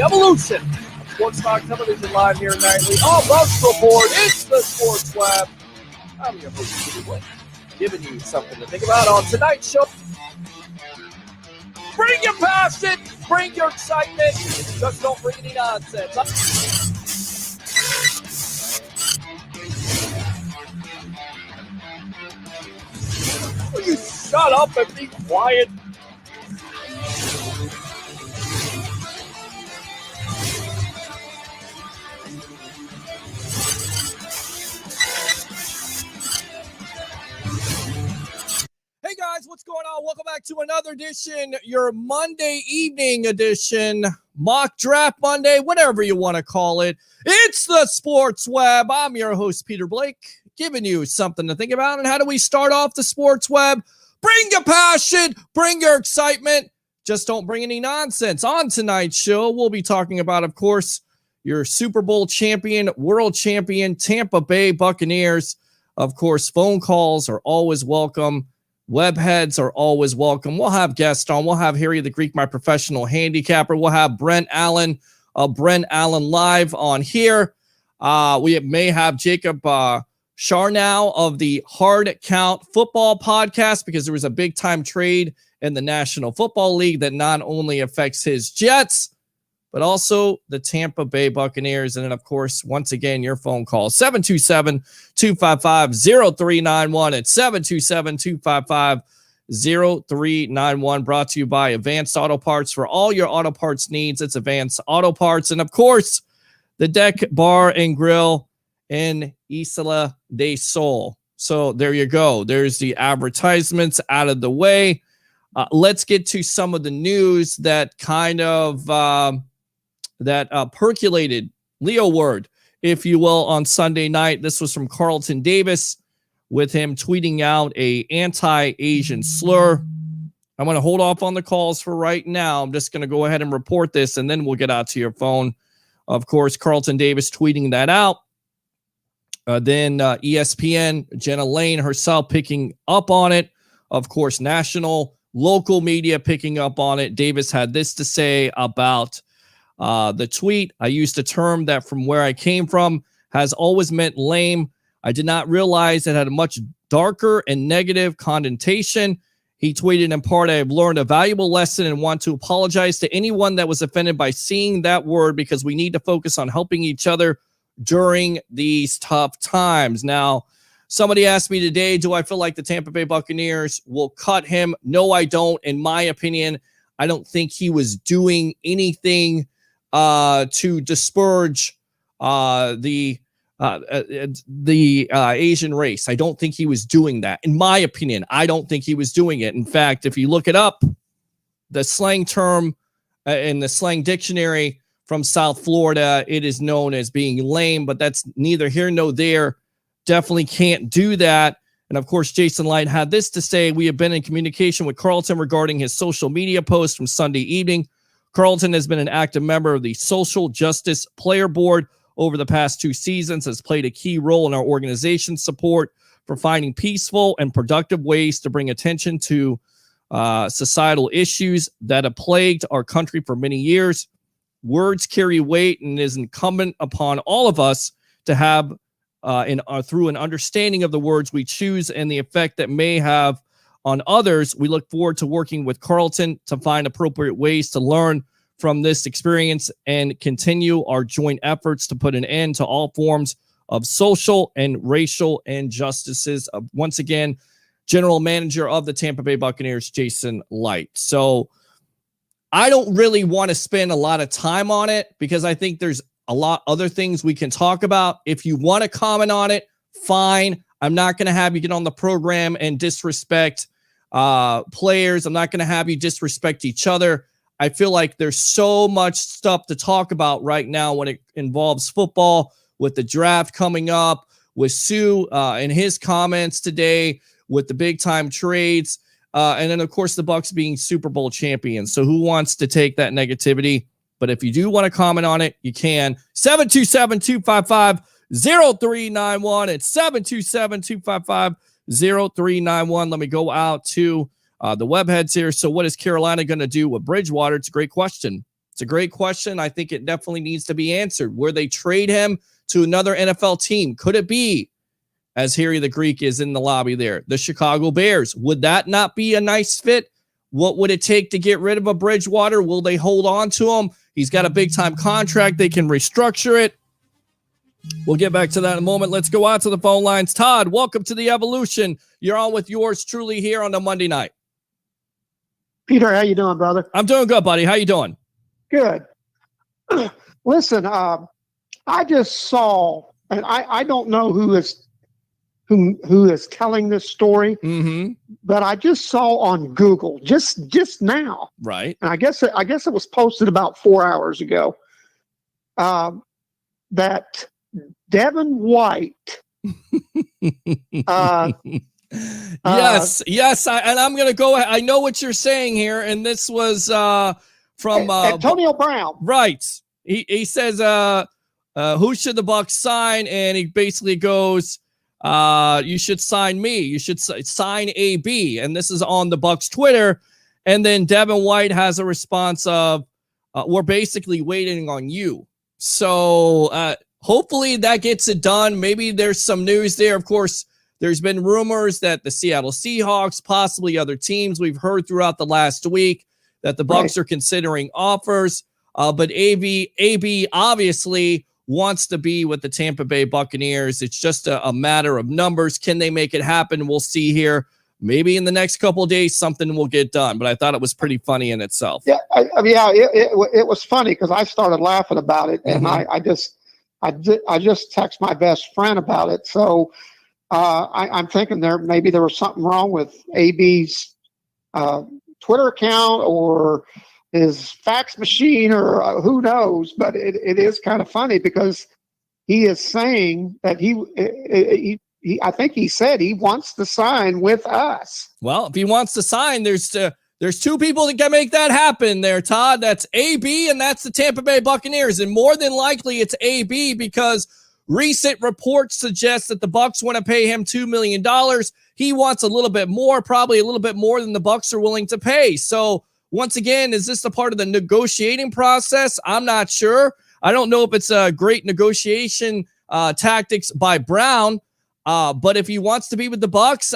evolution of Sports Talk Television live here nightly. All Bucs report. It's the Sports Web. I'm your host, Peter Blake, giving you something to think about on tonight's show. Bring your passion, bring your excitement, just don't bring any nonsense. Will you shut up and be quiet? Hey guys, what's going on? Welcome back to another edition, your Monday evening edition, Mock Draft Monday, whatever you want to call it. It's the Sports Web. I'm your host, Peter Blake, giving you something to think about. And how do we start off the Sports Web? Bring your passion, bring your excitement. Just don't bring any nonsense. On tonight's show, we'll be talking about, of course, your Super Bowl champion, world champion, Tampa Bay Buccaneers. Of course, phone calls are always welcome. Webheads are always welcome. We'll have guests on. We'll have Harry the Greek, my professional handicapper. We'll have Brent Allen live on here. We may have Jacob Charnow of the Hard Count Football podcast, because there was a big time trade in the National Football League that not only affects his Jets, but also the Tampa Bay Buccaneers. And then, of course, once again, your phone call, 727-255-0391. It's 727-255-0391, brought to you by Advanced Auto Parts. For all your auto parts needs, it's Advanced Auto Parts. And, of course, the Deck Bar and Grill in Isla del Sol. So there you go. There's the advertisements out of the way. Let's get to some of the news that kind of percolated, Leo word, if you will, on Sunday night. This was from Carlton Davis, with him tweeting out a anti-Asian slur. I'm going to hold off on the calls for right now. I'm just going to go ahead and report this, and then we'll get out to your phone. Of course, Carlton Davis tweeting that out. Then ESPN, Jenna Lane herself picking up on it. Of course, national, local media picking up on it. Davis had this to say about the tweet. I used a term that, from where I came from, has always meant lame. I did not realize it had a much darker and negative connotation. He tweeted, in part, I have learned a valuable lesson and want to apologize to anyone that was offended by seeing that word, because we need to focus on helping each other during these tough times. Now, somebody asked me today, do I feel like the Tampa Bay Buccaneers will cut him? No, I don't. In my opinion, I don't think he was doing anything to disparage the Asian race. I don't think he was doing that. In my opinion, I don't think he was doing it. In fact, if you look it up, the slang term in the slang dictionary from South Florida, it is known as being lame, but that's neither here nor there. Definitely can't do that. And of course, Jason Light had this to say: we have been in communication with Carlton regarding his social media post from Sunday evening. Carlton has been an active member of the Social Justice Player Board over the past 2 seasons, has played a key role in our organization's support for finding peaceful and productive ways to bring attention to societal issues that have plagued our country for many years. Words carry weight, and it is incumbent upon all of us to have through an understanding of the words we choose and the effect that may have on others. We look forward to working with Carlton to find appropriate ways to learn from this experience and continue our joint efforts to put an end to all forms of social and racial injustices. Once again, General Manager of the Tampa Bay Buccaneers, Jason Light. So I don't really want to spend a lot of time on it, because I think there's a lot other things we can talk about. If you want to comment on it, fine. I'm not going to have you get on the program and disrespect players. I'm not going to have you disrespect each other. I feel like there's so much stuff to talk about right now when it involves football, with the draft coming up, with Sue and his comments today, with the big time trades. And then, of course, the Bucs being Super Bowl champions. So who wants to take that negativity? But if you do want to comment on it, you can. 727-255-0391. It's 727-255-0391. Let me go out to the webheads here. So what is Carolina going to do with Bridgewater? It's a great question. It's a great question. I think it definitely needs to be answered. Where they trade him to another NFL team? Could it be, as Harry the Greek is in the lobby there, the Chicago Bears? Would that not be a nice fit? What would it take to get rid of a Bridgewater? Will they hold on to him? He's got a big-time contract. They can restructure it. We'll get back to that in a moment. Let's go out to the phone lines. Todd, welcome to the Evolution. You're on with yours truly here on the Monday night. Peter, how you doing, brother? I'm doing good, buddy. How you doing? Good. Listen, I just saw, and I don't know who is telling this story, but I just saw on Google just now, right? And I guess it was posted about 4 hours ago, that Devin White. Yes, and I'm going to go ahead. I know what you're saying here, and this was from Antonio Brown. Right. He says, who should the Bucs sign? And he basically goes, you should sign me. You should sign AB. And this is on the Bucs Twitter. And then Devin White has a response of, we're basically waiting on you. So hopefully that gets it done. Maybe there's some news there. Of course, there's been rumors that the Seattle Seahawks, possibly other teams, we've heard throughout the last week that the Bucs are considering offers. But AB obviously wants to be with the Tampa Bay Buccaneers. It's just a matter of numbers. Can they make it happen? We'll see here. Maybe in the next couple of days, something will get done. But I thought it was pretty funny in itself. Yeah, it was funny because I started laughing about it, and I just text my best friend about it. So I'm thinking maybe there was something wrong with AB's Twitter account or his fax machine, or who knows. But it is kind of funny because he is saying that I think he said he wants to sign with us. Well, if he wants to sign, there's two people that can make that happen there, Todd. That's AB, and that's the Tampa Bay Buccaneers. And more than likely it's AB, because recent reports suggest that the Bucs want to pay him $2 million. He wants a little bit more, probably a little bit more than the Bucs are willing to pay. So once again, is this a part of the negotiating process? I'm not sure. I don't know if it's a great negotiation tactics by Brown. But if he wants to be with the Bucs,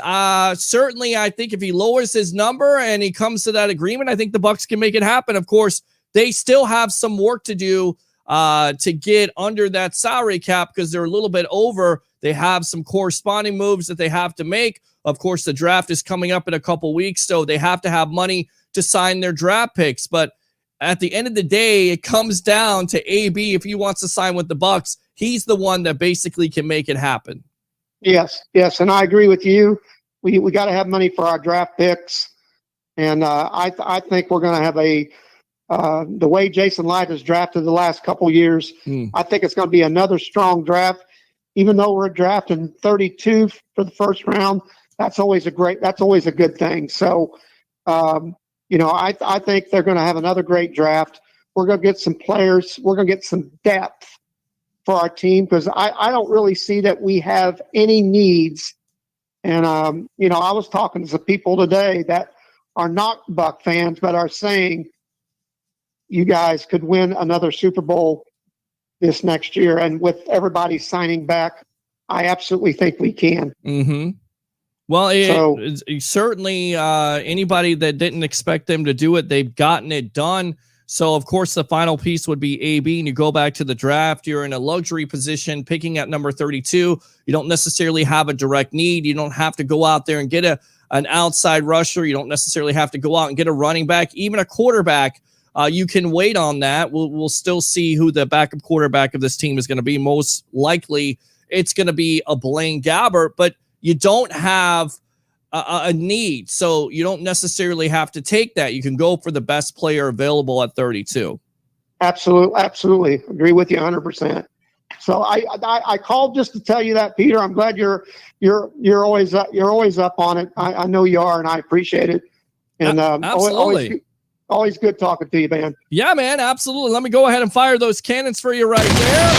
certainly I think if he lowers his number and he comes to that agreement, I think the Bucs can make it happen. Of course, they still have some work to do to get under that salary cap because they're a little bit over. They have some corresponding moves that they have to make. Of course, the draft is coming up in a couple weeks, so they have to have money to sign their draft picks. But at the end of the day, it comes down to AB. If he wants to sign with the Bucs, he's the one that basically can make it happen. Yes, and I agree with you. We got to have money for our draft picks, and I think we're going to have the way Jason Light has drafted the last couple years. I think it's going to be another strong draft. Even though we're drafting 32 for the first round, that's always a good thing. So, I think they're going to have another great draft. We're going to get some players. We're going to get some depth for our team, because I don't really see that we have any needs. And, I was talking to some people today that are not Buck fans, but are saying you guys could win another Super Bowl this next year. And with everybody signing back, I absolutely think we can. Well, certainly anybody that didn't expect them to do it, they've gotten it done. So, of course, the final piece would be AB, and you go back to the draft. You're in a luxury position, picking at number 32. You don't necessarily have a direct need. You don't have to go out there and get an outside rusher. You don't necessarily have to go out and get a running back, even a quarterback. You can wait on that. We'll still see who the backup quarterback of this team is going to be. Most likely, it's going to be a Blaine Gabbert, but you don't have a need, so you don't necessarily have to take that. You can go for the best player available at 32. Absolutely agree with you 100%. So I called just to tell you that, Peter. I'm glad you're always up on it. I know you are, and I appreciate it. And absolutely. Always good talking to you, man. Yeah, man, absolutely. Let me go ahead and fire those cannons for you right there.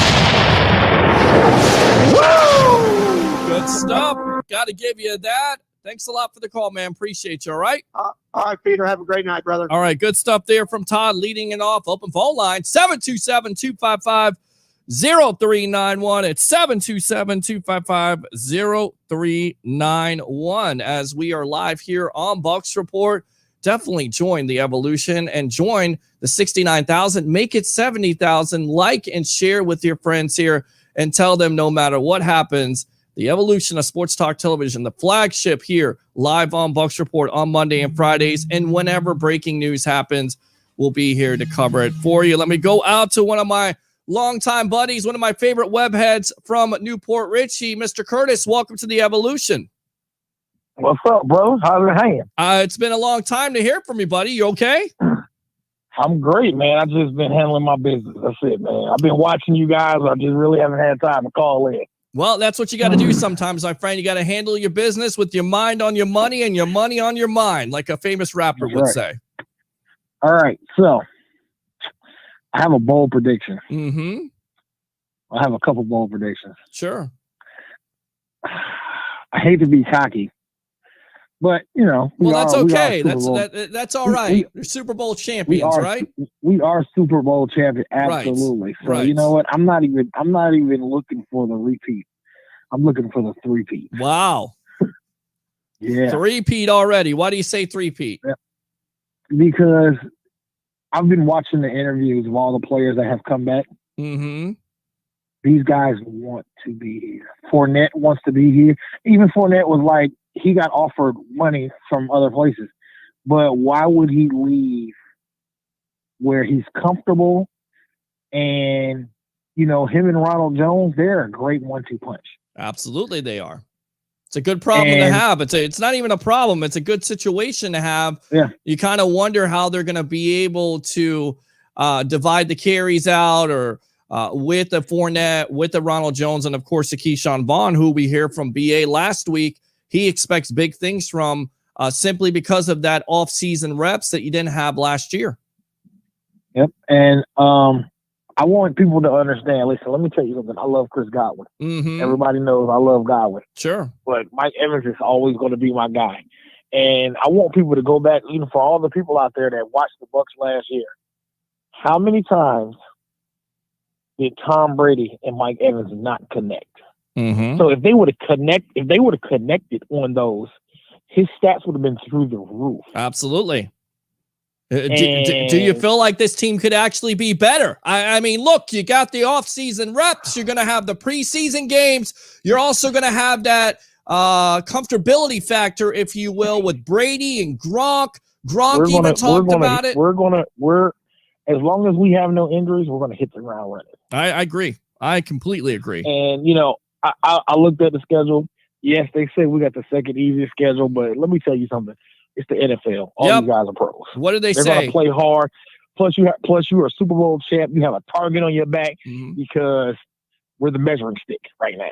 Woo! Good stuff. Got to give you that. Thanks a lot for the call, man. Appreciate you. All right. All right, Peter. Have a great night, brother. All right. Good stuff there from Todd leading it off. Open phone line 727-255-0391. It's 727-255-0391. As we are live here on Bucs Report, definitely join the evolution and join the 69,000. Make it 70,000. Like and share with your friends here and tell them no matter what happens, the evolution of sports talk television, the flagship here live on Bucs Report on Monday and Fridays. And whenever breaking news happens, we'll be here to cover it for you. Let me go out to one of my longtime buddies, one of my favorite web heads from Newport Richie, Mr. Curtis. Welcome to the evolution. What's up, bro? How's it hanging? It's been a long time to hear from you, buddy. You okay? I'm great, man. I've just been handling my business. That's it, man. I've been watching you guys. I just really haven't had time to call in. Well, that's what you got to do sometimes, my friend. You got to handle your business with your mind on your money and your money on your mind, like a famous rapper would say. All right, so I have a bold prediction. Mm-hmm. I have a couple bold predictions. Sure. I hate to be cocky, but well, that's okay. That's all right. You're Super Bowl champions, right? We are Super Bowl champions, absolutely. Right. So you know what? I'm not even looking for the repeat. I'm looking for the three-peat. Wow. Yeah. Three-peat already. Why do you say three-peat? Yeah. Because I've been watching the interviews of all the players that have come back. Mm-hmm. These guys want to be here. Fournette wants to be here. Even Fournette was like, he got offered money from other places. But why would he leave where he's comfortable? And, him and Ronald Jones, they're a great 1-2 punch. Absolutely they are. It's a good problem to have. It's not even a problem. It's a good situation to have. Yeah. You kind of wonder how they're going to be able to divide the carries out or with the Fournette, with the Ronald Jones, and, of course, the Keyshawn Vaughn, who we hear from BA last week. He expects big things from simply because of that offseason reps that you didn't have last year. Yep. And I want people to understand. Listen, let me tell you something. I love Chris Godwin. Mm-hmm. Everybody knows I love Godwin. Sure. But Mike Evans is always going to be my guy. And I want people to go back, even for all the people out there that watched the Bucs last year. How many times did Tom Brady and Mike Evans not connect? Mm-hmm. So if they would have connected on those, his stats would have been through the roof. Absolutely. Do you feel like this team could actually be better? I mean, look, you got the offseason reps. You're going to have the preseason games. You're also going to have that comfortability factor, if you will, with Brady and Gronk. Gronk even talked about it. As long as we have no injuries, we're going to hit the ground running. I agree. I completely agree. And, I looked at the schedule. Yes, they say we got the second easiest schedule, but let me tell you something. It's the NFL. All these guys are pros. What do they They're say? They're going to play hard. Plus, you are a Super Bowl champ. You have a target on your back because we're the measuring stick right now.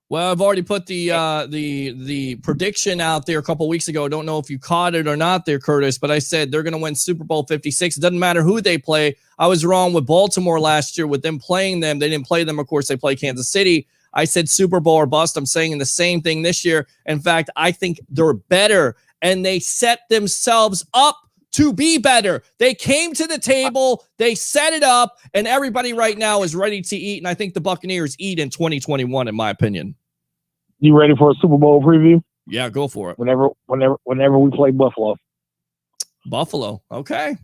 Well, I've already put the prediction out there a couple weeks ago. Don't know if you caught it or not there, Curtis, but I said they're going to win Super Bowl 56. It doesn't matter who they play. I was wrong with Baltimore last year with them playing them. They didn't play them. Of course, they play Kansas City. I said Super Bowl or bust. I'm saying the same thing this year. In fact, I think they're better, and they set themselves up to be better. They came to the table, they set it up, and everybody right now is ready to eat. And I think the Buccaneers eat in 2021, in my opinion. You ready for a Super Bowl preview? Yeah, go for it. Whenever we play Buffalo. Buffalo. Okay.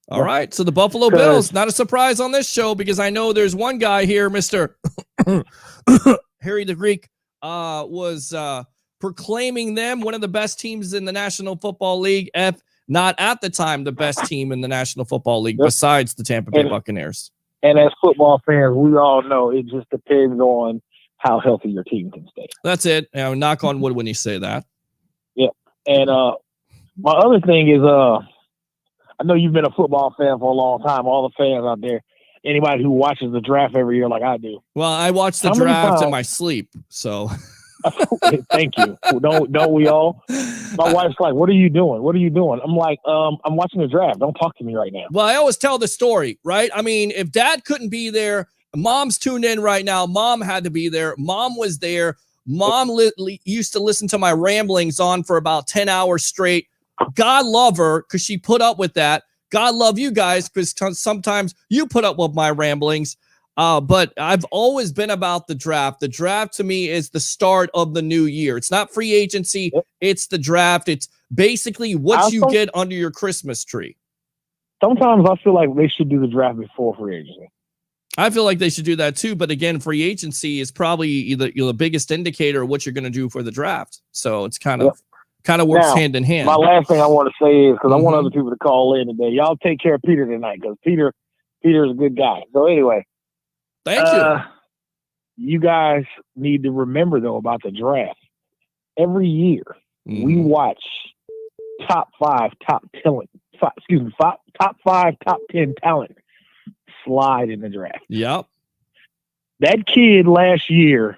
All right. So the Buffalo Bills, not a surprise on this show because I know there's one guy here, Mr. Harry the Greek, was proclaiming them one of the best teams in the National Football League, if not at the time the best team in the National Football League besides the Tampa Bay Buccaneers. And as football fans, we all know it just depends on how healthy your team can stay. That's it. Knock on wood when you say that. Yeah. And my other thing is, I know you've been a football fan for a long time. All the fans out there, anybody who watches the draft every year like I do. Well, I watch the draft in my sleep, so. Thank you. Don't we all? My wife's like, "What are you doing? What are you doing?" I'm like, I'm watching the draft. Don't talk to me right now. Well, I always tell the story, right? I mean, if Dad couldn't be there, Mom's tuned in right now. Mom had to be there. Mom was there. Mom used to listen to my ramblings on for about 10 hours straight. God love her because she put up with that. God love you guys because sometimes you put up with my ramblings. But I've always been about the draft. The draft to me is the start of the new year. It's not free agency. It's the draft. It's basically what you get under your Christmas tree. Sometimes I feel like they should do the draft before free agency. I feel like they should do that too. But again, free agency is probably the biggest indicator of what you're going to do for the draft. So it's kind of works hand in hand. My last thing I want to say is, because I want other people to call in today, y'all take care of Peter tonight, because Peter's a good guy. So anyway, thank you. You guys need to remember though about the draft. Every year we watch top 5, top 10 talent slide in the draft. Yep. That kid last year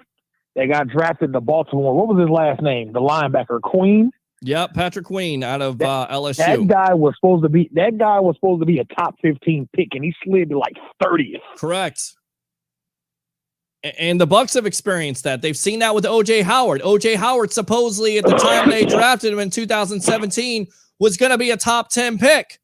that got drafted to Baltimore, what was his last name? The linebacker, Queen. Yep, Patrick Queen out of LSU. That guy was supposed to be a top 15 pick, and he slid to like 30th. Correct. And the Bucs have experienced that. They've seen that with O.J. Howard. O.J. Howard supposedly at the time they drafted him in 2017 was going to be a top 10 pick.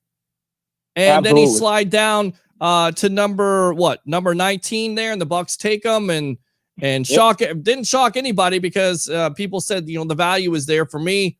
And then he slide down to number 19 there, and the Bucs take him and didn't shock anybody because people said, the value was there. For me,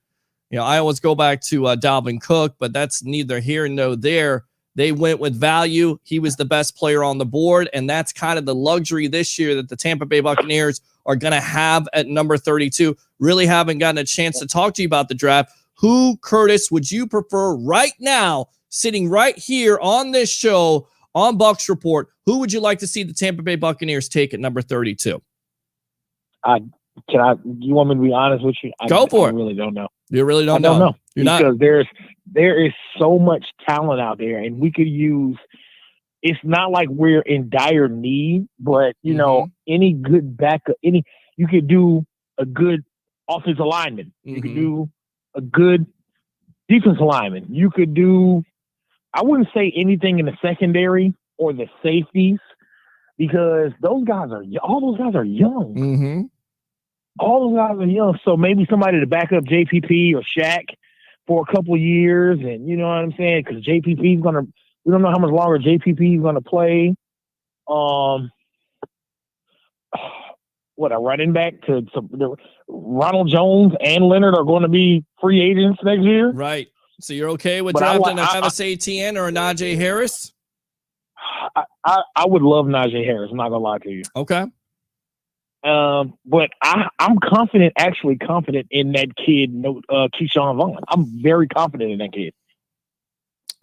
I always go back to Dalvin Cook, but that's neither here nor there. They went with value. He was the best player on the board, and that's kind of the luxury this year that the Tampa Bay Buccaneers are going to have at number 32. Really haven't gotten a chance to talk to you about the draft. Who, Curtis, would you prefer right now, sitting right here on this show on Bucs Report? Who would you like to see the Tampa Bay Buccaneers take at number 32? You want me to be honest with you? Go for it. I really don't know. You really don't know. Know. Because there is so much talent out there, and we could use. It's not like we're in dire need, but any good backup, you could do a good offensive lineman. You could do a good defensive lineman. You could do. I wouldn't say anything in the secondary or the safeties, because all those guys are young. Mm-hmm. All those guys are young. So maybe somebody to back up JPP or Shaq for a couple of years, and you know what I'm saying? Because we don't know how much longer JPP is gonna play. A running back to Ronald Jones and Leonard are going to be free agents next year. Right. So you're okay with drafting a Travis Etienne or a Najee Harris? I would love Najee Harris. I'm not gonna lie to you. Okay. But I'm confident in that kid, Keyshawn Vaughn. I'm very confident in that kid.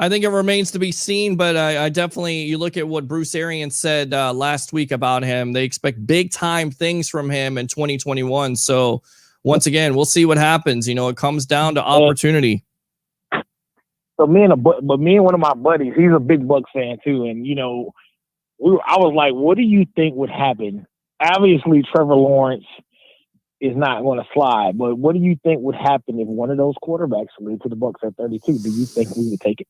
I think it remains to be seen, but I definitely, you look at what Bruce Arians said last week about him. They expect big time things from him in 2021. So once again, we'll see what happens. It comes down to opportunity. So me and one of my buddies, he's a big Bucs fan too, and I was like, what do you think would happen? Obviously, Trevor Lawrence is not going to slide, but what do you think would happen if one of those quarterbacks lead to the Bucs at 32? Do you think we would take it?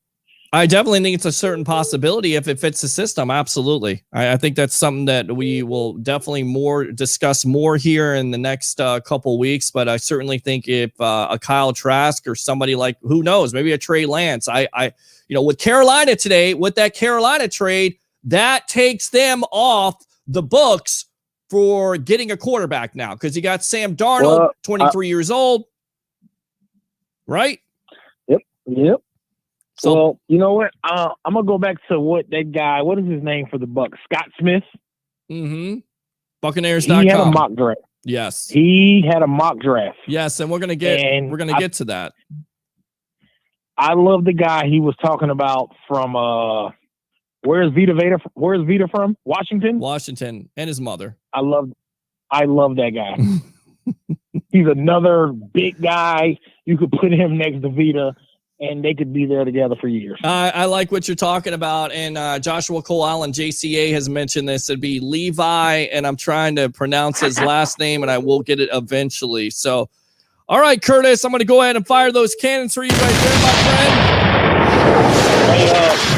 I definitely think it's a certain possibility if it fits the system. Absolutely. I think that's something that we will definitely discuss more here in the next couple weeks. But I certainly think if a Kyle Trask or somebody like, who knows, maybe a Trey Lance, with Carolina today, with that Carolina trade, that takes them off the books for getting a quarterback now, because you got Sam Darnold, 23 years old, right? Yep. So, well, you know what? I'm gonna go back to what is his name for the Bucs? Scott Smith. Mm-hmm. Buccaneers.com. He had a mock draft. Yes. He had a mock draft. Yes, and we're gonna get to that. I love the guy he was talking about from Where's Vita from? Washington, and his mother. I love that guy. He's another big guy. You could put him next to Vita, and they could be there together for years. I like what you're talking about, and Joshua Cole Allen, JCA, has mentioned this. It'd be Levi, and I'm trying to pronounce his last name, and I will get it eventually. So, all right, Curtis, I'm going to go ahead and fire those cannons for you right there, my friend. Hey,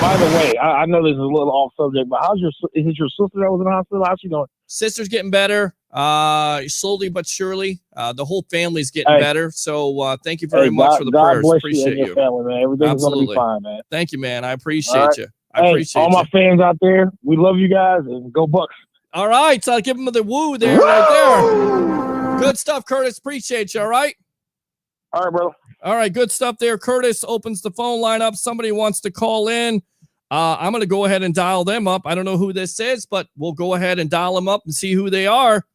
by the way, I know this is a little off subject, but is it your sister that was in the hospital? How's she doing? Sister's getting better. Slowly but surely. The whole family's getting better. So thank you very much God, for the God prayers. bless Appreciate you and your family, man. Everything's going to be fine, man. Thank you, man. I appreciate you. I Hey, appreciate all you. my fans out there, we love you guys, and go Bucs. All right. So I'll give him the woo there, right there. Good stuff, Curtis. Appreciate you. All right. All right, brother. All right. Good stuff there. Curtis opens the phone line up. Somebody wants to call in. I'm going to go ahead and dial them up. I don't know who this is, but we'll go ahead and dial them up and see who they are.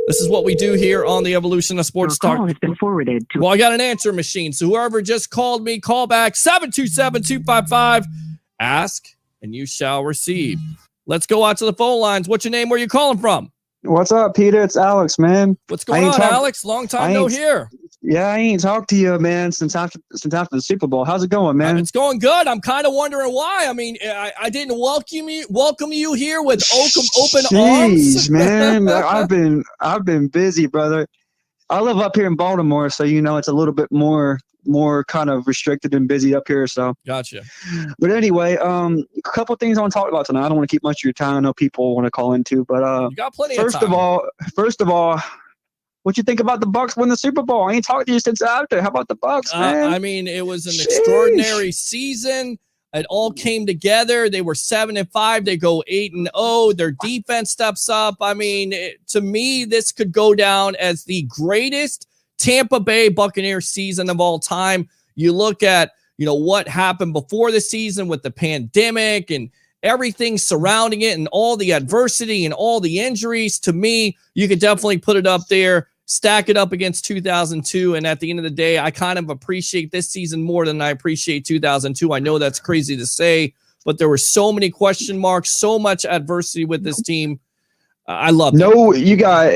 This is what we do here on the Evolution of Sports Talk. Call has been forwarded to. Well, I got an answer machine. So whoever just called me, call back 727-255. Ask and you shall receive. Let's go out to the phone lines. What's your name? Where you calling from? What's up, Peter? It's Alex, man. What's going on, Alex? Long time no hear. Yeah, I ain't talked to you, man, since after the Super Bowl. How's it going, man? It's going good. I'm kind of wondering why. I mean, I didn't welcome you here with open arms. Jeez, man. I've been busy, brother. I live up here in Baltimore, so it's a little bit more kind of restricted and busy up here. So gotcha. But anyway, a couple things I want to talk about tonight. I don't want to keep much of your time. I know people want to call in too, but you got plenty of time. First of all, what you think about the Bucs win the Super Bowl? I ain't talked to you since after. How about the Bucs, man? I mean, it was an extraordinary season. It all came together. They were 7-5. They go 8-0. Their defense steps up. I mean, to me, this could go down as the greatest Tampa Bay Buccaneers season of all time. You look at, what happened before the season with the pandemic and everything surrounding it and all the adversity and all the injuries. To me, you could definitely put it up there, stack it up against 2002. And at the end of the day, I kind of appreciate this season more than I appreciate 2002. I know that's crazy to say, but there were so many question marks, so much adversity with this team. I love it. You got...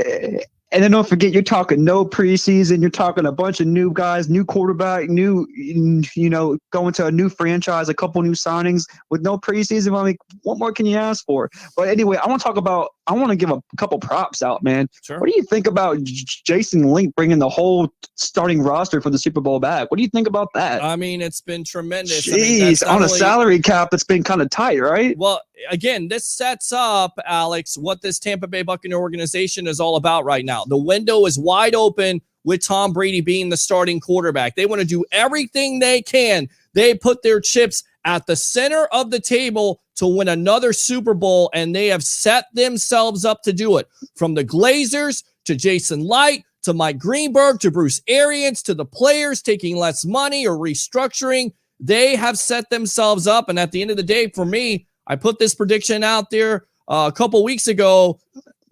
And then don't forget, you're talking no preseason. You're talking a bunch of new guys, new quarterback, going to a new franchise, a couple new signings with no preseason. I mean, what more can you ask for? But anyway, I want to give a couple props out, man. Sure. What do you think about Jason Link bringing the whole starting roster for the Super Bowl back? What do you think about that? I mean, it's been tremendous. Jeez, on a salary cap, it's been kind of tight, right? Well, again, this sets up, Alex, what this Tampa Bay Buccaneer organization is all about right now. The window is wide open with Tom Brady being the starting quarterback. They want to do everything they can. They put their chips at the center of the table to win another Super Bowl, and they have set themselves up to do it. From the Glazers to Jason Light to Mike Greenberg to Bruce Arians to the players taking less money or restructuring, they have set themselves up. And at the end of the day, for me, I put this prediction out there a couple weeks ago.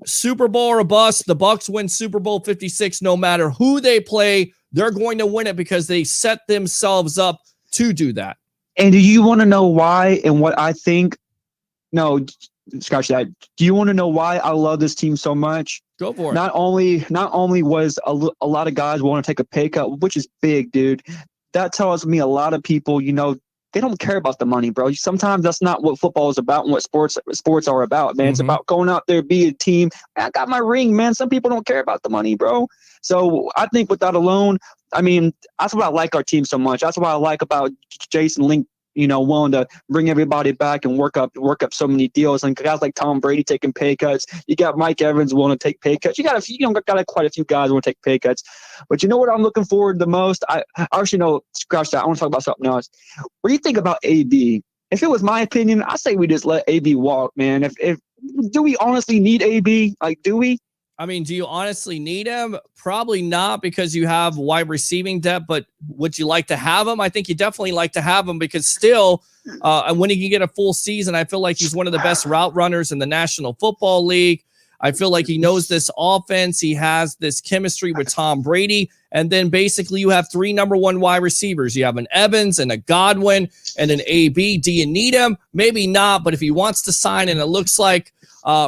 Super Bowl or bust. The Bucs win Super Bowl 56. No matter who they play, they're going to win it because they set themselves up to do that. And do you want to know why and what I think? No, scratch that. Do you want to know why I love this team so much? Go for it. Not only was a lot of guys want to take a pay cut, which is big, dude. That tells me a lot of people, they don't care about the money, bro. Sometimes that's not what football is about and what sports are about, man. It's about going out there, be a team. I got my ring, man. Some people don't care about the money, bro. So I think with that alone, I mean, that's what I like our team so much. That's what I like about Jason Link, willing to bring everybody back and work up so many deals. And guys like Tom Brady taking pay cuts. You got Mike Evans willing to take pay cuts. You got quite a few guys who want to take pay cuts. But you know what I'm looking forward to the most? I actually know, scratch that. I want to talk about something else. What do you think about AB? If it was my opinion, I say we just let AB walk, man. If do we honestly need AB? Like, do we? I mean, do you honestly need him? Probably not, because you have wide receiving depth, but would you like to have him? I think you definitely like to have him because still, when he can get a full season, I feel like he's one of the best route runners in the National Football League. I feel like he knows this offense. He has this chemistry with Tom Brady. And then basically you have three number one wide receivers. You have an Evans and a Godwin and an AB. Do you need him? Maybe not, but if he wants to sign, and it looks like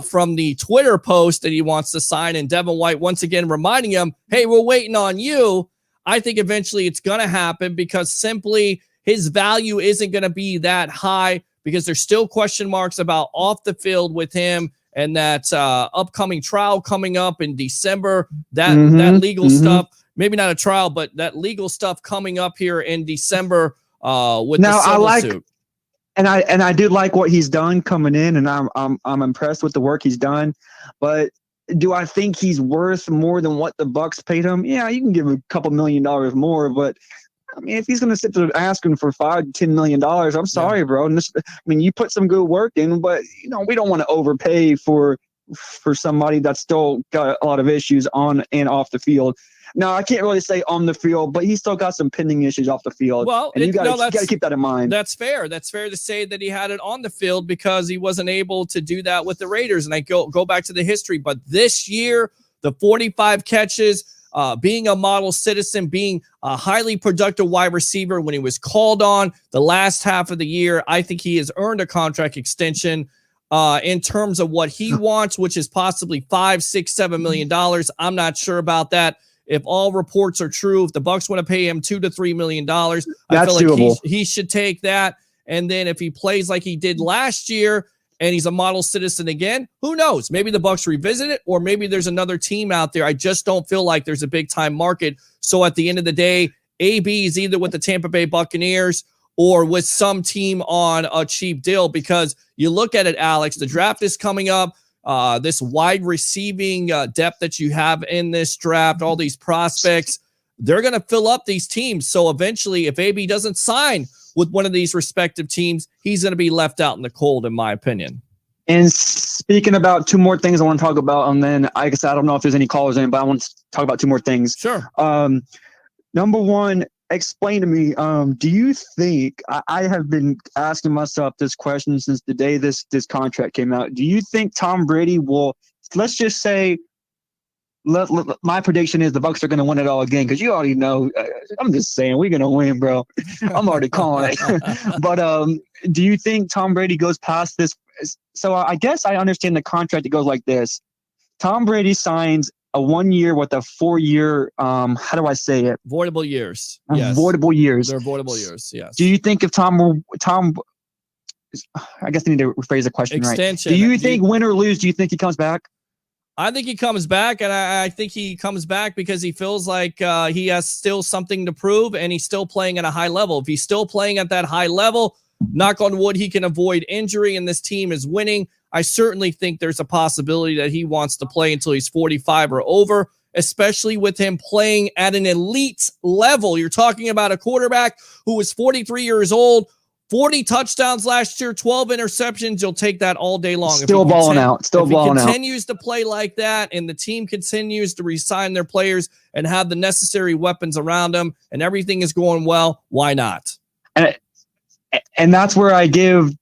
from the Twitter post that he wants to sign, and Devin White once again reminding him, hey, we're waiting on you. I think eventually it's going to happen because simply his value isn't going to be that high because there's still question marks about off the field with him and that upcoming trial coming up in December, that legal stuff, maybe not a trial, but that legal stuff coming up here in December with the civil suit. And I did like what he's done coming in, and I'm impressed with the work he's done. But Do I think he's worth more than what the Bucs paid him? Yeah, you can give him a couple $1 million more, but I mean, if he's going to sit there asking for $5 to $10 million, I'm sorry, bro. And you put some good work in, but we don't want to overpay for somebody that's still got a lot of issues on and off the field. Now, I can't really say on the field, but he's still got some pending issues off the field. Well, and you got to keep that in mind. That's fair. That's fair to say that he had it on the field because he wasn't able to do that with the Raiders. And I go back to the history, but this year, the 45 catches, being a model citizen, being a highly productive wide receiver when he was called on the last half of the year, I think he has earned a contract extension in terms of what he wants, which is possibly $5, $6, $7 million. I'm not sure about that. If all reports are true, if the Bucs want to pay him $2 to $3 million, I feel like he should take that. And then if he plays like he did last year and he's a model citizen again, who knows? Maybe the Bucs revisit it, or maybe there's another team out there. I just don't feel like there's a big time market. So at the end of the day, AB is either with the Tampa Bay Buccaneers or with some team on a cheap deal, because you look at it, Alex, the draft is coming up. This wide receiving depth that you have in this draft, all these prospects, they're going to fill up these teams. So eventually, if AB doesn't sign with one of these respective teams, he's going to be left out in the cold, in my opinion. And speaking about two more things I want to talk about, and then I guess I don't know if there's any callers in, but I want to talk about two more things. Sure. Number one, explain to me, do you think, I have been asking myself this question since the day this contract came out. Do you think Tom Brady will, let's just say, my prediction is the Bucs are going to win it all again, because you already know, I'm just saying, we're going to win, bro. I'm already calling it. But do you think Tom Brady goes past this? So I guess I understand the contract. It goes like this. Tom Brady signs a 1 year with a 4 year, how do I say it? Voidable years. Yes. Voidable years. They're voidable years, yes. Do you think if Tom, I guess I need to rephrase the question Extension. Right. Do you think win or lose, do you think he comes back? I think he comes back, and I think he comes back because he feels like he has still something to prove, and he's still playing at a high level. If he's still playing at that high level, knock on wood, he can avoid injury, and this team is winning. I certainly think there's a possibility that he wants to play until he's 45 or over, especially with him playing at an elite level. You're talking about a quarterback who was 43 years old, 40 touchdowns last year, 12 interceptions. You'll take that all day long. Still balling out. Still balling out. If he continues to play like that and the team continues to re-sign their players and have the necessary weapons around them and everything is going well, why not? And that's where I give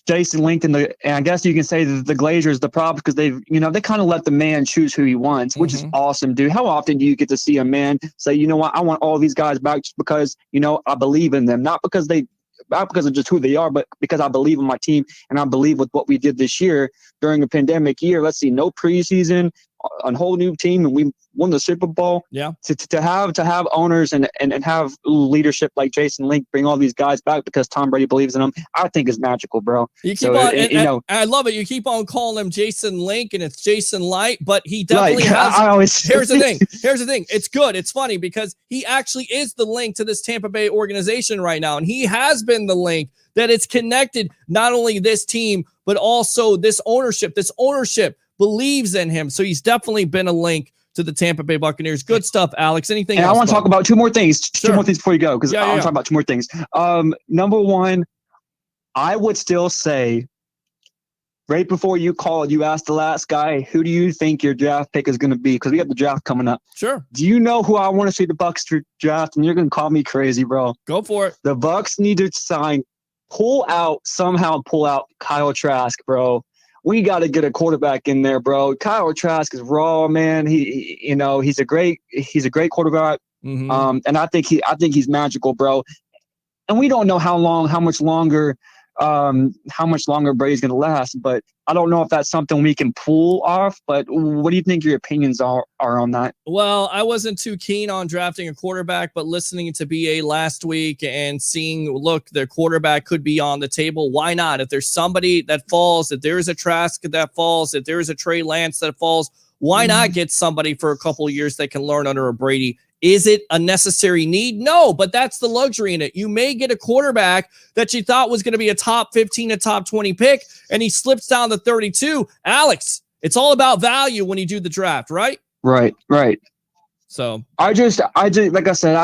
Jason Lincoln and I guess you can say the Glazers the problem, because they kind of let the man choose who he wants, which is awesome, dude. How often do you get to see a man say, you know what, I want all these guys back just because, I believe in them, not because of just who they are, but because I believe in my team and I believe with what we did this year during a pandemic year. Let's see, no preseason, a whole new team, and we won the Super Bowl. Yeah. To have owners and have leadership like Jason Link bring all these guys back because Tom Brady believes in them, I think is magical, bro. You keep I love it. You keep on calling him Jason Link, and it's Jason Light, but he definitely has. Here's the thing. It's good. It's funny because he actually is the link to this Tampa Bay organization right now, and he has been the link that it's connected not only this team but also this ownership. This ownership believes in him, so he's definitely been a link to the Tampa Bay Buccaneers. Good stuff, Alex. Anything else? I want to talk about two more things. Sure. Two more things before you go, because I want to talk about two more things. Number one, I would still say, right before you called, you asked the last guy, who do you think your draft pick is going to be? Because we have the draft coming up. Sure. Do you know who I want to see the Bucs draft? And you're going to call me crazy, bro. Go for it. The Bucs need to pull out Kyle Trask, bro. We got to get a quarterback in there, bro. Kyle Trask is raw, man. He's a great quarterback. Mm-hmm. And I think he's magical, bro. And we don't know how much longer Brady's going to last, but I don't know if that's something we can pull off. But what do you think your opinions are on that? Well, I wasn't too keen on drafting a quarterback, but listening to BA last week and seeing, look, their quarterback could be on the table. Why not? If there's somebody that falls, if there is a Trask that falls, if there is a Trey Lance that falls, why not get somebody for a couple of years that can learn under a Brady? Is it a necessary need? No, but that's the luxury in it. You may get a quarterback that you thought was going to be a top 15, a top 20 pick, and he slips down to 32. Alex, It's all about value when you do the draft, right? Right. So I just, like I said,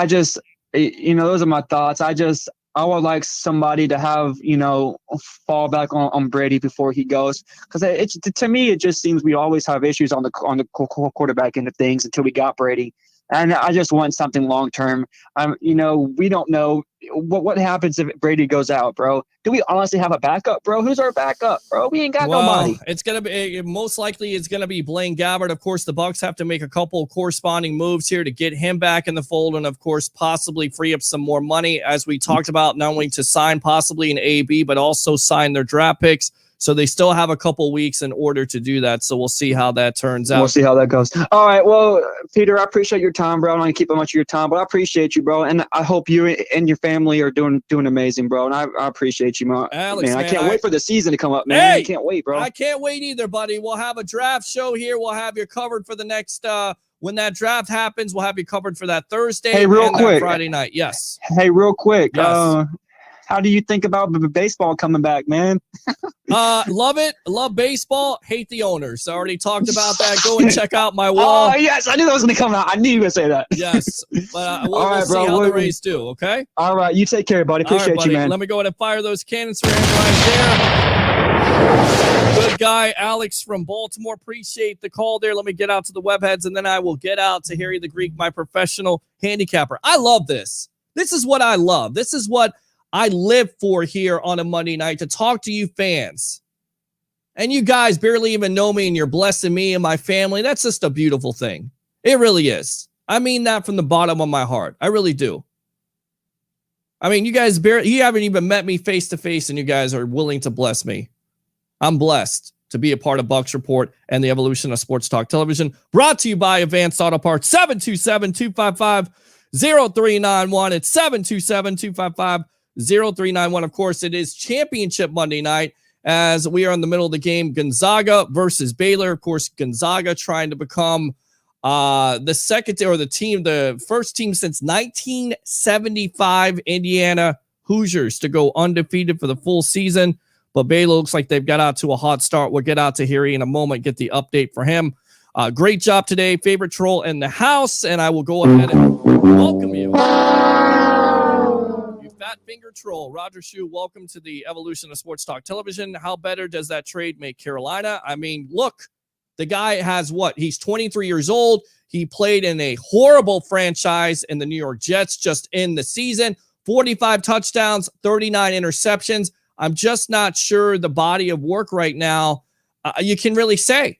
those are my thoughts. I would like somebody to have, fall back on Brady before he goes. Because to me, it just seems we always have issues on the quarterback end of things until we got Brady. And I just want something long term. We don't know what happens if Brady goes out, bro. Do we honestly have a backup, bro? Who's our backup, bro? We ain't got nobody. It's gonna be most likely it's gonna be Blaine Gabbert. Of course, the Bucs have to make a couple corresponding moves here to get him back in the fold, and of course, possibly free up some more money, as we talked about, not only to sign possibly an AB, but also sign their draft picks. So they still have a couple weeks in order to do that. So we'll see how that turns out. We'll see how that goes. All right. Well, Peter, I appreciate your time, bro. I don't want to keep up much of your time, but I appreciate you, bro. And I hope you and your family are doing amazing, bro. And I appreciate you, man. Alex, man, I can't wait for the season to come up, man. Hey, I can't wait, bro. I can't wait either, buddy. We'll have a draft show here. We'll have you covered for the next when that draft happens. We'll have you covered for that Thursday. Hey, real quick. Friday night. Yes. Hey, real quick. Yes. How do you think about baseball coming back, man? Love it. Love baseball. Hate the owners. I already talked about that. Go and check out my wall. Oh, yes. I knew that was going to come out. I knew you were going to say that. Yes. But we'll see how the Rays do, okay? All right. You take care, buddy. Appreciate you, man. Let me go ahead and fire those cannons for him right there. Good guy, Alex from Baltimore. Appreciate the call there. Let me get out to the webheads, and then I will get out to Harry the Greek, my professional handicapper. I love this. This is what I love. This is what I live for here on a Monday night, to talk to you fans. And you guys barely even know me, and you're blessing me and my family. That's just a beautiful thing. It really is. I mean that from the bottom of my heart. I really do. I mean, you haven't even met me face to face, and you guys are willing to bless me. I'm blessed to be a part of Bucs Report and the evolution of Sports Talk Television. Brought to you by Advanced Auto Parts. 727-255-0391. It's 727-255-0391. 0391. Of course, it is Championship Monday night as we are in the middle of the game. Gonzaga versus Baylor. Of course, Gonzaga trying to become the first team since 1975 Indiana Hoosiers to go undefeated for the full season. But Baylor looks like they've got out to a hot start. We'll get out to Harry in a moment, get the update for him. Great job today. Favorite troll in the house. And I will go ahead and welcome you. Fat Finger Troll. Roger Shue, welcome to the evolution of Sports Talk Television. How better does that trade make Carolina? I mean, look, the guy has what? He's 23 years old. He played in a horrible franchise in the New York Jets just in the season. 45 touchdowns, 39 interceptions. I'm just not sure the body of work right now you can really say.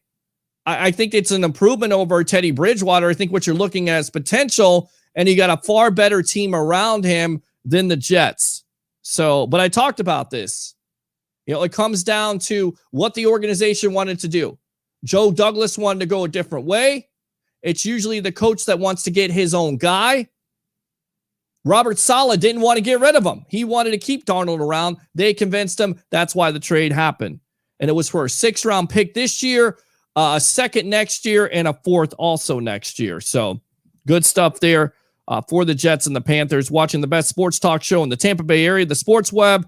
I think it's an improvement over Teddy Bridgewater. I think what you're looking at is potential, and you got a far better team around him than the Jets. So, but I talked about this. It comes down to what the organization wanted to do. Joe Douglas wanted to go a different way. It's usually the coach that wants to get his own guy. Robert Saleh didn't want to get rid of him. He wanted to keep Darnold around. They convinced him. That's why the trade happened. And it was for a 6th-round pick this year, a 2nd next year, and a 4th also next year. So good stuff there. For the Jets and the Panthers, watching the best sports talk show in the Tampa Bay area, the Sports Web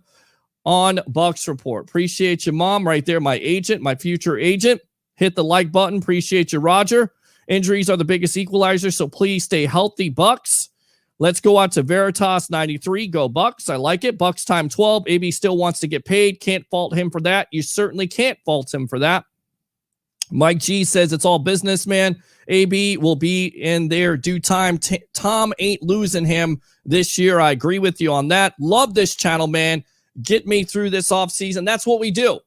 on Bucs Report. Appreciate you, Mom, right there, my agent, my future agent. Hit the like button. Appreciate you, Roger. Injuries are the biggest equalizer, so please stay healthy, Bucs. Let's go out to Veritas 93. Go Bucs. I like it. Bucs time 12. AB still wants to get paid. Can't fault him for that. You certainly can't fault him for that. Mike G says it's all business, man. AB will be in their due time. Tom ain't losing him this year. I agree with you on that. Love this channel, man. Get me through this offseason. That's what we do.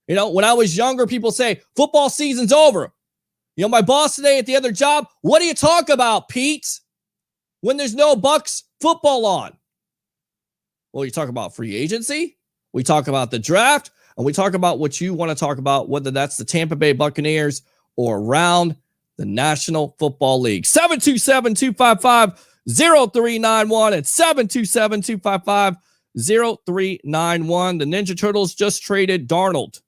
When I was younger, people say, football season's over. My boss today at the other job, what do you talk about, Pete? When there's no Bucs football on? Well, you talk about free agency. We talk about the draft. And we talk about what you want to talk about, whether that's the Tampa Bay Buccaneers or around the National Football League. 727-255-0391 and 727-255-0391. The Ninja Turtles just traded Darnold.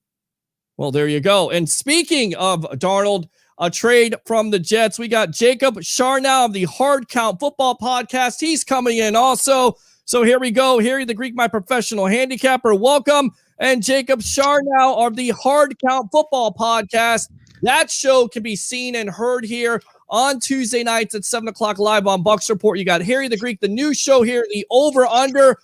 Well, there you go. And speaking of Darnold, a trade from the Jets, we got Jacob Charnow of the Hard Count Football Podcast. He's coming in also. So here we go. Harry the Greek, my professional handicapper. Welcome. and Jacob Charnow of the Hard Count Football Podcast. That show can be seen and heard here on Tuesday nights at 7 o'clock live on Bucs Report. You got Harry the Greek, the new show here, the Over Under.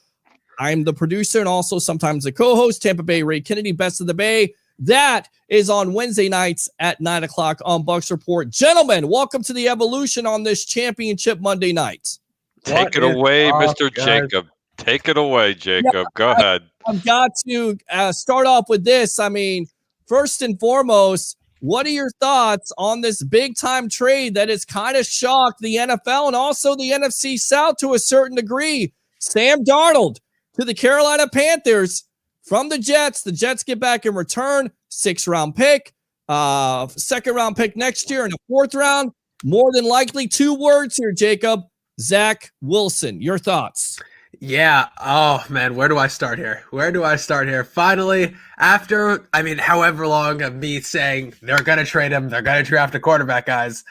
I'm the producer and also sometimes the co-host, Tampa Bay Ray Kennedy, Best of the Bay. That is on Wednesday nights at 9 o'clock on Bucs Report. Gentlemen, welcome to the evolution on this championship Monday night. Take it away, Mr. Jacob. Take it away, Jacob. Go ahead. I've got to start off with this. I mean, first and foremost, what are your thoughts on this big-time trade that has kind of shocked the NFL and also the NFC South to a certain degree? Sam Darnold to the Carolina Panthers from the Jets. The Jets get back in return, 6th-round pick, 2nd-round pick next year, and a 4th round. More than likely 2 words here, Jacob. Zach Wilson, your thoughts? Yeah. Oh, man. Where do I start here? Finally, after, however long of me saying they're going to trade him, they're going to draft a quarterback, guys,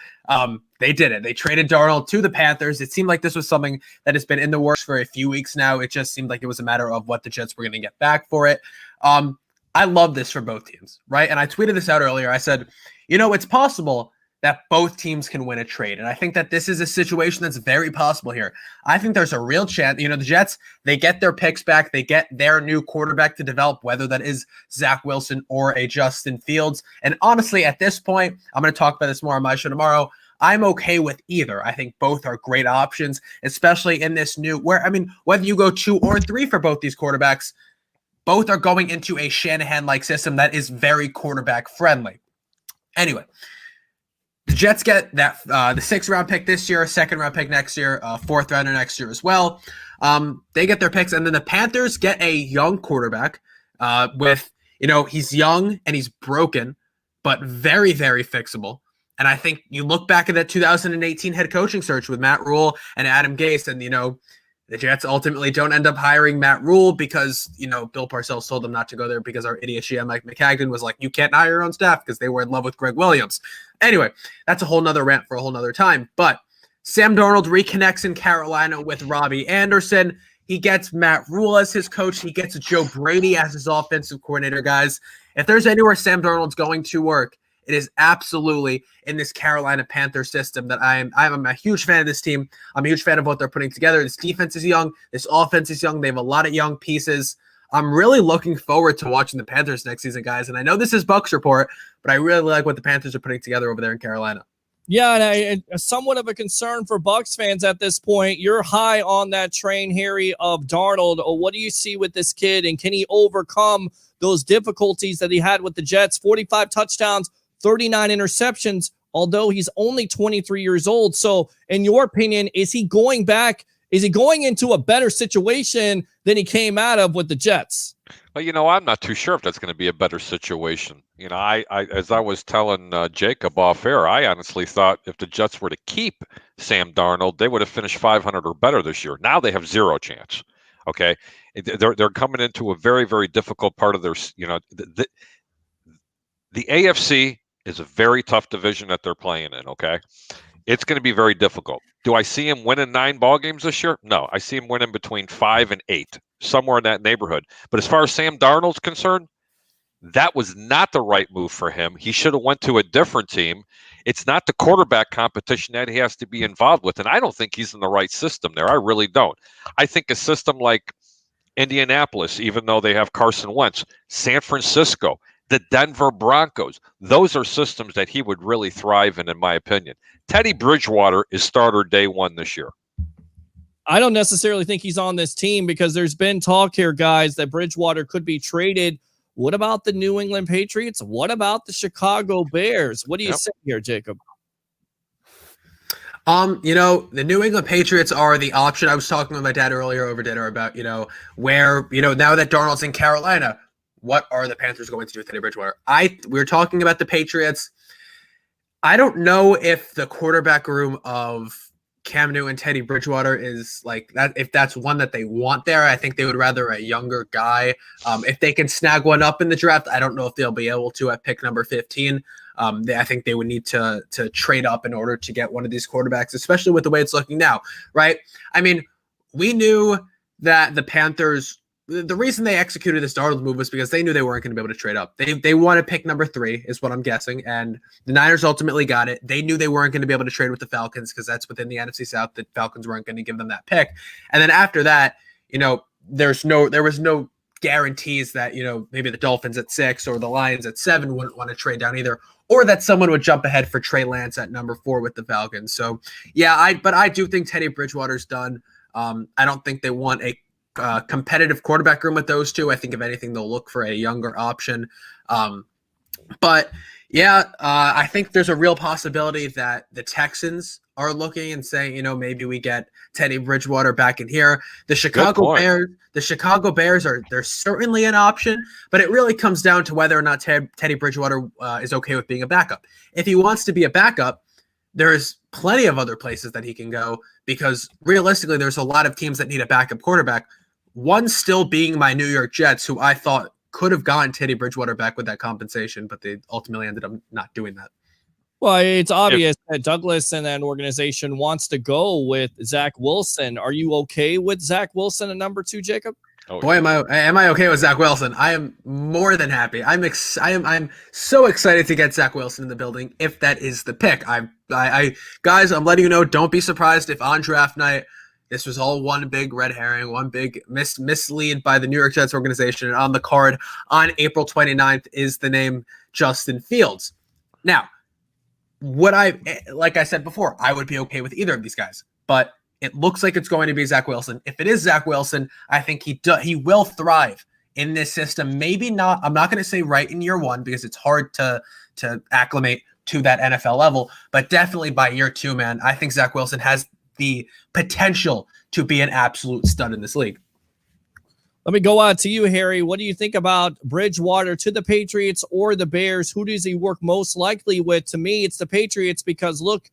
they did it. They traded Darnold to the Panthers. It seemed like this was something that has been in the works for a few weeks now. It just seemed like it was a matter of what the Jets were going to get back for it. I love this for both teams, right? And I tweeted this out earlier. I said, it's possible that both teams can win a trade. And I think that this is a situation that's very possible here. I think there's a real chance, the Jets, they get their picks back. They get their new quarterback to develop, whether that is Zach Wilson or a Justin Fields. And honestly, at this point, I'm going to talk about this more on my show tomorrow. I'm okay with either. I think both are great options, especially in this new, whether you go 2 or 3 for both these quarterbacks, both are going into a Shanahan-like system that is very quarterback friendly. Anyway, the Jets get that the 6th-round pick this year, 2nd-round pick next year, 4th rounder next year as well. They get their picks, and then the Panthers get a young quarterback with, he's young and he's broken, but very, very fixable. And I think you look back at that 2018 head coaching search with Matt Rule and Adam Gase, and, the Jets ultimately don't end up hiring Matt Rule because, Bill Parcells told them not to go there because our idiot GM Mike McCagnon was like, you can't hire your own staff because they were in love with Greg Williams. Anyway, that's a whole nother rant for a whole nother time. But Sam Darnold reconnects in Carolina with Robbie Anderson. He gets Matt Rule as his coach. He gets Joe Brady as his offensive coordinator, guys. If there's anywhere Sam Darnold's going to work, it is absolutely in this Carolina Panther system that I'm a huge fan of this team. I'm a huge fan of what they're putting together. This defense is young. This offense is young. They have a lot of young pieces. I'm really looking forward to watching the Panthers next season, guys. And I know this is Bucs Report, but I really like what the Panthers are putting together over there in Carolina. Yeah, and somewhat of a concern for Bucs fans at this point. You're high on that train, Harry, of Darnold. What do you see with this kid, and can he overcome those difficulties that he had with the Jets? 45 touchdowns, 39 interceptions, although he's only 23 years old. So in your opinion, is he going back? Is he going into a better situation than he came out of with the Jets? Well, I'm not too sure if that's going to be a better situation. I as I was telling Jacob off air, I honestly thought if the Jets were to keep Sam Darnold, they would have finished 500 or better this year. Now they have 0 chance. Okay. They're coming into a very, very difficult part of their, the AFC is a very tough division that they're playing in, okay? It's going to be very difficult. Do I see him winning 9 ball games this year? No, I see him winning between 5 and 8, somewhere in that neighborhood. But as far as Sam Darnold's concerned, that was not the right move for him. He should have went to a different team. It's not the quarterback competition that he has to be involved with, and I don't think he's in the right system there. I really don't. I think a system like Indianapolis, even though they have Carson Wentz, San Francisco, the Denver Broncos, those are systems that he would really thrive in my opinion. Teddy Bridgewater is starter day 1 this year. I don't necessarily think he's on this team because there's been talk here, guys, that Bridgewater could be traded. What about the New England Patriots? What about the Chicago Bears? What do you say here, Jacob? The New England Patriots are the option. I was talking with my dad earlier over dinner about, where, now that Darnold's in Carolina, what are the Panthers going to do with Teddy Bridgewater? We were talking about the Patriots. I don't know if the quarterback room of Cam Newton and Teddy Bridgewater is like that. If that's one that they want there, I think they would rather a younger guy. If they can snag one up in the draft, I don't know if they'll be able to at pick number 15. I think they would need to trade up in order to get one of these quarterbacks, especially with the way it's looking now, right? I mean, we knew that the Panthers the reason they executed this Darnold move was because they knew they weren't going to be able to trade up. They wanted pick number 3 is what I'm guessing. And the Niners ultimately got it. They knew they weren't going to be able to trade with the Falcons because that's within the NFC South. The Falcons weren't going to give them that pick. And then after that, there was no guarantees that, maybe the Dolphins at 6 or the Lions at 7 wouldn't want to trade down either, or that someone would jump ahead for Trey Lance at number 4 with the Falcons. So yeah, I do think Teddy Bridgewater's done. I don't think they want a competitive quarterback room with those two. I think if anything, they'll look for a younger option. But yeah, I think there's a real possibility that the Texans are looking and saying, maybe we get Teddy Bridgewater back in here. The Chicago Bears they're certainly an option, but it really comes down to whether or not Teddy Bridgewater is okay with being a backup. If he wants to be a backup, there's plenty of other places that he can go, because realistically, there's a lot of teams that need a backup quarterback. One still being my New York Jets, who I thought could have gotten Teddy Bridgewater back with that compensation, but they ultimately ended up not doing that. Well, it's obvious that Douglas and that organization wants to go with Zach Wilson. Are you okay with Zach Wilson at number 2, Jacob? Oh, boy, am I okay with Zach Wilson? I am more than happy. I'm so excited to get Zach Wilson in the building if that is the pick. Guys, I'm letting you know, don't be surprised if on draft night this was all one big red herring, one big mislead by the New York Jets organization. And on the card on April 29th is the name Justin Fields. Now, like I said before, I would be okay with either of these guys, but it looks like it's going to be Zach Wilson. If it is Zach Wilson, I think he will thrive in this system. Maybe not. I'm not going to say right in year 1 because it's hard to acclimate to that NFL level, but definitely by year 2, man, I think Zach Wilson has the potential to be an absolute stud in this league. Let me go out to you, Harry. What do you think about Bridgewater to the Patriots or the Bears? Who does he work most likely with? To me, it's the Patriots because, look,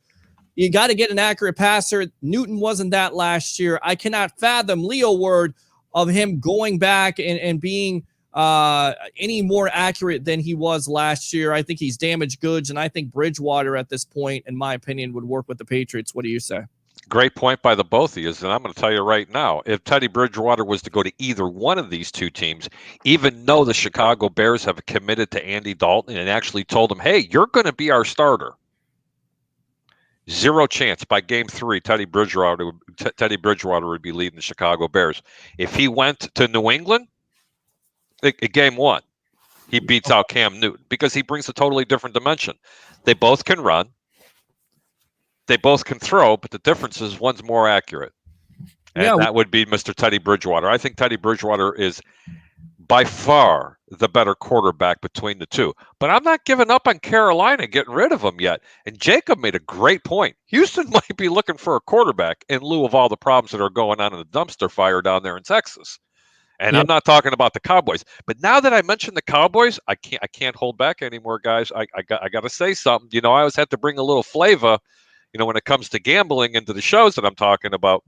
you got to get an accurate passer. Newton wasn't that last year. I cannot fathom Leo word of him going back and being any more accurate than he was last year. I think he's damaged goods, and I think Bridgewater at this point, in my opinion, would work with the Patriots. What do you say? Great point by the both of you, and I'm going to tell you right now, if Teddy Bridgewater was to go to either one of these two teams, even though the Chicago Bears have committed to Andy Dalton and actually told him, hey, you're going to be our starter, zero chance by game 3 Teddy Bridgewater would be leading the Chicago Bears. If he went to New England, at game 1, he beats out Cam Newton because he brings a totally different dimension. They both can run. They both can throw, but the difference is one's more accurate. And that would be Mr. Teddy Bridgewater. I think Teddy Bridgewater is by far the better quarterback between the two. But I'm not giving up on Carolina getting rid of him yet. And Jacob made a great point. Houston might be looking for a quarterback in lieu of all the problems that are going on in the dumpster fire down there in Texas. And I'm not talking about the Cowboys. But now that I mentioned the Cowboys, I can't hold back anymore, guys. I got to say something. I always have to bring a little flavor, when it comes to gambling into the shows that I'm talking about.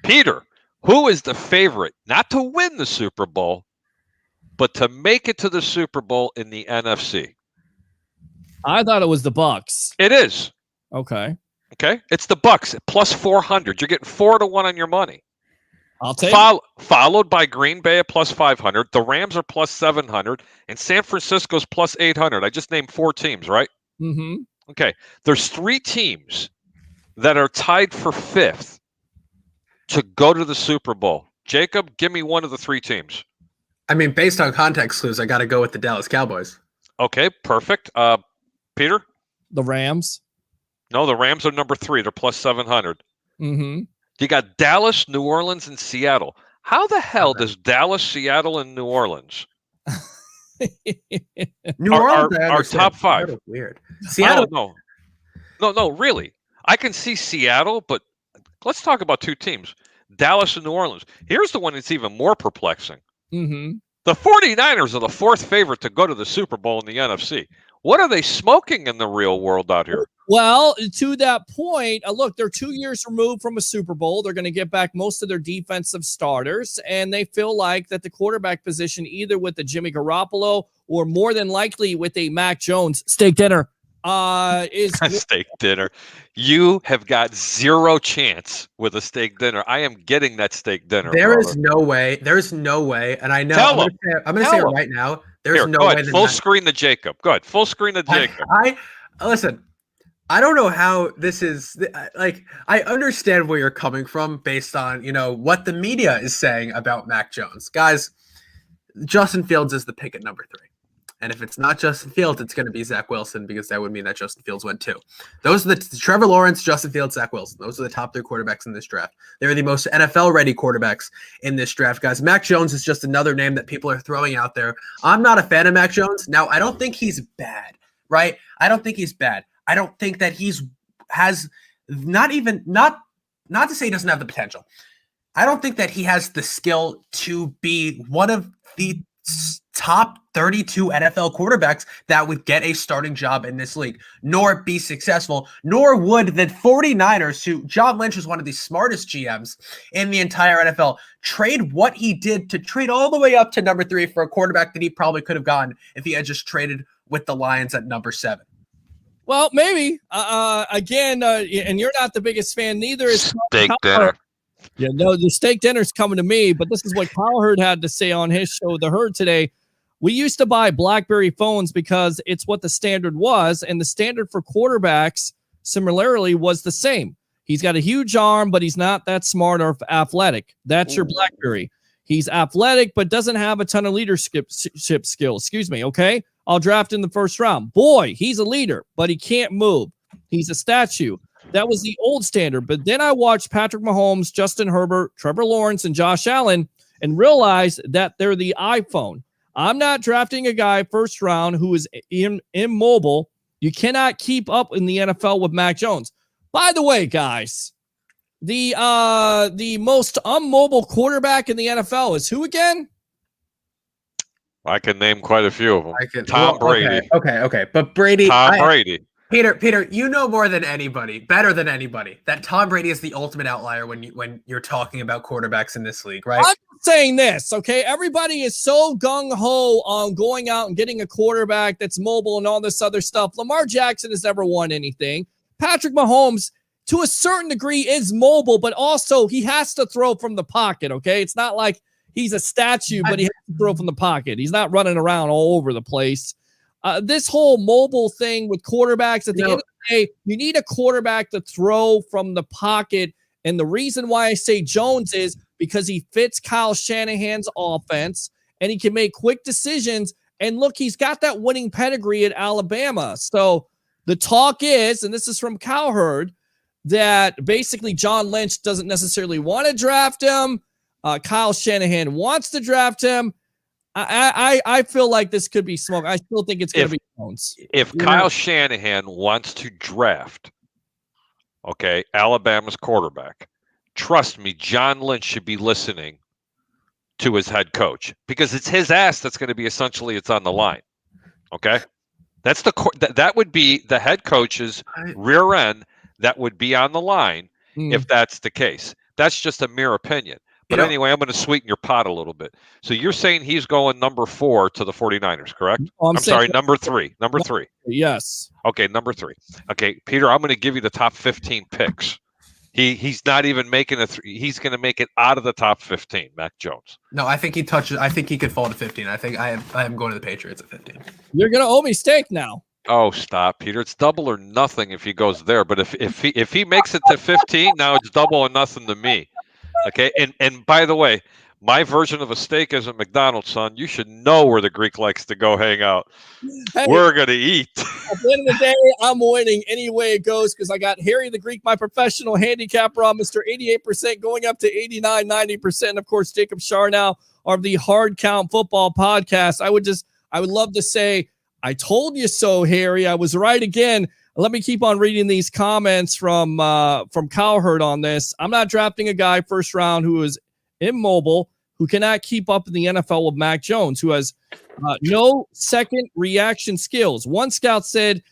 Peter, who is the favorite, not to win the Super Bowl, but to make it to the Super Bowl in the NFC? I thought it was the Bucs. It is. Okay. It's the Bucs at plus 400. You're getting 4-1 on your money. I'll take followed by Green Bay at plus 500. The Rams are plus 700, and San Francisco's plus 800. I just named 4 teams, right? Mm-hmm. Okay, there's 3 teams that are tied for 5th to go to the Super Bowl. Jacob, give me one of the 3 teams. I mean, based on context clues, I got to go with the Dallas Cowboys. Okay, perfect. Peter? The Rams. No, the Rams are number 3. They're plus 700. Mm-hmm. You got Dallas, New Orleans, and Seattle. How the hell does Dallas, Seattle, and New Orleans New Orleans are top 5? Weird. Seattle, no, really. I can see Seattle, but let's talk about 2 teams, Dallas and New Orleans. Here's the one that's even more perplexing. Mm-hmm. The 49ers are the 4th favorite to go to the Super Bowl in the NFC. What are they smoking in the real world out here? Well, to that point, look, they're 2 years removed from a Super Bowl. They're going to get back most of their defensive starters, and they feel like that the quarterback position, either with the Jimmy Garoppolo or more than likely with a Mac Jones steak dinner, is A steak dinner. You have got zero chance with a steak dinner. I am getting that steak dinner. There brother. is no way. There's no way. And I know Tell I'm going to say it Tell him. right now. There's Here, no go way. ahead. that Full Mac- screen to Jacob. Go ahead. Full screen to Jacob. I listen. I don't know how this is like. I understand where you're coming from based on what the media is saying about Mac Jones, guys. Justin Fields is the pick at number 3. And if it's not Justin Fields, it's going to be Zach Wilson, because that would mean that Justin Fields went 2. Those are the Trevor Lawrence, Justin Fields, Zach Wilson. Those are the top 3 quarterbacks in this draft. They're the most NFL-ready quarterbacks in this draft, guys. Mac Jones is just another name that people are throwing out there. I'm not a fan of Mac Jones. Now, I don't think he's bad, right? I don't think he's bad. I don't think that has not to say he doesn't have the potential. I don't think that he has the skill to be one of the top 32 NFL quarterbacks that would get a starting job in this league, nor be successful, nor would the 49ers, who John Lynch is one of the smartest GMs in the entire NFL, trade what he did to trade all the way up to number 3 for a quarterback that he probably could have gotten if he had just traded with the Lions at number 7. Well, maybe. Again, and you're not the biggest fan, neither is Steak dinner. Yeah, no, the steak dinner's coming to me, but this is what Kyle Hurd had to say on his show, The Herd, today. We used to buy BlackBerry phones because it's what the standard was, and the standard for quarterbacks, similarly, was the same. He's got a huge arm, but he's not that smart or athletic. That's your BlackBerry. He's athletic, but doesn't have a ton of leadership skills. Excuse me, okay? I'll draft in the first round. Boy, he's a leader, but he can't move. He's a statue. That was the old standard. But then I watched Patrick Mahomes, Justin Herbert, Trevor Lawrence, and Josh Allen and realized that they're the iPhone. I'm not drafting a guy first round who is immobile. You cannot keep up in the NFL with Mac Jones. By the way, guys, the most immobile quarterback in the NFL is who again? I can name quite a few of them. Tom Brady. Okay. But Brady. Brady. Peter, you know more than anybody, better than anybody, that Tom Brady is the ultimate outlier when you're talking about quarterbacks in this league, right? I'm saying this, okay? Everybody is so gung-ho on going out and getting a quarterback that's mobile and all this other stuff. Lamar Jackson has never won anything. Patrick Mahomes, to a certain degree, is mobile, but also he has to throw from the pocket, okay? It's not like he's a statue, but he has to throw from the pocket. He's not running around all over the place. This whole mobile thing with quarterbacks, at the end of the day, you need a quarterback to throw from the pocket. And the reason why I say Jones is because he fits Kyle Shanahan's offense and he can make quick decisions. And look, he's got that winning pedigree at Alabama. So the talk is, and this is from Kyle Hurd, that basically John Lynch doesn't necessarily want to draft him. Kyle Shanahan wants to draft him. I feel like this could be smoke. I still think it's going to be Jones. If Kyle Shanahan wants to draft, Alabama's quarterback, trust me, John Lynch should be listening to his head coach, because it's his ass that's going to be it's on the line. Okay, that's that would be the head coach's rear end that would be on the line if that's the case. That's just a mere opinion. But anyway, I'm going to sweeten your pot a little bit. So you're saying he's going number 4 to the 49ers, correct? Oh, I'm sorry, number 3. Number 3. Yes. Okay, number 3. Okay, Peter, I'm going to give you the top 15 picks. He's not even making he's going to make it out of the top 15, Mac Jones. No, I think he could fall to 15. I think I am going to the Patriots at 15. You're going to owe me steak now. Oh, stop, Peter. It's double or nothing if he goes there. But if he makes it to 15, now it's double or nothing to me. Okay, and by the way, my version of a steak isn't McDonald's, son. You should know where the Greek likes to go hang out. Hey, we're going to eat. At the end of the day, I'm winning any way it goes because I got Harry the Greek, my professional handicapper, on Mr. 88%, going up to 89, 90%. Of course, Jacob Charnow of the Hard Count Football Podcast. I would love to say, I told you so, Harry. I was right again. Let me keep on reading these comments from Kyle Hurd on this. I'm not drafting a guy first round who is immobile, who cannot keep up in the NFL with Mac Jones, who has no second reaction skills. One scout said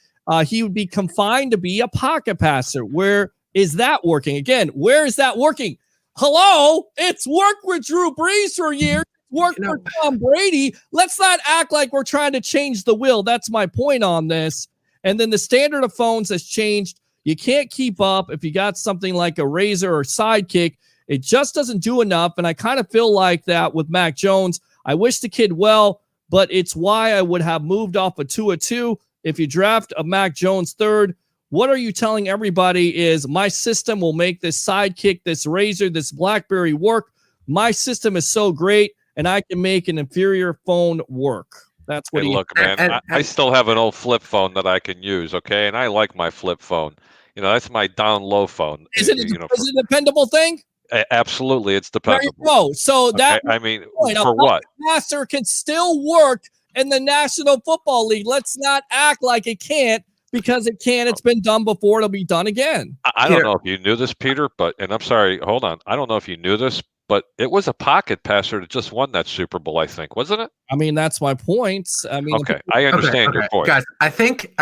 he would be confined to be a pocket passer. Where is that working? Again, where is that working? Hello, it's worked with Drew Brees for years. Worked for Tom Brady. Let's not act like we're trying to change the wheel. That's my point on this. And then the standard of phones has changed. You can't keep up if you got something like a Razor or Sidekick. It just doesn't do enough. And I kind of feel like that with Mac Jones. I wish the kid well, but it's why I would have moved off a 2-2. If you draft a Mac Jones third, what are you telling everybody is my system will make this Sidekick, this Razor, this BlackBerry work. My system is so great, and I can make an inferior phone work. That's what Hey, look, man, I still have an old flip phone that I can use, okay? And I like my flip phone. You know, that's my down low phone. Is it a dependable thing? Absolutely, it's There you dependable. go. So that I mean, point, for what? Passer can still work in the National Football League. Let's not act like it can't, because it can. It's been done before. It'll be done again. I don't know if you knew this, Peter, and I'm sorry, hold on. I don't know if you knew this, but it was a pocket passer that just won that Super Bowl, I think, wasn't it? I mean, that's my point. I mean, okay, I understand your point, guys. I think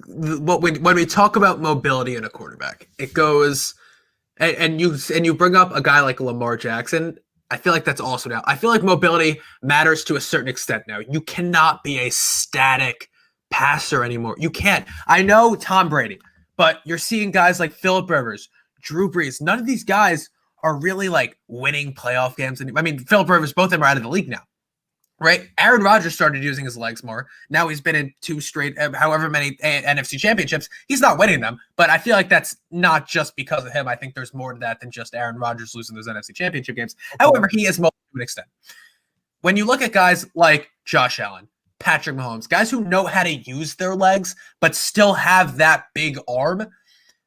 when we talk about mobility in a quarterback, it goes, and you bring up a guy like Lamar Jackson. I feel like that's also now. I feel like mobility matters to a certain extent now. You cannot be a static passer anymore. You can't. I know Tom Brady, but you're seeing guys like Phillip Rivers, Drew Brees. None of these guys are really like winning playoff games. I mean, Phillip Rivers, both of them are out of the league now, right? Aaron Rodgers started using his legs more. Now he's been in 2 straight, however many NFC championships. He's not winning them, but I feel like that's not just because of him. I think there's more to that than just Aaron Rodgers losing those NFC championship games. However, he is mobile to an extent. When you look at guys like Josh Allen, Patrick Mahomes, guys who know how to use their legs but still have that big arm,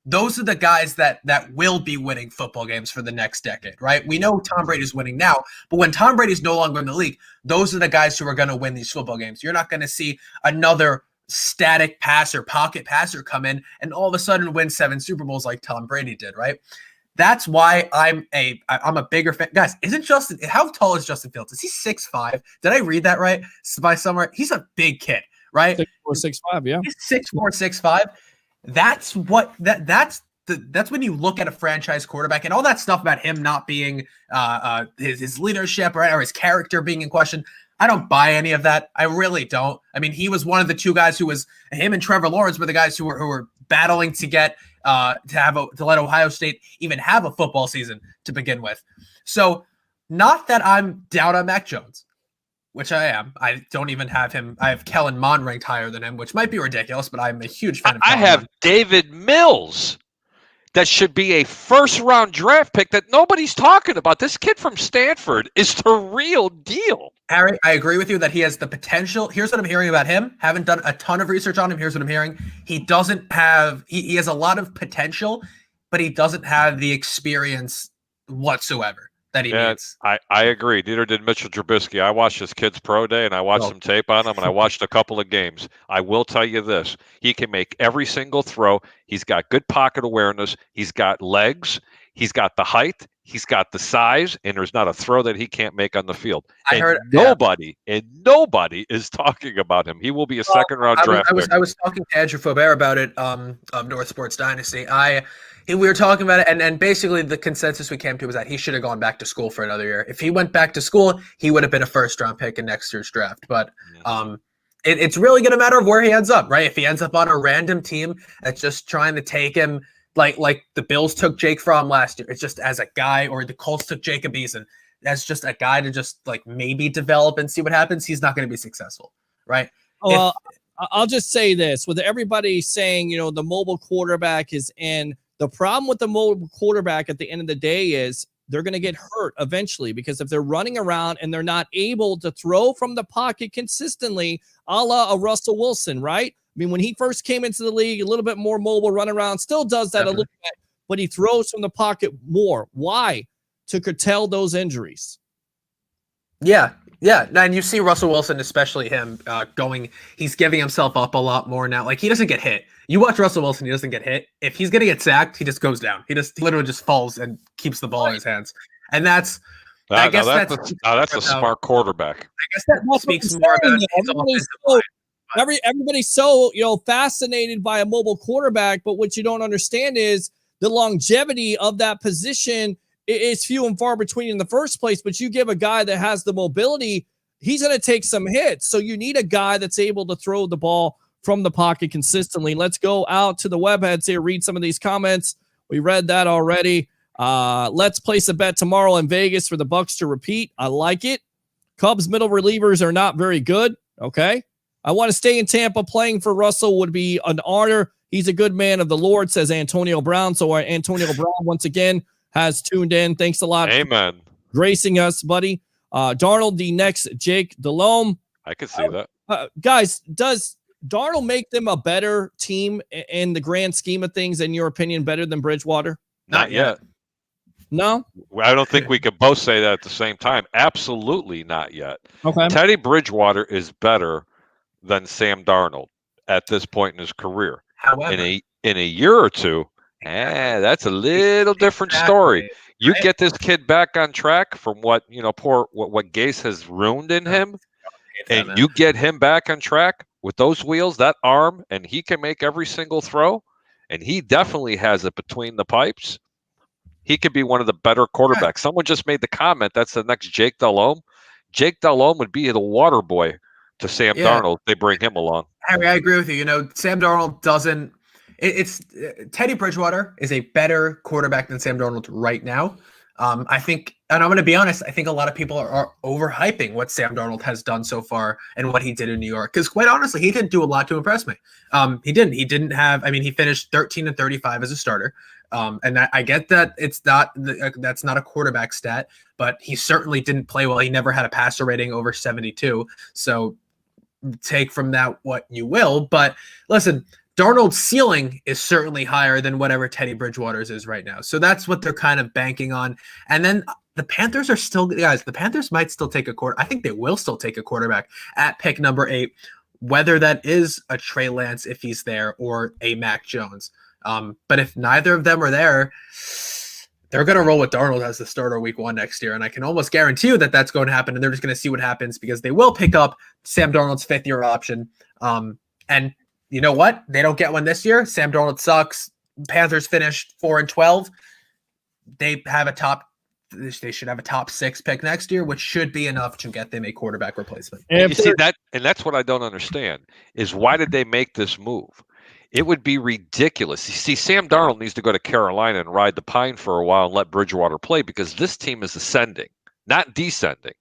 those are the guys that will be winning football games for the next decade, right? We know Tom Brady's winning now, but when Tom Brady's no longer in the league, those are the guys who are going to win these football games. You're not going to see another static passer, pocket passer come in and all of a sudden win 7 Super Bowls like Tom Brady did, right? That's why I'm a bigger fan. Guys, how tall is Justin Fields? Is he 6'5"? Did I read that right? By somewhere? He's a big kid, right? 6'4", 6'5", yeah. He's 6'4", 6'5". That's when you look at a franchise quarterback and all that stuff about him not being his leadership or his character being in question. I don't buy any of that. I really don't. I mean, he was one of the 2 guys who was him and Trevor Lawrence were the guys who were battling to get to let Ohio State even have a football season to begin with. So, not that I'm down on Mac Jones, which I am. I don't even have him. I have Kellen Mond ranked higher than him, which might be ridiculous, but I'm a huge fan of Kellen have Mond. David Mills. That should be a first-round draft pick that nobody's talking about. This kid from Stanford is the real deal. Harry, I agree with you that he has the potential. Here's what I'm hearing about him. Haven't done a ton of research on him. Here's what I'm hearing. He doesn't have – he has a lot of potential, but he doesn't have the experience whatsoever that he needs. I agree. Neither did Mitchell Trubisky. I watched his kid's pro day, and I watched some tape on him, and I watched a couple of games. I will tell you this. He can make every single throw. He's got good pocket awareness. He's got legs. He's got the height. He's got the size, and there's not a throw that he can't make on the field. Nobody is talking about him. He will be a second-round draft pick. I was talking to Andrew Faubert about it of North Sports Dynasty. We were talking about it, and basically the consensus we came to was that he should have gone back to school for another year. If he went back to school, he would have been a first-round pick in next year's draft. But it's really going to matter of where he ends up, right? If he ends up on a random team that's just trying to take him, like the Bills took Jake Fromm last year, it's just as a guy, or the Colts took Jacob Eason, as just a guy to just maybe develop and see what happens, he's not going to be successful, right? Well, I'll just say this. With everybody saying, the mobile quarterback is in, the problem with the mobile quarterback at the end of the day is they're going to get hurt eventually, because if they're running around and they're not able to throw from the pocket consistently, a la a Russell Wilson, right? I mean, when he first came into the league, a little bit more mobile, run around, still does that a little bit, but he throws from the pocket more. Why? To curtail those injuries. Yeah. And you see Russell Wilson, especially him, he's giving himself up a lot more now. Like, he doesn't get hit. You watch Russell Wilson, he doesn't get hit. If he's going to get sacked, he just goes down. He literally just falls and keeps the ball in his hands. And that's a smart quarterback. I guess that speaks more about everybody's so fascinated by a mobile quarterback, but what you don't understand is the longevity of that position is few and far between in the first place. But you give a guy that has the mobility, he's going to take some hits. So you need a guy that's able to throw the ball from the pocket consistently. Let's go out to the webheads here, read some of these comments. We read that already. Let's place a bet tomorrow in Vegas for the Bucs to repeat. I like it. Cubs middle relievers are not very good. Okay. I want to stay in Tampa. Playing for Russell would be an honor. He's a good man of the Lord, says Antonio Brown. So Antonio Brown, once again, has tuned in. Thanks a lot. Amen. For gracing us, buddy. Darnold, the next Jake Delhomme. I could see that. Guys, does Darnold make them a better team in the grand scheme of things, in your opinion, better than Bridgewater? Not yet. No? I don't think we could both say that at the same time. Absolutely not yet. Okay. Teddy Bridgewater is better than Sam Darnold at this point in his career. However, in a year or two, that's a little different story. You get this kid back on track from what Gase has ruined in him, and you get him back on track with those wheels, that arm, and he can make every single throw, and he definitely has it between the pipes. He could be one of the better quarterbacks. Someone just made the comment that's the next Jake Delhomme. Jake Delhomme would be the water boy to Sam Darnold if they bring him along. Harry, I agree with you. Sam Darnold doesn't. It's Teddy Bridgewater is a better quarterback than Sam Darnold right now. I think, and I'm going to be honest, I think a lot of people are overhyping what Sam Darnold has done so far and what he did in New York. Because quite honestly, he didn't do a lot to impress me. He didn't. He didn't have. I mean, he finished 13-35 as a starter. And I get that that's not a quarterback stat, but he certainly didn't play well. He never had a passer rating over 72. So take from that what you will. But listen, Darnold's ceiling is certainly higher than whatever Teddy Bridgewater's is right now. So that's what they're kind of banking on. And then the Panthers are still, guys, the Panthers might still take a quarter. I think they will still take a quarterback at pick number 8, whether that is a Trey Lance if he's there or a Mac Jones. But if neither of them are there, they're going to roll with Darnold as the starter week 1 next year. And I can almost guarantee you that that's going to happen. And they're just going to see what happens because they will pick up Sam Darnold's 5th-year option. And you know what? They don't get one this year. Sam Darnold sucks. Panthers finished 4-12. They should have a top 6 pick next year, which should be enough to get them a quarterback replacement. And you see that, and that's what I don't understand is why did they make this move? It would be ridiculous. You see, Sam Darnold needs to go to Carolina and ride the pine for a while and let Bridgewater play because this team is ascending, not descending.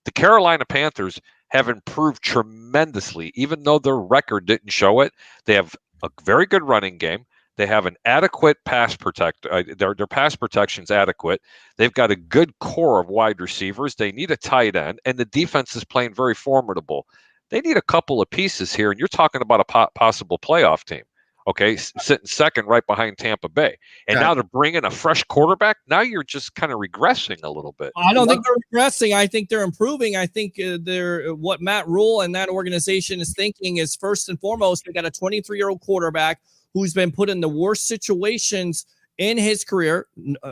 The Carolina Panthers have improved tremendously, even though their record didn't show it. They have a very good running game. They have an adequate pass protect. Their pass protection's adequate. They've got a good core of wide receivers. They need a tight end, and the defense is playing very formidable. They need a couple of pieces here, and you're talking about a possible playoff team. Okay, sitting second right behind Tampa Bay. And now they're bringing a fresh quarterback. Now you're just kind of regressing a little bit. I don't think they're regressing. I think they're improving. I think what Matt Rule and that organization is thinking is first and foremost, they got a 23-year-old quarterback who's been put in the worst situations in his career.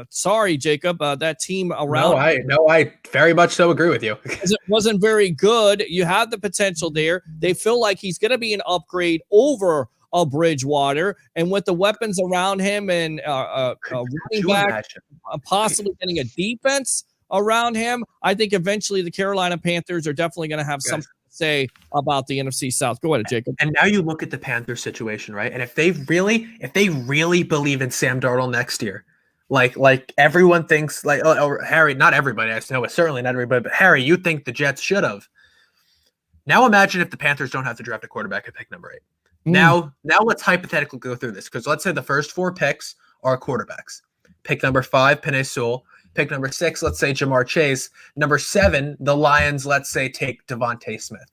Sorry, Jacob, that team around. I very much so agree with you. It wasn't very good. You have the potential there. They feel like he's going to be an upgrade over a Bridgewater, and with the weapons around him and running back, possibly getting a defense around him, I think eventually the Carolina Panthers are definitely going to have something to say about the NFC South. Go ahead, Jacob. And now you look at the Panthers situation, right? And if they really believe in Sam Darnold next year, like everyone thinks, or Harry, not everybody, I know it's certainly not everybody, but Harry, you think the Jets should have. Now imagine if the Panthers don't have to draft a quarterback at pick number 8. Now let's hypothetically go through this because let's say the first 4 picks are quarterbacks. Pick number 5, Penei Sewell. Pick number 6, let's say Jamar Chase. Number 7, the Lions, let's say, take Devontae Smith.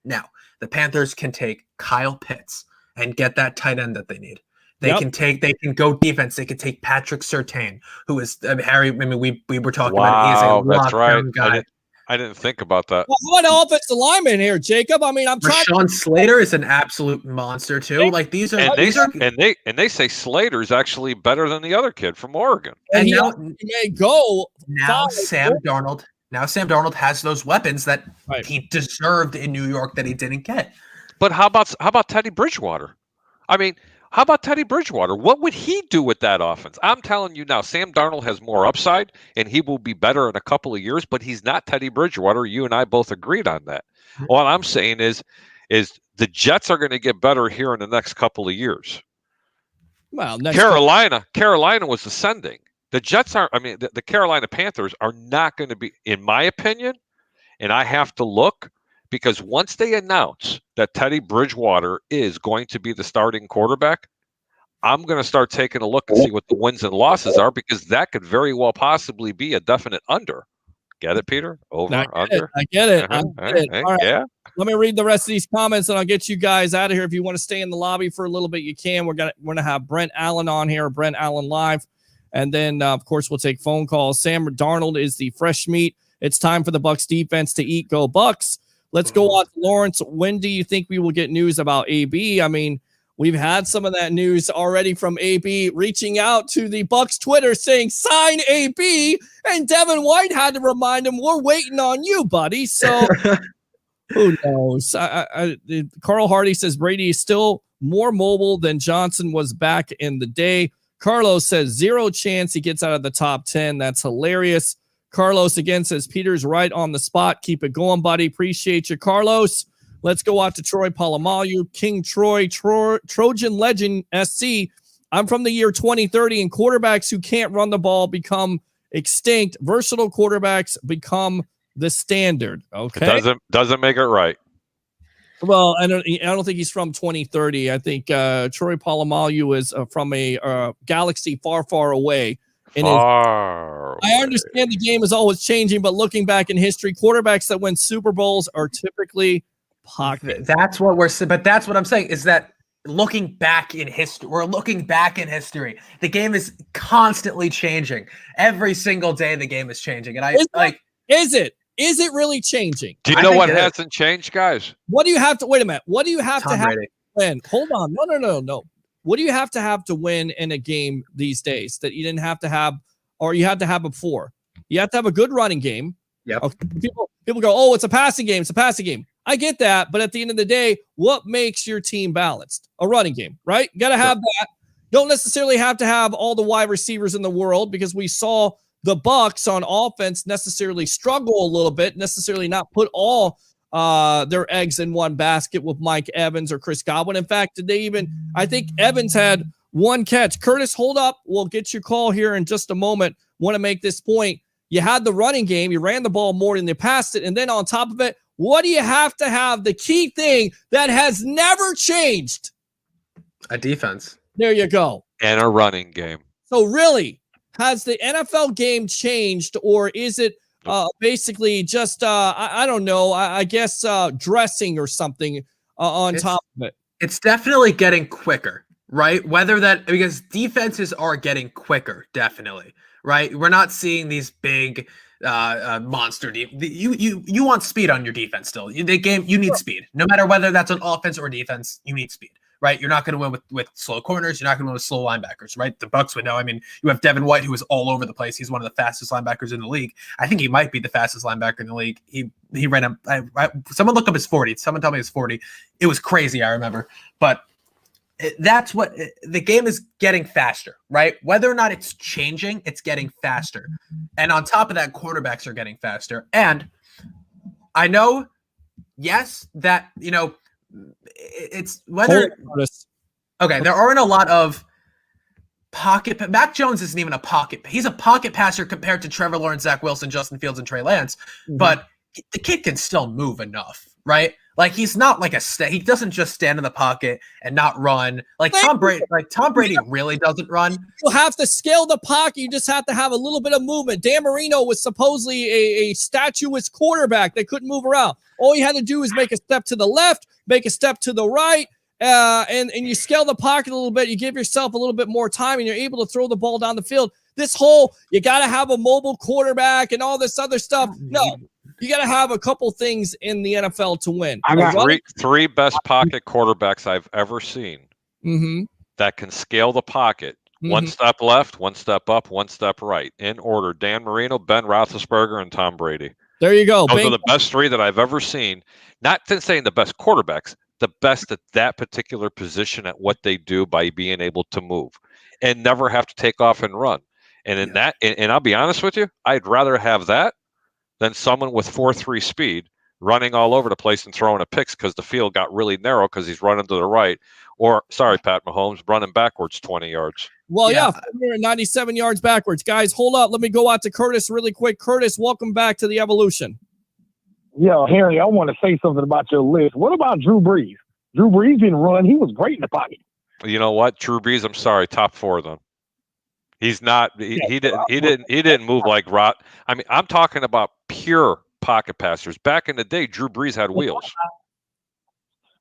Now, the Panthers can take Kyle Pitts and get that tight end that they need. They can go defense. They can take Patrick Surtain, who is Harry. I mean, we were talking about. He's a lockdown guy. I didn't think about that. Well, what offensive lineman here, Jacob? I mean, I'm trying. Rashawn Slater is an absolute monster too. Like these are, and they say Slater's actually better than the other kid from Oregon. And he may go now. Sam Darnold has those weapons that he deserved in New York that he didn't get. But how about Teddy Bridgewater? I mean, how about Teddy Bridgewater? What would he do with that offense? I'm telling you now, Sam Darnold has more upside, and he will be better in a couple of years, but he's not Teddy Bridgewater. You and I both agreed on that. All I'm saying is The Jets are going to get better here in the next couple of years. Well, Carolina was ascending. The Jets are, the Carolina Panthers are not going to be, in my opinion, and I have to look, because once they announce that Teddy Bridgewater is going to be the starting quarterback, I'm going to start taking a look and see what the wins and losses are, because that could very well possibly be a definite under. Get it, Peter? Over, under? I get it. Uh-huh. I get it. All right. Yeah. Let me read the rest of these comments and I'll get you guys out of here. If you want to stay in the lobby for a little bit, you can. We're gonna have Brent Allen on here, Brent Allen Live. And then, of course, we'll take phone calls. Sam Darnold is the fresh meat. It's time for the Bucs defense to eat. Go Bucs. Let's go on to Lawrence. When do you think we will get news about AB? I mean, we've had some of that news already from AB reaching out to the Bucs Twitter saying, sign AB. And Devin White had to remind him, we're waiting on you, buddy. So who knows? Carl Hardy says Brady is still more mobile than Johnson was back in the day. Carlos says 0 chance he gets out of the top 10. That's hilarious. Carlos again says Peter's right on the spot. Keep it going, buddy. Appreciate you, Carlos. Let's go out to Troy Polamalu, King Troy, Trojan Legend SC. I'm from the year 2030, and quarterbacks who can't run the ball become extinct. Versatile quarterbacks become the standard. Okay, It doesn't make it right. Well, I don't think he's from 2030. I think Troy Polamalu is from a galaxy far, far away. I understand the game is always changing, but looking back in history, quarterbacks that win Super Bowls are typically pocket. That's what I'm saying is that looking back in history, we're looking back in history. The game is constantly changing. Every single day, the game is changing. And Is it really changing? Do you know what hasn't changed, guys? What do you have to wait a minute? What do you have Tom to have Brady. to win? Hold on. No. What do you have to win in a game these days that you didn't have to have, or you had to have before? You have to have a good running game. Yep. Okay. People go, oh, it's a passing game. It's a passing game. I get that, but at the end of the day, what makes your team balanced? A running game, right? You got to have that. Don't necessarily have to have all the wide receivers in the world, because we saw the Bucs on offense necessarily struggle a little bit, necessarily not put all their eggs in one basket with Mike Evans or Chris Godwin. In fact, I think Evans had one catch. Curtis, hold up. We'll get your call here in just a moment. Want to make this point. You had the running game. You ran the ball more than you passed it. And then on top of it, what do you have to have? The key thing that has never changed. A defense. There you go. And a running game. So really, has the NFL game changed, or is it basically just, I don't know, I guess dressing or something on top of it? It's definitely getting quicker, right? Because defenses are getting quicker, definitely, right? We're not seeing these big monster. You want speed on your defense still. You need speed. No matter whether that's on offense or defense, you need speed. Right, you're not going to win with slow corners. You're not going to win with slow linebackers. Right, the Bucs would know. I mean, you have Devin White, who is all over the place. He's one of the fastest linebackers in the league. I think he might be the fastest linebacker in the league. He ran someone look up his 40. Someone tell me his 40. It was crazy. I remember, but that's what the game is getting faster. Right, whether or not it's changing, it's getting faster. And on top of that, quarterbacks are getting faster. And I know, yes, that it's whether there aren't a lot of pocket. Mac Jones isn't even a pocket. He's a pocket passer compared to Trevor Lawrence, Zach Wilson, Justin Fields, and Trey Lance. Mm-hmm. But the kid can still move enough, right? Like he's not like he doesn't just stand in the pocket and not run like Tom Brady. Like Tom Brady really doesn't run. You have to scale the pocket. You just have to have a little bit of movement. Dan Marino was supposedly a statuesque quarterback that couldn't move around. All you had to do is make a step to the left, make a step to the right, and you scale the pocket a little bit. You give yourself a little bit more time, and you're able to throw the ball down the field. This whole, you got to have a mobile quarterback and all this other stuff. No, you got to have a couple things in the NFL to win. I got three best pocket quarterbacks I've ever seen that can scale the pocket. One step left, one step up, one step right. In order, Dan Marino, Ben Roethlisberger, and Tom Brady. There you go. Those are the best three that I've ever seen. Not saying the best quarterbacks, the best at that particular position at what they do by being able to move and never have to take off and run. And and I'll be honest with you, I'd rather have that than someone with 4.3 speed running all over the place and throwing a picks because the field got really narrow because he's running to the right. Or, sorry, Pat Mahomes, running backwards 20 yards. Well, yeah, 97 yards backwards. Guys, hold up. Let me go out to Curtis really quick. Curtis, welcome back to the Evolution. Yeah, Harry, I want to say something about your list. What about Drew Brees? Drew Brees didn't run. He was great in the pocket. You know what? Drew Brees, I'm sorry, top 4 then. He's not. He didn't move like rot. I mean, I'm talking about pure pocket passers. Back in the day, Drew Brees had wheels.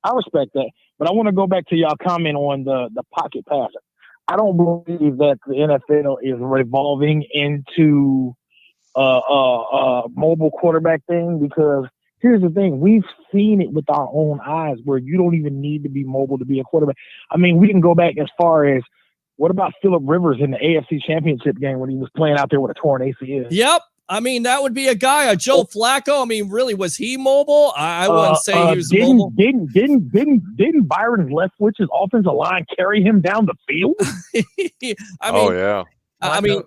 I respect that, but I want to go back to y'all comment on the pocket passer. I don't believe that the NFL is revolving into mobile quarterback thing, because here's the thing. We've seen it with our own eyes where you don't even need to be mobile to be a quarterback. I mean, we can go back as far as, what about Phillip Rivers in the AFC Championship game when he was playing out there with a torn ACL? Yep. I mean, that would be a guy, a Joe Flacco. I mean, really, was he mobile? I wouldn't say he was mobile. Didn't Byron Leftwich's offensive line carry him down the field? I mean, yeah. I mean,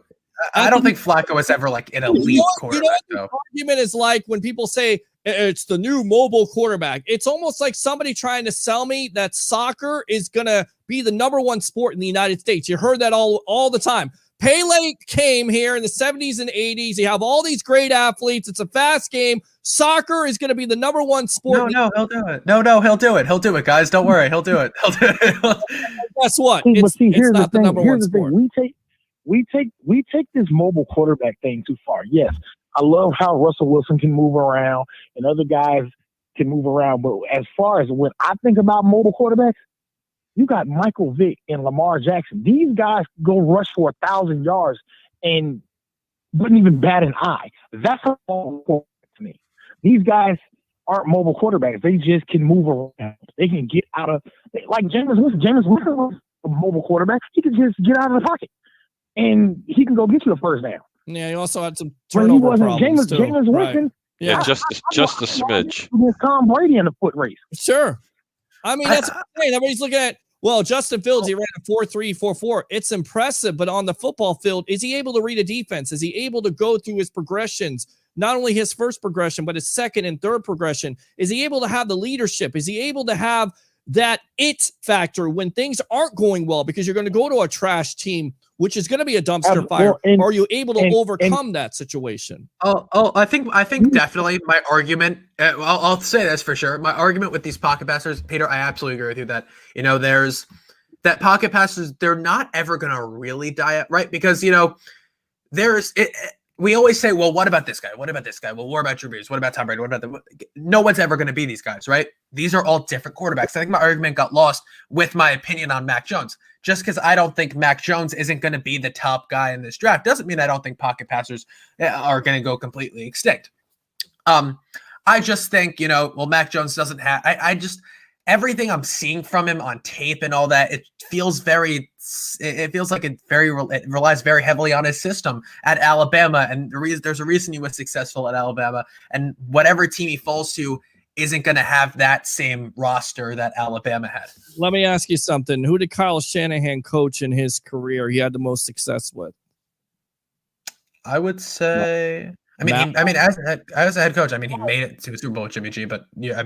I don't think Flacco was ever like an elite quarterback. The argument is like when people say it's the new mobile quarterback. It's almost like somebody trying to sell me that soccer is going to be the number one sport in the United States. You heard that all the time. Pele came here in the 70s and 80s. You have all these great athletes. It's a fast game. Soccer is going to be the number one sport. No, he'll do it. No, he'll do it. He'll do it, guys. Don't worry. He'll do it. He'll do it. Guess what? Here's not the number one sport. We take this mobile quarterback thing too far. Yes, I love how Russell Wilson can move around and other guys can move around. But as far as when I think about mobile quarterbacks, you got Michael Vick and Lamar Jackson. These guys go rush for 1,000 yards and wouldn't even bat an eye. That's a mobile quarterback to me. These guys aren't mobile quarterbacks. They just can move around. They can get out of, like Jameis Winston. Jameis Winston was a mobile quarterback. He could just get out of the pocket and he can go get you a first down. Yeah, he also had some turnover problems too. Jameis Winston. Right. Yeah, just a smidge. Against Tom Brady in the foot race. Sure. I mean, that's what I'm saying. Everybody's looking at, well, Justin Fields, he ran a 4.3, 4.4. It's impressive, but on the football field, is he able to read a defense? Is he able to go through his progressions? Not only his first progression, but his second and third progression. Is he able to have the leadership? Is he able to have that it factor when things aren't going well? Because you're going to go to a trash team, which is going to be a dumpster fire. Are you able to overcome that situation? I think definitely my argument. I'll say this for sure. My argument with these pocket passers, Peter, I absolutely agree with you that there's that pocket passers. They're not ever going to really die out, right? Because there's it. We always say, well, what about this guy? What about this guy? Well, what about Drew Brees? What about Tom Brady? What about no one's ever going to be these guys, right? These are all different quarterbacks. I think my argument got lost with my opinion on Mac Jones. Just because I don't think Mac Jones isn't going to be the top guy in this draft doesn't mean I don't think pocket passers are going to go completely extinct. I just think, Mac Jones doesn't have, everything I'm seeing from him on tape and all that, it feels like it relies very heavily on his system at Alabama. And there's a reason he was successful at Alabama, and whatever team he falls to isn't going to have that same roster that Alabama had. Let me ask you something. Who did Kyle Shanahan coach in his career he had the most success with? I would say, as a head coach, he made it to a Super Bowl with Jimmy G, but yeah,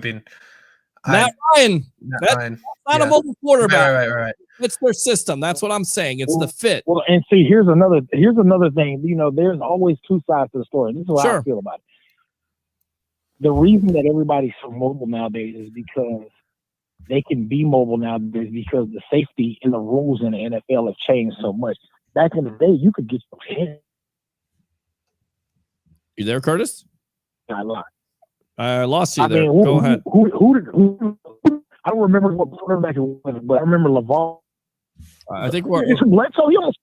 Matt Ryan. That's not a mobile quarterback. Right. It's their system. That's what I'm saying. It's the fit. Well, and see, here's another thing. There's always two sides to the story. This is what I feel about it. The reason that everybody's so mobile nowadays is because they can be mobile nowadays because the safety and the rules in the NFL have changed so much. Back in the day, you could get your head. You there, Curtis? I lied. I lost you there. Go ahead. Who I don't remember what quarterback it was, but I remember LeVar. I think Bledsoe. He almost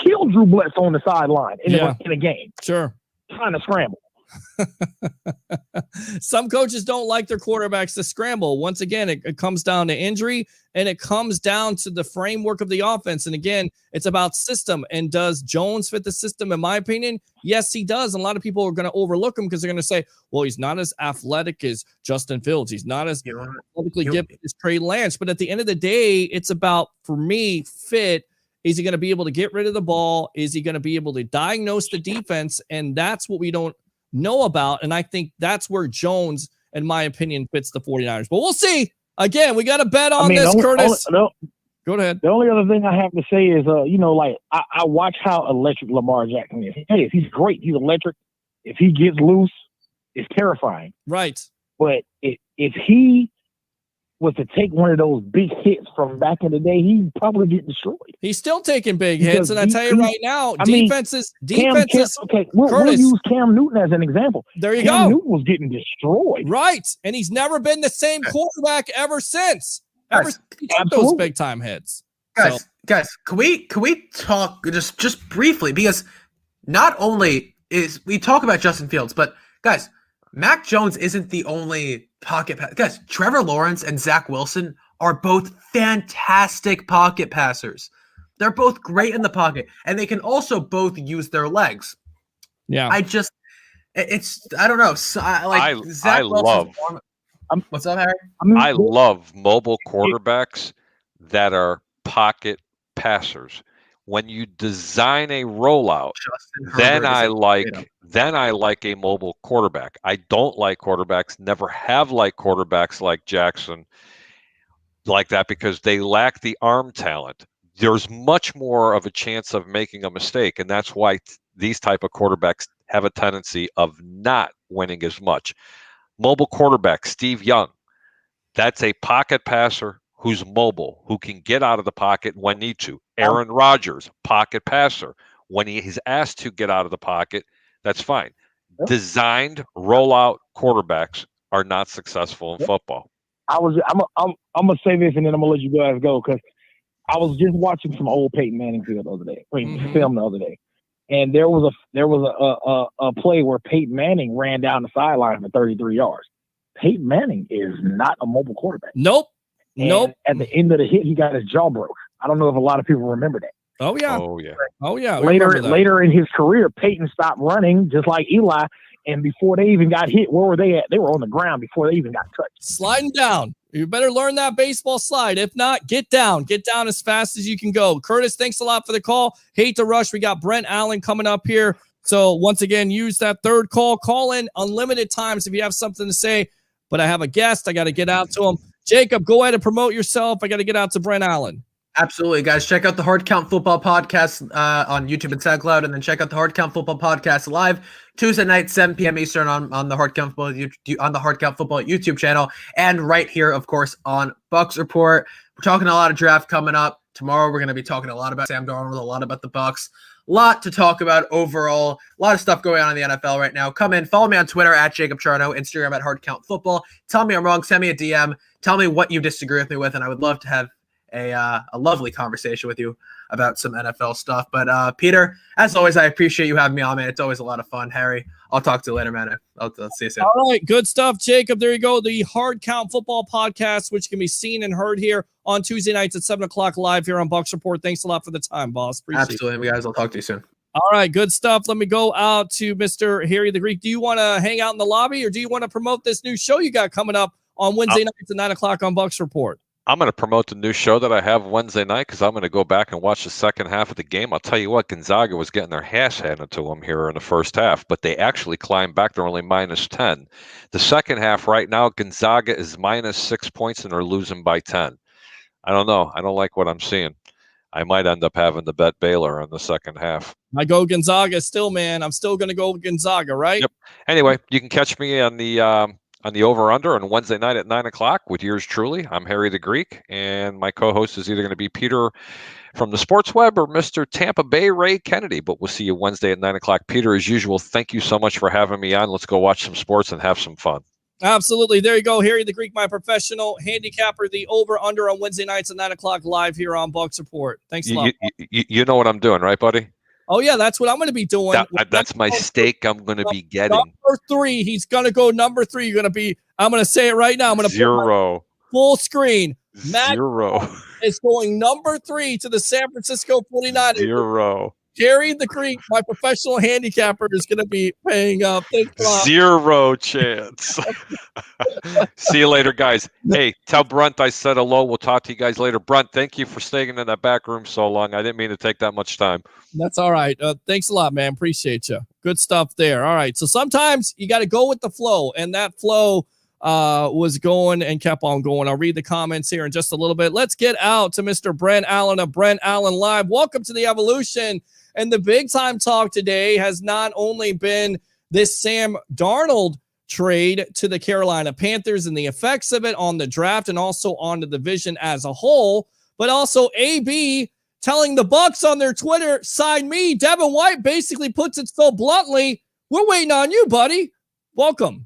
killed Drew Bledsoe on the sideline in a game. Sure. Trying to scramble. Some coaches don't like their quarterbacks to scramble. Once again, it comes down to injury, and it comes down to the framework of the offense. And again, it's about system. And does Jones fit the system? In my opinion, yes, he does. And a lot of people are going to overlook him because they're going to say, well, he's not as athletic as Justin Fields. He's not as athletically gifted as Trey Lance. But at the end of the day, it's about, for me, fit. Is he going to be able to get rid of the ball? Is he going to be able to diagnose the defense? And that's what we don't know about. And I think that's where Jones, in my opinion, fits the 49ers. But we'll see. Again, we got to bet on this, Curtis. Go ahead. The only other thing I have to say is, I watch how electric Lamar Jackson is. Hey, he's great. He's electric. If he gets loose, it's terrifying. Right. But if he was to take one of those big hits from back in the day, he'd probably get destroyed. He's still taking big hits, and I tell you right now, defenses. Okay, we'll use Cam Newton as an example. There you Cam go. Newton was getting destroyed. Right, and he's never been the same quarterback ever since. Ever since he took those big time hits. Guys, can we talk just briefly, because not only is we talk about Justin Fields, but guys, Mac Jones isn't the only pocket pass. Guys, Trevor Lawrence and Zach Wilson are both fantastic pocket passers. They're both great in the pocket, and they can also both use their legs. Yeah. I don't know. Zach Wilson's what's up, Harry? I love mobile quarterbacks that are pocket passers. When you design a rollout, then I like a mobile quarterback. I don't like quarterbacks, never have liked quarterbacks like Jackson like that, because they lack the arm talent. There's much more of a chance of making a mistake, and that's why these type of quarterbacks have a tendency of not winning as much. Mobile quarterback, Steve Young, that's a pocket passer who's mobile, who can get out of the pocket when need to. Aaron Rodgers, pocket passer. When he is asked to get out of the pocket, that's fine. Designed rollout quarterbacks are not successful in football. I'm gonna say this, and then I'm gonna let you guys go, because I was just watching some old Peyton Manning film the other day, and there was a play where Peyton Manning ran down the sideline for 33 yards. Peyton Manning is not a mobile quarterback. Nope. At the end of the hit, he got his jaw broke. I don't know if a lot of people remember that. Oh yeah. Later in his career, Peyton stopped running just like Eli. And before they even got hit, where were they at? They were on the ground before they even got touched. Sliding down. You better learn that baseball slide. If not, get down. Get down as fast as you can go. Curtis, thanks a lot for the call. Hate to rush. We got Brent Allen coming up here. So once again, use that third call. Call in unlimited times if you have something to say. But I have a guest. I got to get out to him. Jacob, go ahead and promote yourself. I got to get out to Brent Allen. Absolutely, guys. Check out the Hard Count Football Podcast on YouTube and SoundCloud, and then check out the Hard Count Football Podcast live Tuesday night, 7 p.m. Eastern on the Hard Count Football YouTube channel, and right here, of course, on Bucs Report. We're talking a lot of draft coming up tomorrow. We're going to be talking a lot about Sam Darnold, a lot about the Bucs. A lot to talk about overall. A lot of stuff going on in the NFL right now. Come in, follow me on Twitter at Jacob Charno, Instagram at Hard Count Football. Tell me I'm wrong. Send me a DM. Tell me what you disagree with me with, and I would love to have a lovely conversation with you about some NFL stuff. But Peter, as always, I appreciate you having me on, man. It's always a lot of fun. Harry, I'll talk to you later, man. I'll see you soon. All right, good stuff, Jacob. There you go. The Hard Count Football Podcast, which can be seen and heard here on Tuesday nights at 7 o'clock live here on Bucs Report. Thanks a lot for the time, boss. Appreciate Absolutely, guys. I'll talk to you soon. All right, good stuff. Let me go out to Mr. Harry the Greek. Do you want to hang out in the lobby, or do you want to promote this new show you got coming up on Wednesday nights at 9 o'clock on Bucs Report? I'm going to promote the new show that I have Wednesday night, because I'm going to go back and watch the second half of the game. I'll tell you what, Gonzaga was getting their ass handed to them here in the first half, but they actually climbed back. They're only -10. The second half right now, Gonzaga is -6 points, and they're losing by 10. I don't know. I don't like what I'm seeing. I might end up having to bet Baylor in the second half. I go Gonzaga still, man. I'm still going to go Gonzaga, right? Yep. Anyway, you can catch me on the over-under on Wednesday night at 9 o'clock with yours truly. I'm Harry the Greek, and my co-host is either going to be Peter from the Sports Web or Mr. Tampa Bay Ray Kennedy, but we'll see you Wednesday at 9 o'clock. Peter, as usual, thank you so much for having me on. Let's go watch some sports and have some fun. Absolutely. There you go. Harry the Greek, my professional handicapper, the over-under on Wednesday nights at 9 o'clock live here on Bucs Report. Thanks a lot. You know what I'm doing, right, buddy? Oh, yeah, that's what I'm going to be doing. That's my stake I'm going to be getting. Number 3. He's going to go number 3. You're going to be, I'm going to say it right now. I'm going to Zero. Full screen. Zero. Matt is going number 3 to the San Francisco 49ers. Zero. Jerry the Creek, my professional handicapper, is going to be paying up. Thanks a lot. 0 chance. See you later, guys. Hey, tell Brunt I said hello. We'll talk to you guys later. Brunt, thank you for staying in that back room so long. I didn't mean to take that much time. That's all right. Thanks a lot, man. Appreciate you. Good stuff there. All right. So sometimes you got to go with the flow, and that flow was going and kept on going. I'll read the comments here in just a little bit. Let's get out to Mr. Brent Allen of Brent Allen Live. Welcome to the Evolution. And the big time talk today has not only been this Sam Darnold trade to the Carolina Panthers and the effects of it on the draft and also on the division as a whole, but also AB telling the Bucs on their Twitter, sign me. Devin White basically puts it so bluntly, we're waiting on you, buddy. Welcome.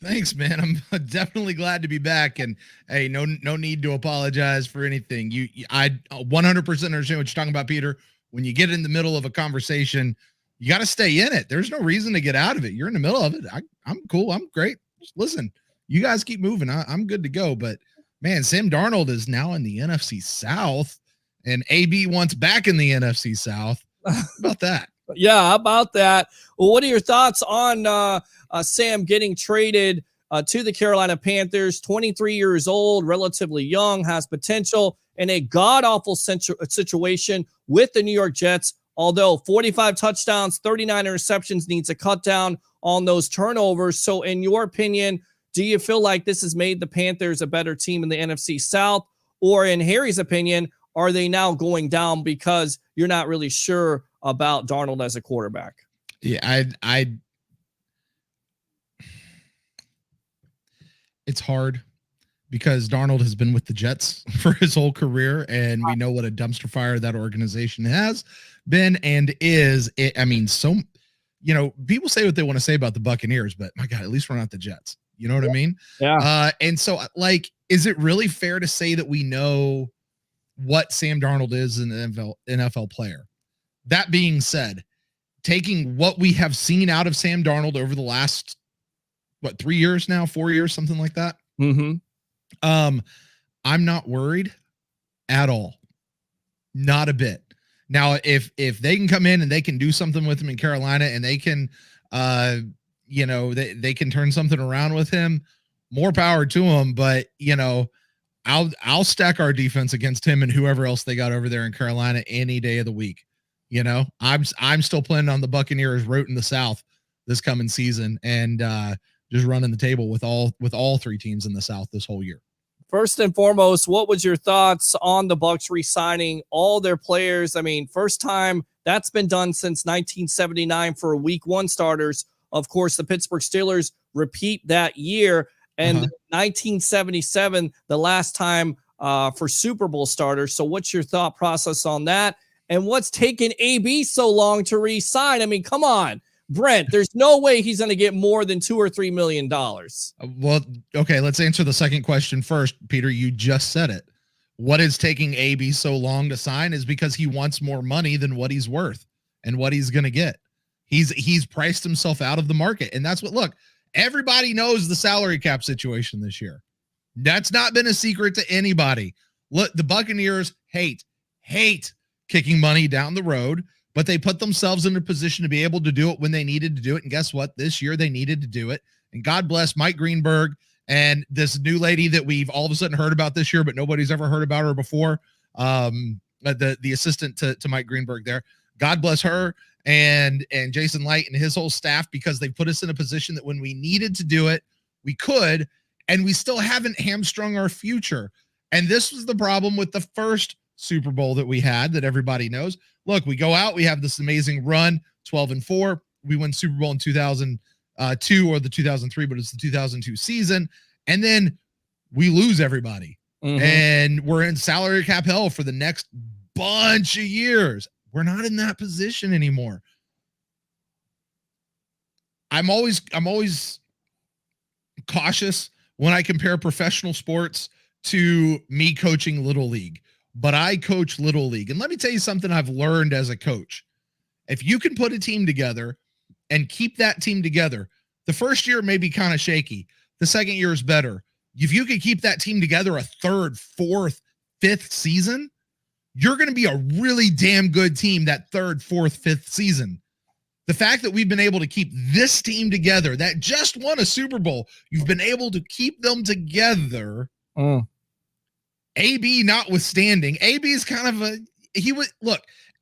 Thanks, man. I'm definitely glad to be back. And hey, no need to apologize for anything. I 100% understand what you're talking about, Peter. When you get in the middle of a conversation, you got to stay in it. There's no reason to get out of it. You're in the middle of it. I'm cool. I'm great. Just listen, you guys keep moving. I'm good to go. But man, Sam Darnold is now in the NFC South, and AB wants back in the NFC South. How about that? Yeah, how about that? Well, what are your thoughts on Sam getting traded to the Carolina Panthers? 23 years old, relatively young, has potential in a god-awful situation with the New York Jets. Although 45 touchdowns, 39 interceptions, needs a cut down on those turnovers. So in your opinion, do you feel like this has made the Panthers a better team in the NFC South? Or in Harry's opinion, are they now going down because you're not really sure about Darnold as a quarterback? Yeah, it's hard because Darnold has been with the Jets for his whole career, and we know what a dumpster fire that organization has been and is. People say what they want to say about the Buccaneers, but my God, at least we're not the Jets. You know what I mean? Yeah. And so, is it really fair to say that we know what Sam Darnold is an NFL player? That being said, taking what we have seen out of Sam Darnold over the last, 3 years now, 4 years, something like that. Mm-hmm. I'm not worried at all. Not a bit. Now, if they can come in and they can do something with him in Carolina and they can, they can turn something around with him, more power to them. But, I'll stack our defense against him and whoever else they got over there in Carolina any day of the week. I'm still planning on the Buccaneers route in the South this coming season and just running the table with all three teams in the South this whole year. First and foremost, what was your thoughts on the Bucs re-signing all their players? I mean, first time that's been done since 1979 for week one starters. Of course, the Pittsburgh Steelers repeat that year. And 1977, the last time for Super Bowl starters. So what's your thought process on that? And what's taken AB so long to re-sign? I mean, come on, Brent, there's no way he's going to get more than $2 or $3 million. Well, okay, let's answer the second question first. Peter, you just said it. What is taking AB so long to sign is because he wants more money than what he's worth and what he's going to get. He's priced himself out of the market. And that's look, everybody knows the salary cap situation this year. That's not been a secret to anybody. Look, the Buccaneers hate kicking money down the road, but they put themselves in a position to be able to do it when they needed to do it. And guess what? This year they needed to do it. And God bless Mike Greenberg and this new lady that we've all of a sudden heard about this year, but nobody's ever heard about her before. The assistant to Mike Greenberg there. God bless her and Jason Light and his whole staff, because they put us in a position that when we needed to do it, we could, and we still haven't hamstrung our future. And this was the problem with the first Super Bowl that we had that everybody knows. Look, we go out, we have this amazing run, 12-4. We win Super Bowl in 2002 or the 2003, but it's the 2002 season. And then we lose everybody. Mm-hmm. And we're in salary cap hell for the next bunch of years. We're not in that position anymore. I'm always cautious when I compare professional sports to me coaching Little League. But I coach Little League. And let me tell you something I've learned as a coach. If you can put a team together and keep that team together, the first year may be kind of shaky. The second year is better. If you could keep that team together a third, fourth, fifth season, you're going to be a really damn good team that third, fourth, fifth season. The fact that we've been able to keep this team together that just won a Super Bowl, you've been able to keep them together. AB notwithstanding, AB is kind of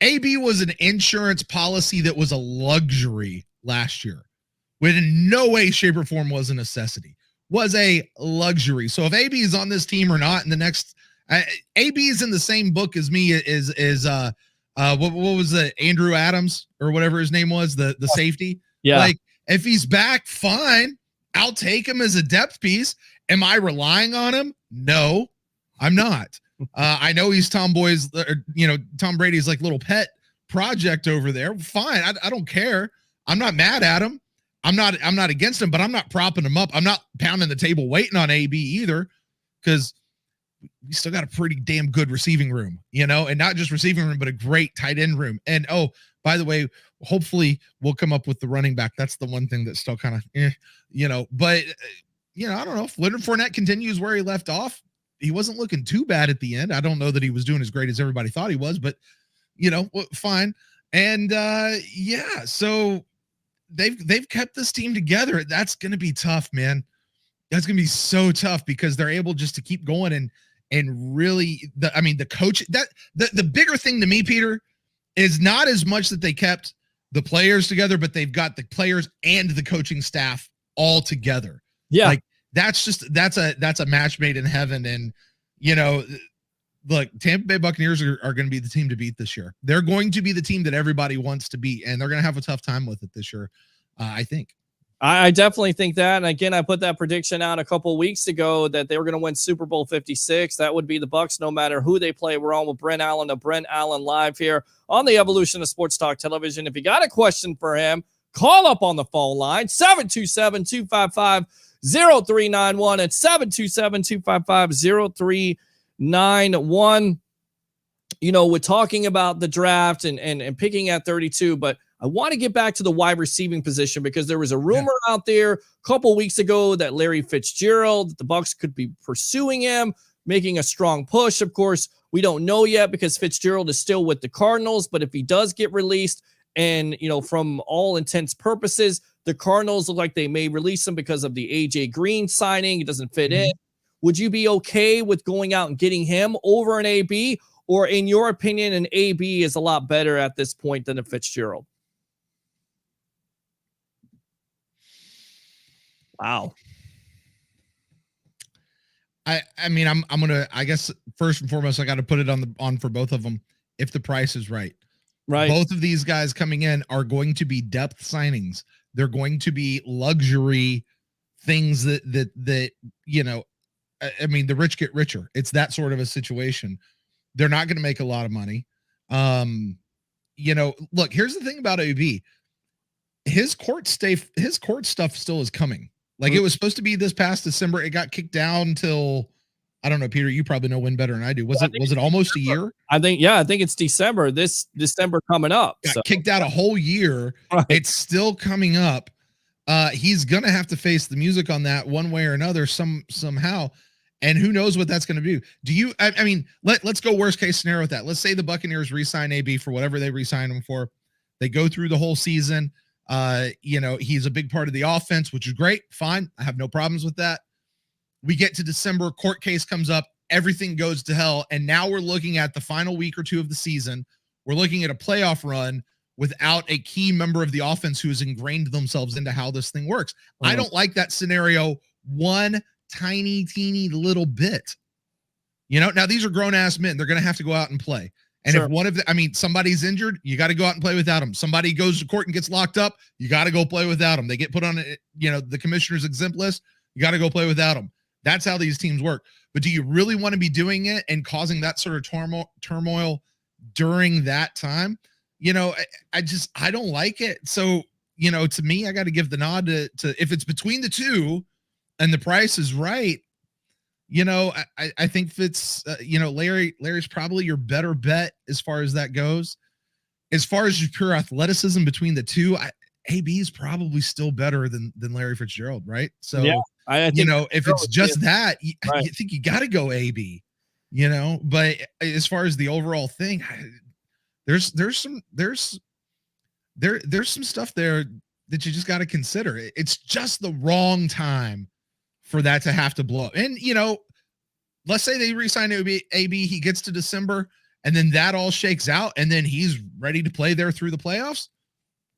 AB was an insurance policy that was a luxury last year, which in no way, shape, or form was a necessity, was a luxury. So if AB is on this team or not in the next, AB is in the same book as me what was it, Andrew Adams or whatever his name was, the safety. Yeah. Like if he's back, fine. I'll take him as a depth piece. Am I relying on him? No, I'm not. I know he's Tom Brady's like little pet project over there. Fine. I don't care. I'm not mad at him. I'm not against him, but I'm not propping him up. I'm not pounding the table waiting on AB either, because we still got a pretty damn good receiving room, and not just receiving room, but a great tight end room. And by the way, hopefully we'll come up with the running back. That's the one thing that's still kind of, but I don't know if Leonard Fournette continues where he left off. He wasn't looking too bad at the end. I don't know that he was doing as great as everybody thought he was, but fine. And so they've kept this team together. That's going to be tough, man. That's going to be so tough because they're able just to keep going and really the coach, that the bigger thing to me, Peter, is not as much that they kept the players together, but they've got the players and the coaching staff all together. Yeah. Like that's a match made in heaven. And, look, Tampa Bay Buccaneers are going to be the team to beat this year. They're going to be the team that everybody wants to beat, and they're going to have a tough time with it this year, I think. I definitely think that. And again, I put that prediction out a couple of weeks ago that they were going to win Super Bowl 56. That would be the Bucs no matter who they play. We're on with Brent Allen of Brent Allen Live here on the Evolution of Sports Talk Television. If you got a question for him, call up on the phone line, 727-255-0391 at 727-255-0391. We're talking about the draft and picking at 32, but I want to get back to the wide receiving position because there was a rumor out there a couple weeks ago that Larry Fitzgerald, that the Bucs could be pursuing him, making a strong push. Of course, we don't know yet because Fitzgerald is still with the Cardinals, but if he does get released and, from all intents purposes, the Cardinals look like they may release him because of the AJ Green signing. It doesn't fit in. Would you be okay with going out and getting him over an AB? Or in your opinion, an AB is a lot better at this point than a Fitzgerald? Wow. I guess first and foremost, I got to put it on for both of them. If the price is right, both of these guys coming in are going to be depth signings. They're going to be luxury things that the rich get richer. It's that sort of a situation. They're not going to make a lot of money. Look, here's the thing about AB. His court stuff still is coming. Like it was supposed to be this past December. It got kicked down till, I don't know, Peter, you probably know when better than I do. Was it almost December. A year? I think it's December, this December coming up. Got kicked out a whole year. Right. It's still coming up. He's going to have to face the music on that one way or another somehow. And who knows what that's going to do. Let's go worst case scenario with that. Let's say the Buccaneers re-sign AB for whatever they re-sign him for. They go through the whole season. He's a big part of the offense, which is great. Fine. I have no problems with that. We get to December, court case comes up, everything goes to hell. And now we're looking at the final week or two of the season. We're looking at a playoff run without a key member of the offense who has ingrained themselves into how this thing works. I don't like that scenario one tiny, teeny little bit. Now these are grown ass men. They're going to have to go out and play. And if one of somebody's injured, you got to go out and play without them. Somebody goes to court and gets locked up, you got to go play without them. They get put on, the commissioner's exempt list, you got to go play without them. That's how these teams work. But do you really want to be doing it and causing that sort of turmoil during that time? I don't like it. So, to me, I got to give the nod to if it's between the two and the price is right, I think Larry's probably your better bet as far as that goes. As far as your pure athleticism between the two, AB is probably still better than Larry Fitzgerald, right? So, yeah, I think if it's just that, I think you got to go AB. you know. But as far as the overall thing, there's some stuff there that you just got to consider. It's just the wrong time for that to have to blow up. And you know, let's say they re-sign AB, he gets to December, and then that all shakes out, and then he's ready to play there through the playoffs.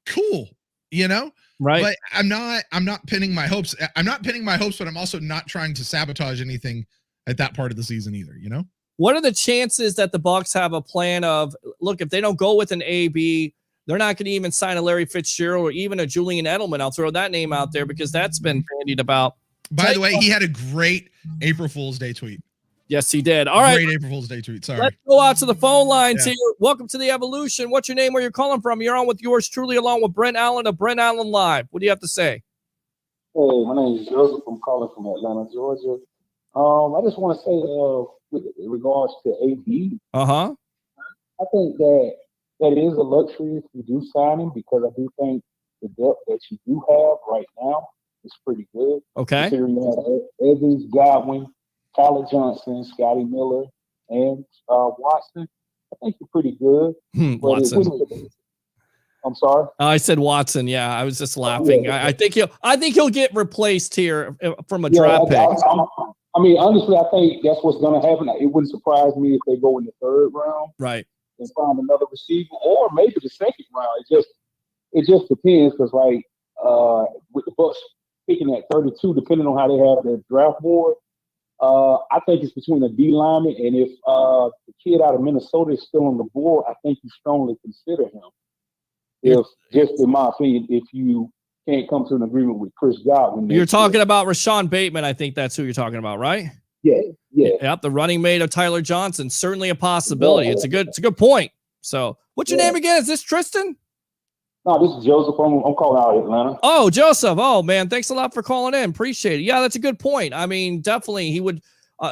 Cool, you know. Right. But I'm not pinning my hopes. I'm not pinning my hopes, but I'm also not trying to sabotage anything at that part of the season either, you know? What are the chances that the Bucs have a plan of, look, if they don't go with an AB, they're not going to even sign a Larry Fitzgerald or even a Julian Edelman. I'll throw that name out there because that's been bandied about. By the way, he had a great April Fool's Day tweet. Yes, he did. All right. Great April Fool's Day tweet. Sorry. Let's go out to the phone lines Yeah. here. Welcome to the Evolution. What's your name? Where you're calling from? You're on with yours truly, along with Brent Allen of Brent Allen Live. What do you have to say? Hey, my name is Joseph. I'm calling from Atlanta, Georgia. I just want to say, with regards to AB, Uh-huh. I think that is a luxury if you do sign him, because I do think the depth that you do have right now is pretty good. Okay. Considering you have Evans, Godwin, Tyler Johnson, Scotty Miller, and Watson, I think you're pretty good. Watson. I'm sorry. I said Watson. Yeah, I was just laughing. Yeah. I think he'll get replaced here from a draft pick. I mean, honestly, I think that's what's going to happen. It wouldn't surprise me if they go in the third round, Right. and find another receiver, or maybe the second round. It just depends, because with the Bucs picking at 32, depending on how they have their draft board, I think it's between a D lineman, and if the kid out of Minnesota is still on the board, I think you strongly consider him. If, just in my opinion, if you can't come to an agreement with Chris Godwin. You're talking about Rashawn Bateman. I think that's who you're talking about, right? Yeah. Yep, the running mate of Tyler Johnson. Certainly a possibility. It's a good point. So, what's your name again? Is this Tristan? No, this is Joseph. I'm calling out of Atlanta. Oh, Joseph. Oh, man. Thanks a lot for calling in. Appreciate it. Yeah, that's a good point. I mean, definitely he would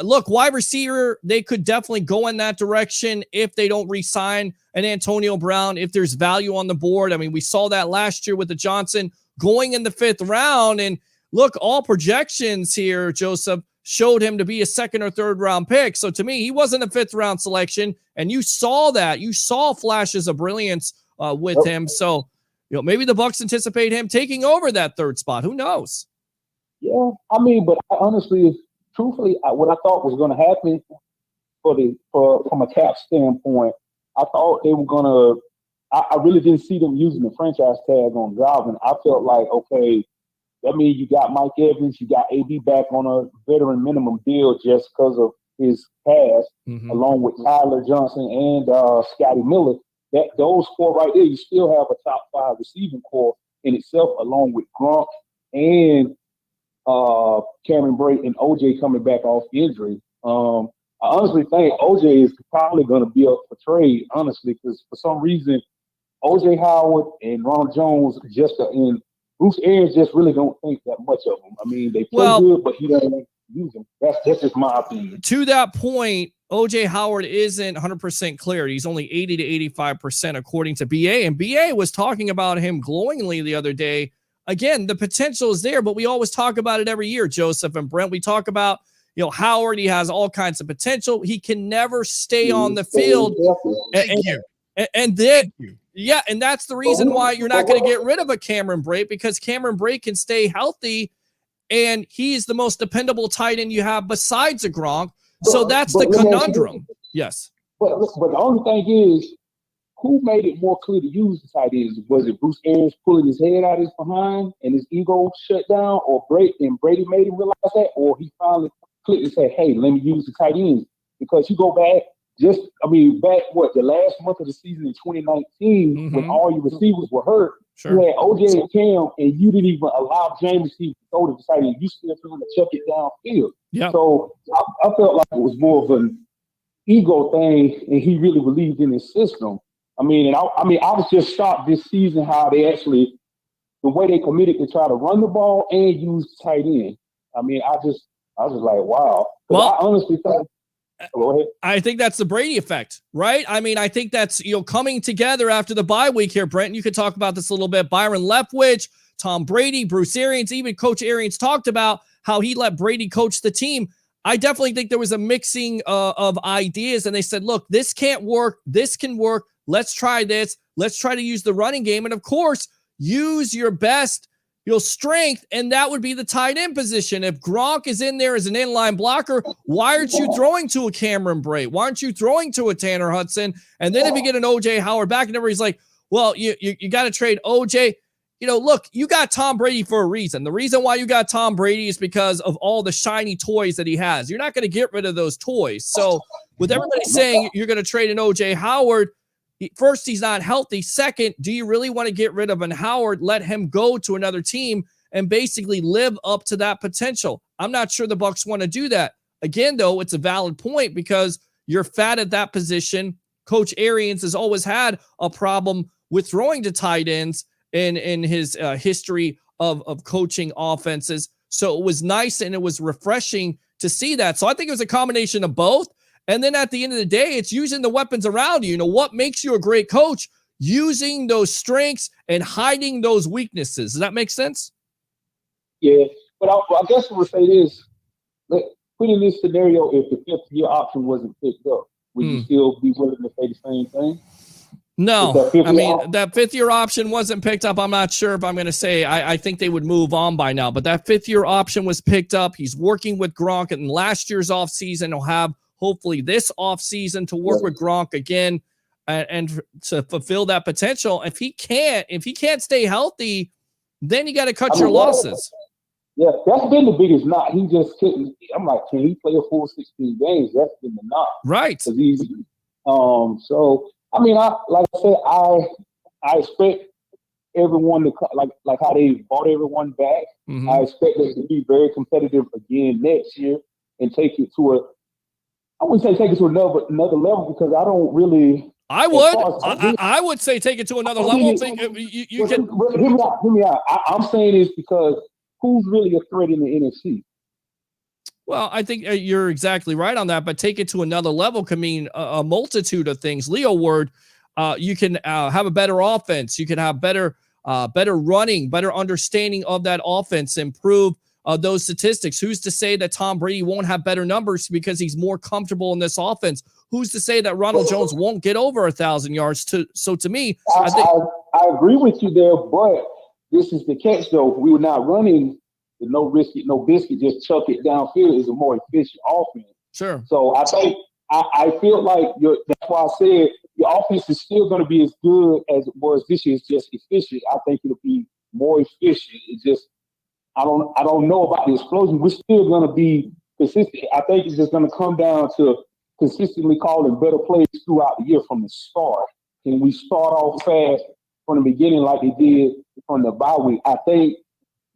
look, wide receiver. They could definitely go in that direction if they don't re-sign an Antonio Brown, if there's value on the board. I mean, we saw that last year with the Johnson going in the 5th round. And look, all projections here, Joseph, showed him to be a 2nd or 3rd round pick. So to me, he wasn't a 5th round selection. And you saw that. You saw flashes of brilliance with him. So, you know, maybe the Bucs anticipate him taking over that 3rd spot. Who knows? Yeah, I mean, but honestly, truthfully, what I thought was going to happen from a cap standpoint, I thought they were going to. I really didn't see them using the franchise tag on Godwin. I felt like, okay, that means you got Mike Evans, you got AB back on a veteran minimum deal just because of his past, along with Tyler Johnson and Scotty Miller. Those 4 right there, you still have a top 5 receiving core in itself, along with Gronk and Cameron Brate and OJ coming back off injury. I honestly think OJ is probably going to be up for trade, honestly, because for some reason, OJ Howard and Ronald Jones and Bruce Arians just really don't think that much of them. I mean, they play good, but he doesn't use them. That's just my opinion. To that point, OJ Howard isn't 100% cleared. He's only 80 to 85% according to BA. And BA was talking about him glowingly the other day. Again, the potential is there, but we always talk about it every year, Joseph and Brent. We talk about, you know, Howard. He has all kinds of potential. He can never stay on the field. And then, yeah, and that's the reason why you're not going to get rid of a Cameron Brate, because Cameron Brate can stay healthy, and he's the most dependable tight end you have besides a Gronk. So that's the conundrum. Yes. But the only thing is, who made it more clear to use the tight ends? Was it Bruce Arians pulling his head out of his behind and his ego shut down, or Brady made him realize that, or he finally clicked and said, hey, let me use the tight ends? Because you go back, the last month of the season in 2019, when all your receivers were hurt, you had OJ and Cam, and you didn't even allow James to throw to the tight end. You still trying to chuck it downfield. Yeah. So I felt like it was more of an ego thing, and he really believed in his system. I was just shocked this season how they actually, the way they committed to try to run the ball and use tight end. I was just like, wow. Well, I honestly thought. Go ahead. I think that's the Brady effect, right? I mean, I think that's, coming together after the bye week here, Brent. You could talk about this a little bit. Byron Leftwich, Tom Brady, Bruce Arians, even Coach Arians talked about how he let Brady coach the team. I definitely think there was a mixing of ideas, and they said, look, this can't work. This can work. Let's try this. Let's try to use the running game. And of course, use your best, your strength, and that would be the tight end position. If Gronk is in there as an inline blocker, why aren't you throwing to a Cameron Brate? Why aren't you throwing to a Tanner Hudson? And then if you get an OJ Howard back, and everybody's like, well, you got to trade OJ. Look, you got Tom Brady for a reason. The reason why you got Tom Brady is because of all the shiny toys that he has. You're not going to get rid of those toys. So with everybody saying you're going to trade an OJ Howard, first, he's not healthy. Second, do you really want to get rid of an Howard, let him go to another team and basically live up to that potential? I'm not sure the Bucs want to do that. Again, though, it's a valid point because you're fat at that position. Coach Arians has always had a problem with throwing to tight ends in his history of coaching offenses. So it was nice and it was refreshing to see that. So I think it was a combination of both. And then at the end of the day, it's using the weapons around you. What makes you a great coach? Using those strengths and hiding those weaknesses. Does that make sense? Yeah, but I guess I would say this. Put in this scenario, if the fifth-year option wasn't picked up, would you still be willing to say the same thing? No, that fifth-year option wasn't picked up. I'm not sure if I'm going to say I think they would move on by now, but that fifth-year option was picked up. He's working with Gronk in last year's offseason. He'll have hopefully this offseason to work with Gronk again and to fulfill that potential. If he can't stay healthy, then you got to cut your losses. Yeah, that's been the biggest knock. He just couldn't. I'm like, can he play a full 16 games? That's been the knock. Right. So like I said, I expect everyone to like how they brought everyone back. Mm-hmm. I expect them to be very competitive again next year and take it to I wouldn't say take it to another level because I don't really. I would say take it to another level. Hear me out. I'm saying this because who's really a threat in the NFC? Well, I think you're exactly right on that, but take it to another level can mean a multitude of things. Leo Word, you can have a better offense. You can have better running, better understanding of that offense, improve those statistics. Who's to say that Tom Brady won't have better numbers because he's more comfortable in this offense? Who's to say that Ronald Jones won't get over 1,000 yards? So to me, I agree with you there, but this is the catch though. We were not running the no risk it, no biscuit, just chuck it downfield is a more efficient offense. Sure. So I think I feel like that's why I said your offense is still going to be as good as it was this year. It's just efficient. I think it'll be more efficient. It's just I don't know about the explosion. We're still going to be consistent. I think it's just going to come down to consistently calling better plays throughout the year from the start. Can we start off fast from the beginning like they did from the bye week? I think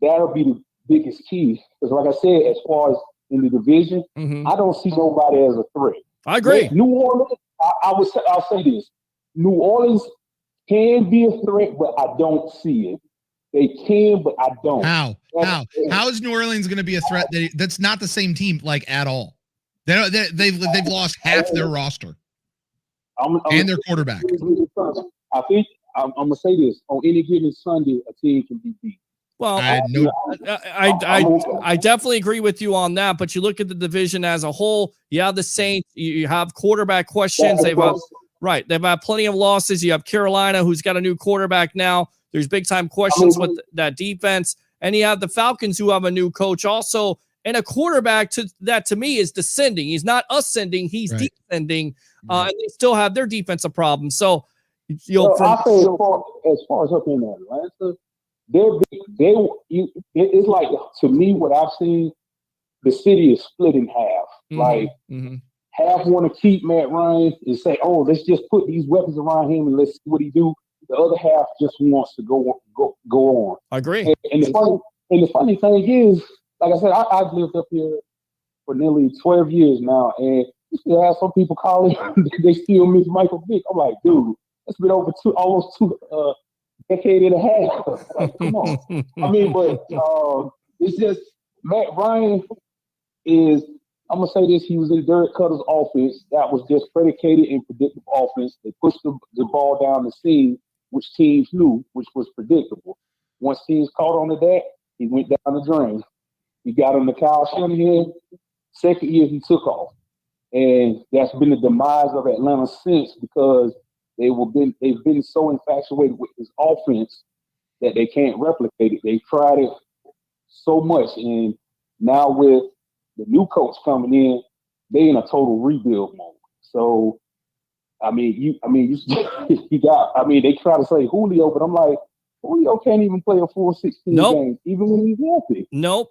that'll be the biggest key. Because like I said, as far as in the division, I don't see nobody as a threat. I agree. New Orleans, I'll say this. New Orleans can be a threat, but I don't see it. They can, but I don't. How is New Orleans going to be a threat? That's not the same team at all. They've lost half their roster and their quarterback. I think I'm gonna say this: on any given Sunday, a team can be beat. Well, I definitely agree with you on that. But you look at the division as a whole. You have the Saints. You have quarterback questions. They've had plenty of losses. You have Carolina, who's got a new quarterback now. There's big time questions with that defense, and you have the Falcons, who have a new coach also, and a quarterback that to me is descending. He's not ascending; he's descending, and they still have their defensive problems. So, I say as far as up in Atlanta. It's like, to me, what I've seen, the city is split in half. Half want to keep Matt Ryan and say, "Oh, let's just put these weapons around him and let's see what he do." The other half just wants to go on. I agree. And the funny thing is, like I said, I've lived up here for nearly 12 years now, and you still have some people calling. They still miss Michael Vick. I'm like, dude, it's been over almost two decade and a half. Like, come on. But it's just Matt Ryan is. I'm gonna say this: he was in Derek Cutter's offense. That was just predicated in predictable offense. They pushed the ball down the seam, which teams knew, which was predictable. Once teams caught on to that, he went down the drain. He got on the Kyle Shanahan Second year he took off, and that's been the demise of Atlanta since, because they've been so infatuated with his offense that they can't replicate it. They've tried it so much, and now with the new coach coming in, they in a total rebuild mode. So, you got. They try to say Julio, but I'm like, Julio can't even play a full 16 games, even when he's healthy. Nope.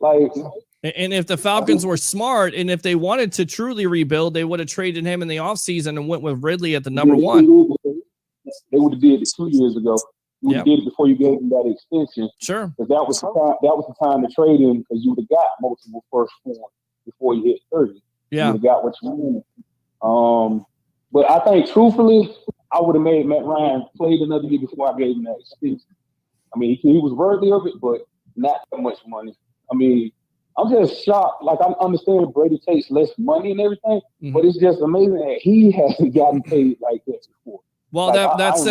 And if the Falcons were smart, and if they wanted to truly rebuild, they would have traded him in the offseason and went with Ridley at the number 1. They would have did it 2 years ago. You would have did it before you gave him that extension. Sure. Because that was the time to trade him, because you would have got multiple first form before you hit 30. Yeah. You would have got what you wanted. But I think, truthfully, I would have made Matt Ryan play another year before I gave him that extension. He was worthy of it, but not that much money. I'm just shocked. Like, I understand Brady takes less money and everything, but it's just amazing that he hasn't gotten paid like that before. Well, that's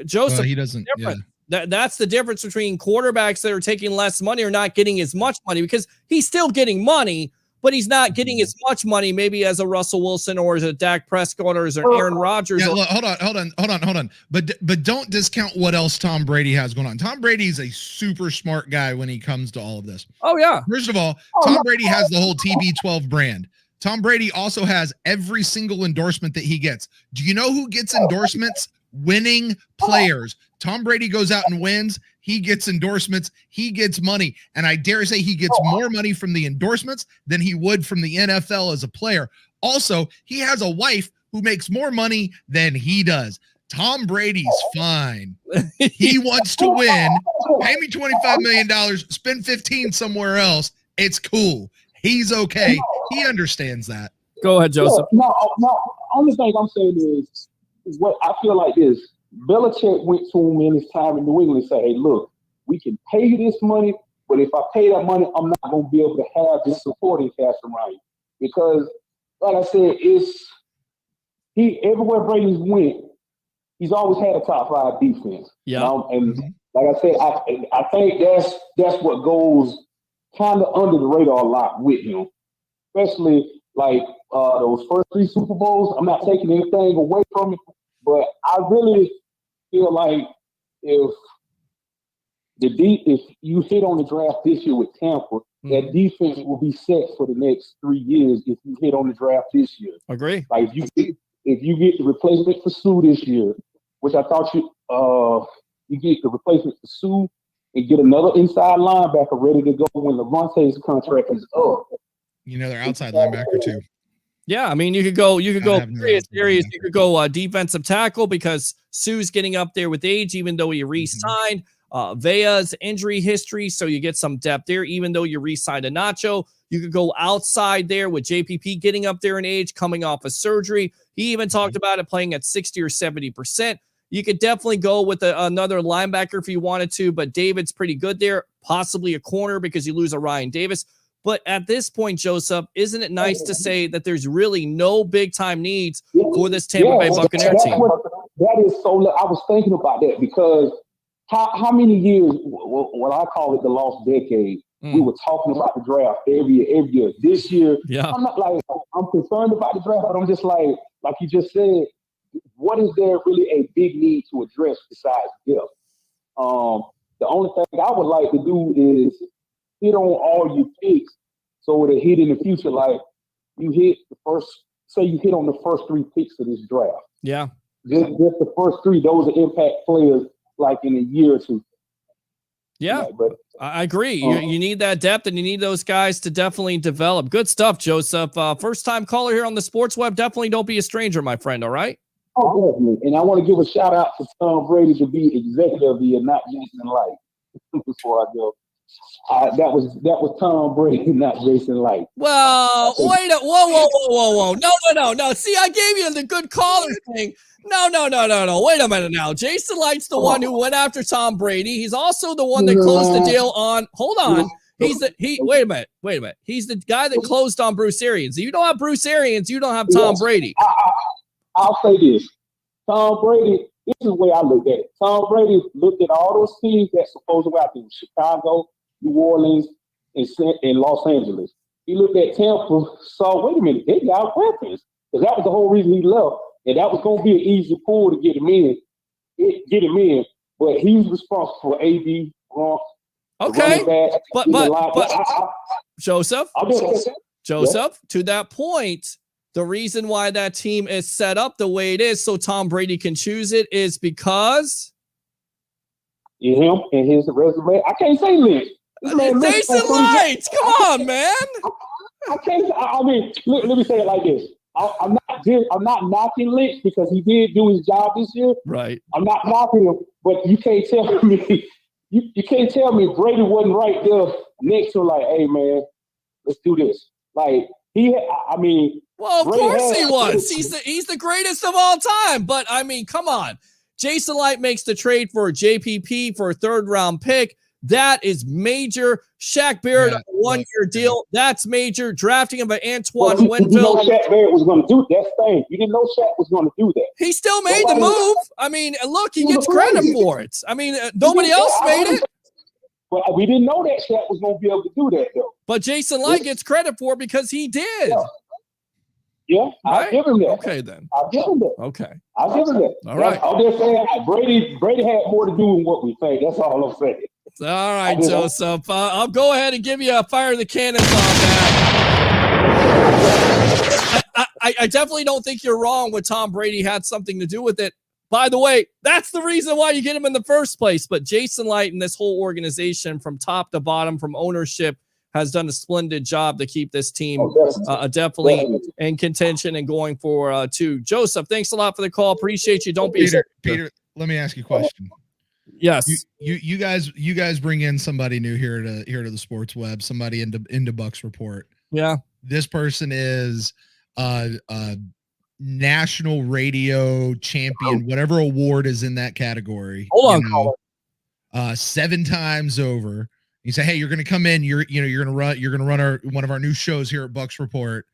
Joseph. He doesn't. Different. That's the difference between quarterbacks that are taking less money or not getting as much money, because he's still getting money, but he's not getting as much money maybe as a Russell Wilson or as a Dak Prescott or as an Aaron Rodgers. Yeah, hold on. But don't discount what else Tom Brady has going on. Tom Brady is a super smart guy when he comes to all of this. Oh, yeah. First of all, Tom Brady has the whole TB12 brand. Tom Brady also has every single endorsement that he gets. Do you know who gets endorsements? Winning players. Tom Brady goes out and wins. He gets endorsements. He gets money. And I dare say he gets more money from the endorsements than he would from the NFL as a player. Also, he has a wife who makes more money than he does. Tom Brady's fine. He wants to win. Pay me $25 million, spend 15 somewhere else. It's cool. He's okay. He understands that. Go ahead, Joseph. No. Only thing I'm saying is what I feel like is Belichick went to him in his time in New England and said, hey, look, we can pay you this money, but if I pay that money, I'm not going to be able to have this supporting cast around you. Because, like I said, everywhere Brady's went, he's always had a top 5 defense. Yeah. And like I said, I think that's what goes kind of under the radar a lot with him, especially like those first 3 Super Bowls. I'm not taking anything away from it, but I really feel like if you hit on the draft this year with Tampa, that defense will be set for the next 3 years if you hit on the draft this year. Agree. Like if you get the replacement for Sue this year, which I thought you get the replacement for Sue and get another inside linebacker ready to go when Levante's contract is up. They're outside linebacker too. Yeah, you could go various areas. You could go defensive tackle because Sue's getting up there with age, even though he re-signed. Vea's injury history, so you get some depth there, even though you re-signed a Nacho. You could go outside there with JPP getting up there in age, coming off of surgery. He even talked about it playing at 60 or 70%. You could definitely go with another linebacker if you wanted to, but David's pretty good there. Possibly a corner because you lose a Ryan Davis. But at this point, Joseph, isn't it nice to say that there's really no big-time needs for this Tampa Bay Buccaneer team? That is so. I was thinking about that because how many years, what I call it the lost decade, we were talking about the draft every year. This year, I'm not like, I'm concerned about the draft, but I'm just like you just said, what is there really a big need to address besides depth? The only thing I would like to do is hit on all your picks so it'll hit in the future. Like you hit you hit on the first 3 picks of this draft. Yeah. Just the first 3, those are impact players like in a year or 2. Yeah, but I agree. You need that depth and you need those guys to definitely develop. Good stuff, Joseph. First time caller here on the Sports Web. Definitely don't be a stranger, my friend. All right. Oh, definitely. And I want to give a shout out to Tom Brady to be executive of the year, not Jason Light. Before I go. That was Tom Brady, not Jason Light. Well, whoa. No. See, I gave you the good caller thing. No. Wait a minute now. Jason Light's the one who went after Tom Brady. He's also the one that closed the deal on. Hold on. Wait a minute. He's the guy that closed on Bruce Arians. If you don't have Bruce Arians, you don't have Tom Brady. I'll say this. Tom Brady, this is the way I look at it. Tom Brady looked at all those teams that supposedly out there, Chicago, New Orleans, and Los Angeles. he looked at Tampa, saw, wait a minute, they got weapons. Because that was the whole reason he left. And that was going to be an easy pull to get him in. But he's responsible for AD, Gronk, Okay. back, But Joseph, Yeah. to that point, the reason why that team is set up the way it is so Tom Brady can choose it is because him and his resume. I can't say Lynch. Jason Light. Come on, man. I can't. I mean, let me say it like this. I'm not knocking Lynch because he did do his job this year. Right. I'm not knocking him, but you can't tell me you can't tell me Brady wasn't right there next to him, like, hey man, let's do this. Like well, of Brady course he was. He's the greatest of all time. But I mean, come on. Jason Light makes the trade for JPP for a 3rd round pick. That is major. Shaq Barrett on a 1-year deal. That's major. Drafting of an Antoine Winfield. You know Shaq Barrett was going to do that thing. You didn't know Shaq was going to do that. He still made the move. I mean, look, he gets credit for it. I mean, nobody else made it. But we didn't know that Shaq was going to be able to do that, though. But Jason Light gets credit for it because he did. Yeah, right? I'll give him that. Okay, then. I'll give him that. Okay. I'll give him that. All right. I'm just saying, Brady had more to do with what we think. That's all I'm saying. All right, Joseph. I'll go ahead and give you a fire the cannons on that. I definitely don't think you're wrong with Tom Brady had something to do with it. By the way, that's the reason why you get him in the first place. But Jason Light and this whole organization from top to bottom, from ownership, has done a splendid job to keep this team definitely in contention and going for 2. Joseph, thanks a lot for the call. Appreciate you. Don't be Peter, let me ask you a question. Yes. You guys bring in somebody new here to the sports web, somebody into Bucs Report. Yeah. This person is national radio champion, whatever award is in that category. Hold on, 7 times over. You say, hey, you're going to come in. You're going to run one of our new shows here at Bucs Report.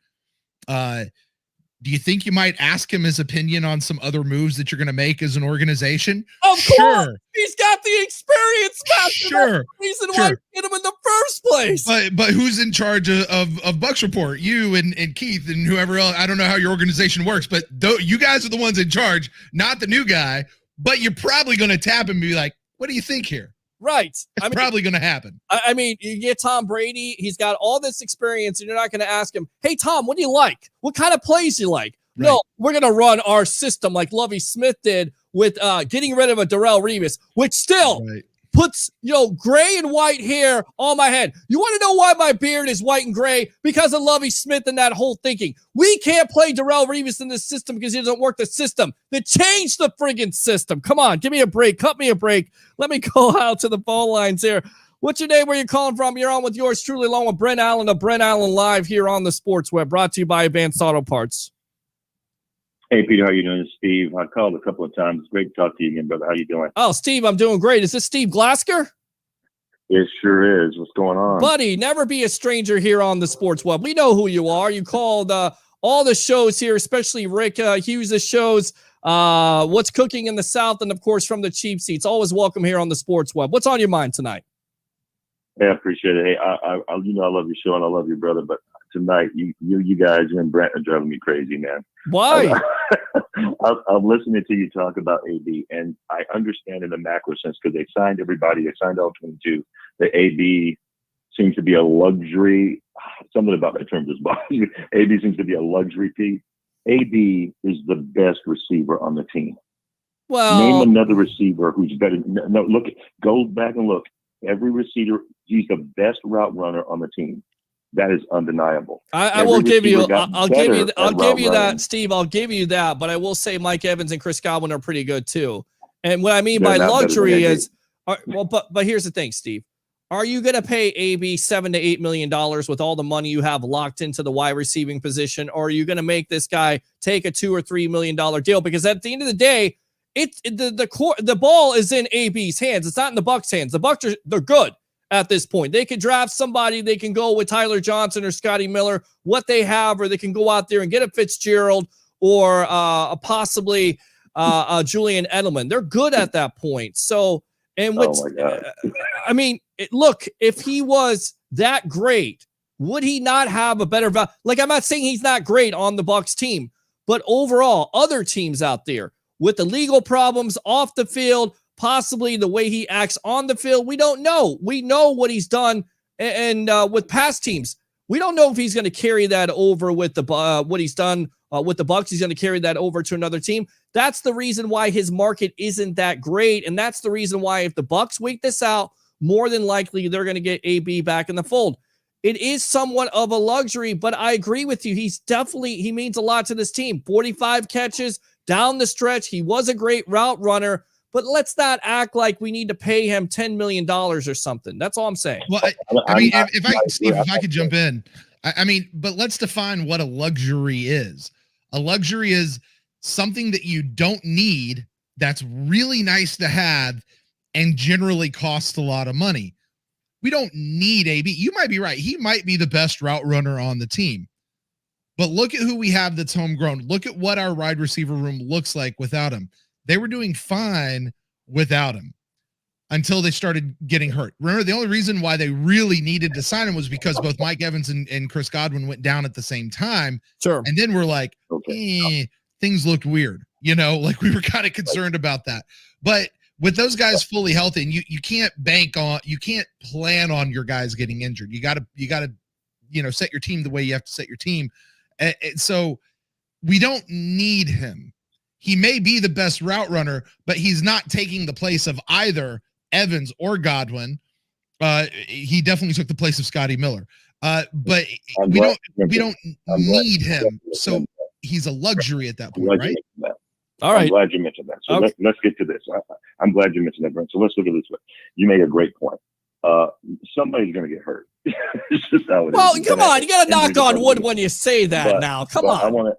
Do you think you might ask him his opinion on some other moves that you're going to make as an organization? Of course, he's got the experience. Sure, that's the reason why you get him in the first place. But who's in charge of Bucs Report? You and Keith and whoever else. I don't know how your organization works, but you guys are the ones in charge, not the new guy. But you're probably going to tap him and be like, "What do you think here?" Right. It's probably going to happen. I mean, you get Tom Brady. He's got all this experience, and you're not going to ask him, hey, Tom, what do you like? What kind of plays you like? Right. No, we're going to run our system like Lovie Smith did with getting rid of a Darrelle Revis, which still puts, gray and white hair on my head. You want to know why my beard is white and gray? Because of Lovie Smith and that whole thinking. We can't play Darrelle Revis in this system because he doesn't work the system. Then change the friggin' system. Come on, give me a break. Cut me a break. Let me go out to the phone lines here. What's your name? Where you calling from? You're on with yours truly, along with Brent Allen of Brent Allen Live here on the Sports Web, brought to you by Advanced Auto Parts. Hey, Peter, how you doing? It's Steve. I called a couple of times. It's great to talk to you again, brother. How you doing? Oh, Steve, I'm doing great. Is this Steve Glasker? It sure is. What's going on? Buddy, never be a stranger here on the Sports Web. We know who you are. You called all the shows here, especially Rick Hughes' shows, What's Cooking in the South, and, of course, From the Cheap Seats. Always welcome here on the Sports Web. What's on your mind tonight? Yeah, I appreciate it. Hey, I I love your show and I love your brother, but tonight, you guys and Brent are driving me crazy, man. Why? I'm listening to you talk about AB, and I understand in the macro sense because they signed everybody. They signed all 22. The AB seems to be a luxury. Something about that term just bothers me. AB seems to be a luxury piece. AB is the best receiver on the team. Well, name another receiver who's better. No, look, go back and look. Every receiver, he's the best route runner on the team. That is undeniable. I will give you. I'll give you that, Steve. I'll give you that. But I will say Mike Evans and Chris Godwin are pretty good too. And what I mean by luxury is, but here's the thing, Steve. Are you going to pay AB $7 to $8 million with all the money you have locked into the wide receiving position, or are you going to make this guy take a $2 or $3 million deal? Because at the end of the day, the ball is in AB's hands. It's not in the Bucs' hands. The Bucs they're good at this point. They can draft somebody. They can go with Tyler Johnson or Scotty Miller, what they have, or they can go out there and get a Fitzgerald or possibly Julian Edelman. They're good at that point. So, and what's, I mean, look, if he was that great, would he not have a better value? Like, I'm not saying he's not great on the Bucs team, but overall, other teams out there with the legal problems off the field, possibly the way he acts on the field, we don't know. We know what he's done, and with past teams, we don't know if he's going to carry that over with the what he's done with the Bucs. He's going to carry that over to another team. That's the reason why his market isn't that great, and that's the reason why if the Bucs wait this out, more than likely they're going to get AB back in the fold. It is somewhat of a luxury, but I agree with you. He means a lot to this team. 45 catches down the stretch. He was a great route runner, but let's not act like we need to pay him $10 million or something. That's all I'm saying. Well, I mean, if I could jump in, I mean, but let's define what a luxury is. A luxury is something that you don't need that's really nice to have and generally costs a lot of money. We don't need AB. You might be right. He might be the best route runner on the team. But look at who we have that's homegrown. Look at what our wide receiver room looks like without him. They were doing fine without him until they started getting hurt. Remember, the only reason why they really needed to sign him was because both Mike Evans and Chris Godwin went down at the same time. Sure. And then we're like, things looked weird. Like we were kind of concerned about that. But with those guys fully healthy, and you can't plan on your guys getting injured. You gotta, set your team the way you have to set your team. And so we don't need him. He may be the best route runner, but he's not taking the place of either Evans or Godwin. He definitely took the place of Scotty Miller. But we don't need him. So he's a luxury at that point, right? All right. I'm glad you mentioned that. So let's get to this. I'm glad you mentioned that, Brent. So let's look at this way. You made a great point. Somebody's going to get hurt. It's just how it is. Come on. You got to knock on wood when you say that now. Come on.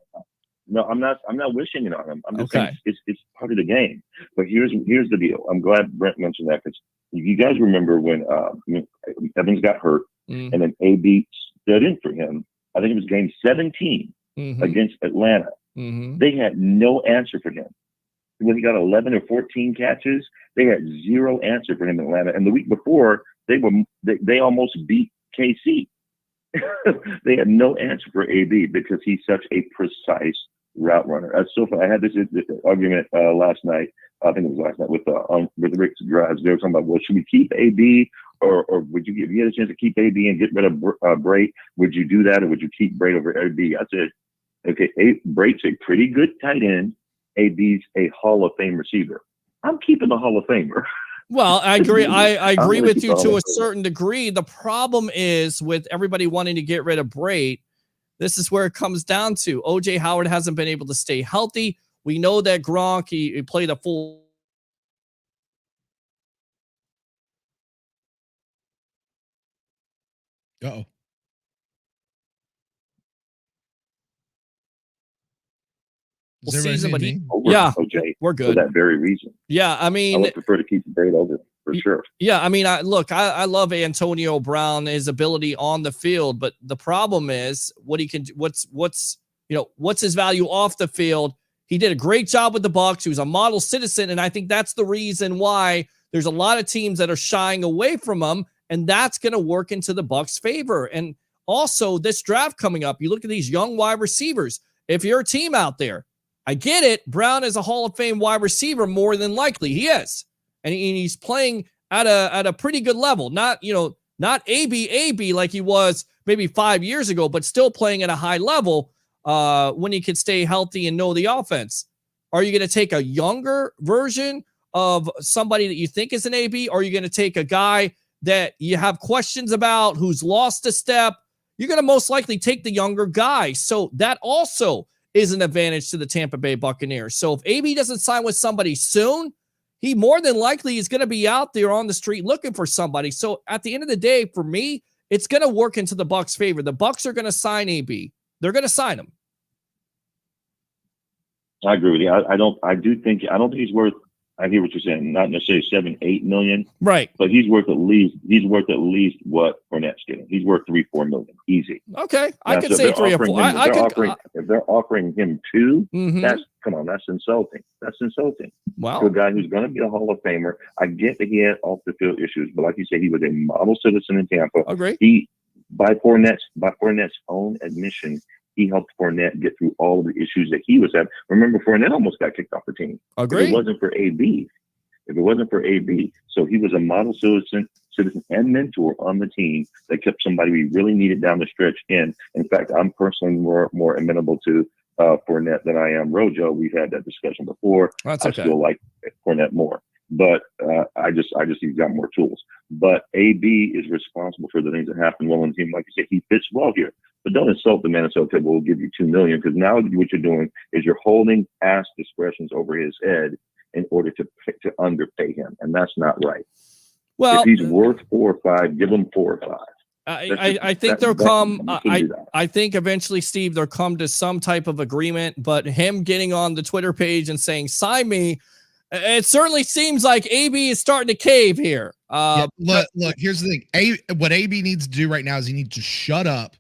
I'm not wishing it on him. I'm just saying it's part of the game. But here's the deal. I'm glad Brent mentioned that because you guys remember when Evans got hurt and then AB stood in for him. I think it was game 17 against Atlanta. They had no answer for him. When he got 11 or 14 catches, they had zero answer for him in Atlanta. And the week before, they almost beat KC. They had no answer for AB because he's such a precise route runner. So I had this argument last night. I think it was last night with Rick's Drives. They were talking about, well, should we keep AB or would you get a chance to keep AB and get rid of Brait? Would you do that or would you keep Brait over AB? I said, okay, Brait's a pretty good tight end. AB's a Hall of Fame receiver. I'm keeping the Hall of Famer. Well, I agree. I agree with you to a certain degree. The problem is with everybody wanting to get rid of Brait, this is where it comes down to. OJ Howard hasn't been able to stay healthy. We know that Gronk, he played a full. Uh-oh. Season, but OJ, we're good for that very reason. Yeah, I mean, I would prefer to keep the Brait over for sure. Yeah, I mean, I love Antonio Brown, his ability on the field, but the problem is what he can. What's his value off the field? He did a great job with the Bucs. He was a model citizen, and I think that's the reason why there's a lot of teams that are shying away from him, and that's going to work into the Bucs' favor. And also, this draft coming up, you look at these young wide receivers. If you're a team out there, I get it. Brown is a Hall of Fame wide receiver, more than likely. He is. And he's playing at a pretty good level. Not AB like he was maybe 5 years ago, but still playing at a high level when he could stay healthy and know the offense. Are you going to take a younger version of somebody that you think is an AB? Or are you going to take a guy that you have questions about who's lost a step? You're going to most likely take the younger guy. So that also is an advantage to the Tampa Bay Buccaneers. So if AB doesn't sign with somebody soon, he more than likely is going to be out there on the street looking for somebody. So at the end of the day, for me, it's going to work into the Bucs' favor. The Bucs are going to sign AB. They're going to sign him. I agree with you. I don't think he's worth. I hear what you're saying. Not necessarily 7-8 million, right? But he's worth at least what Fournette's getting. He's worth 3-4 million, easy. Okay, I could say 3 or 4. If they're offering him 2, that's insulting. That's insulting. Wow, to a guy who's going to be a Hall of Famer. I get that he had off the field issues, but like you said, he was a model citizen in Tampa. Agree. by Fournette's own admission, he helped Fournette get through all of the issues that he was having. Remember, Fournette almost got kicked off the team. Agree. If it wasn't for AB. So he was a model citizen and mentor on the team that kept somebody we really needed down the stretch in. In fact, I'm personally more amenable to Fournette than I am Rojo. We've had that discussion before. That's I okay. still like Fournette more, but I just he's got more tools. But AB is responsible for the things that happen well on the team. Like you said, he fits well here. But don't insult the man and say, okay, we'll give you $2 million, because now what you're doing is you're holding past discretions over his head in order to underpay him, and that's not right. Well, if he's worth 4 or 5, give him 4 or 5. I think there'll come. I think eventually, Steve, there'll come to some type of agreement. But him getting on the Twitter page and saying "sign me," it certainly seems like AB is starting to cave here. Look. Here's the thing. What AB needs to do right now is he needs to shut up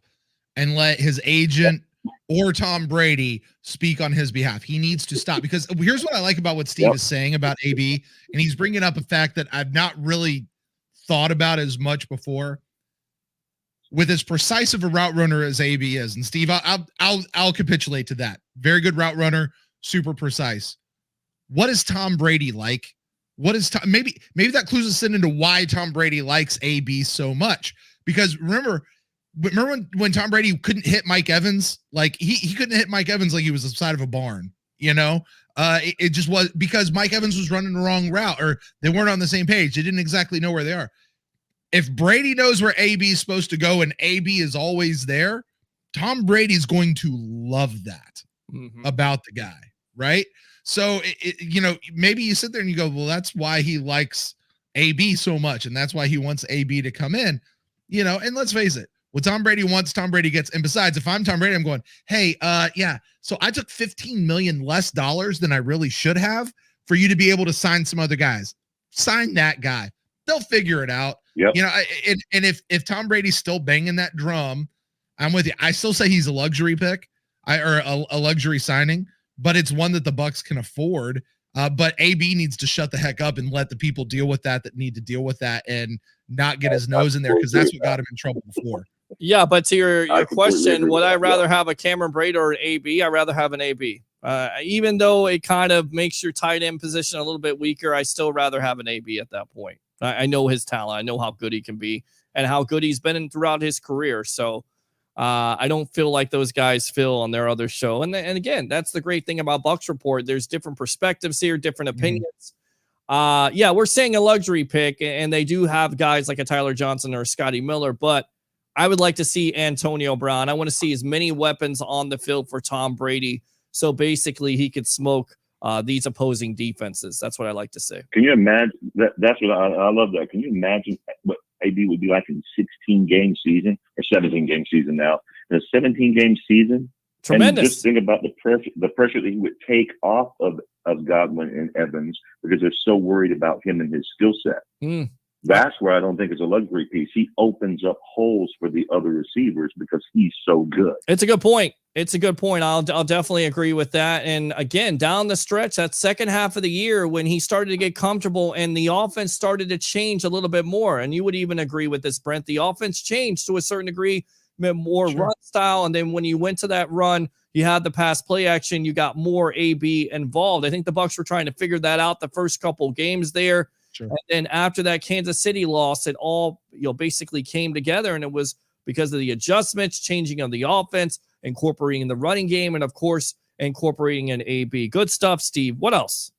and let his agent or Tom Brady speak on his behalf. He needs to stop, because here's what I like about what Steve is saying about AB, and he's bringing up a fact that I've not really thought about as much before. With as precise of a route runner as AB is, and Steve, I'll capitulate to that. Very good route runner, super precise. What is Tom Brady like? What is maybe that clues us into why Tom Brady likes AB so much? Because remember when Tom Brady couldn't hit Mike Evans, like he couldn't hit Mike Evans like he was the side of a barn, you know? It just was because Mike Evans was running the wrong route, or they weren't on the same page. They didn't exactly know where they are. If Brady knows where AB is supposed to go and AB is always there, Tom Brady's going to love that about the guy, right? So, maybe you sit there and you go, well, that's why he likes AB so much, and that's why he wants AB to come in, and let's face it, what Tom Brady wants, Tom Brady gets. And besides, if I'm Tom Brady, I'm going, hey, so I took $15 million less than I really should have for you to be able to sign some other guys. Sign that guy. They'll figure it out. Yep. And if Tom Brady's still banging that drum, I'm with you. I still say he's a luxury pick, or a luxury signing, but it's one that the Bucs can afford. But AB needs to shut the heck up and let the people deal with that need to deal with that, and not get his nose in there, because that's what got him in trouble before. Yeah, but to your question, would I rather have a Cameron Brate or an AB? I'd rather have an AB. Even though it kind of makes your tight end position a little bit weaker, I still rather have an AB at that point. I know his talent. I know how good he can be and how good he's been throughout his career. So I don't feel like those guys feel on their other show. And again, that's the great thing about Bucs Report. There's different perspectives here, different opinions. We're saying a luxury pick, and they do have guys like a Tyler Johnson or a Scotty Miller, but I would like to see Antonio Brown. I want to see as many weapons on the field for Tom Brady, so basically he could smoke these opposing defenses. That's what I like to say. Can you imagine that? That's what I love that. Can you imagine what AB would be like in 16-game season or 17-game season now? In a 17-game season, tremendous. And just think about the pressure that he would take off of Godwin and Evans, because they're so worried about him and his skill set. That's where I don't think it's a luxury piece. He opens up holes for the other receivers because he's so good. It's a good point. I'll definitely agree with that. And again, down the stretch, that second half of the year when he started to get comfortable and the offense started to change a little bit more, and you would even agree with this, Brent, the offense changed to a certain degree, more run style. And then when you went to that run, you had the pass play action, you got more AB involved. I think the Bucs were trying to figure that out the first couple games there. Sure. And then after that Kansas City loss, it all basically came together, and it was because of the adjustments, changing of the offense, incorporating the running game, and of course incorporating an AB. Good stuff, Steve. What else?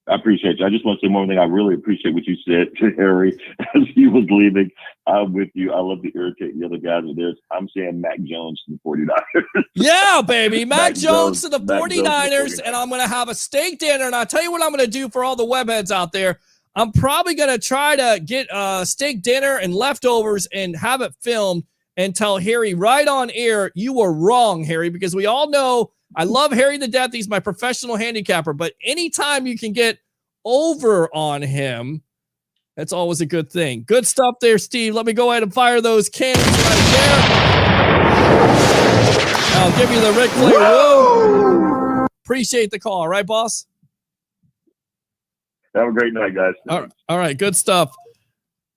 I appreciate you. I just want to say one thing. I really appreciate what you said to Harry as he was leaving. I'm with you. I love to irritate the other guys with this. I'm saying Mac Jones to the 49ers. Yeah, baby. Mac Jones to the 49ers. And I'm going to have a steak dinner. And I'll tell you what I'm going to do for all the webheads out there. I'm probably going to try to get a steak dinner and leftovers and have it filmed and tell Harry right on air, you were wrong, Harry, because we all know I love Harry to death. He's my professional handicapper, but anytime you can get over on him, that's always a good thing. Good stuff there, Steve. Let me go ahead and fire those cannons right there. I'll give you the Ric Flair. Whoa! Appreciate the call, right, boss? Have a great night, guys. All right, good stuff.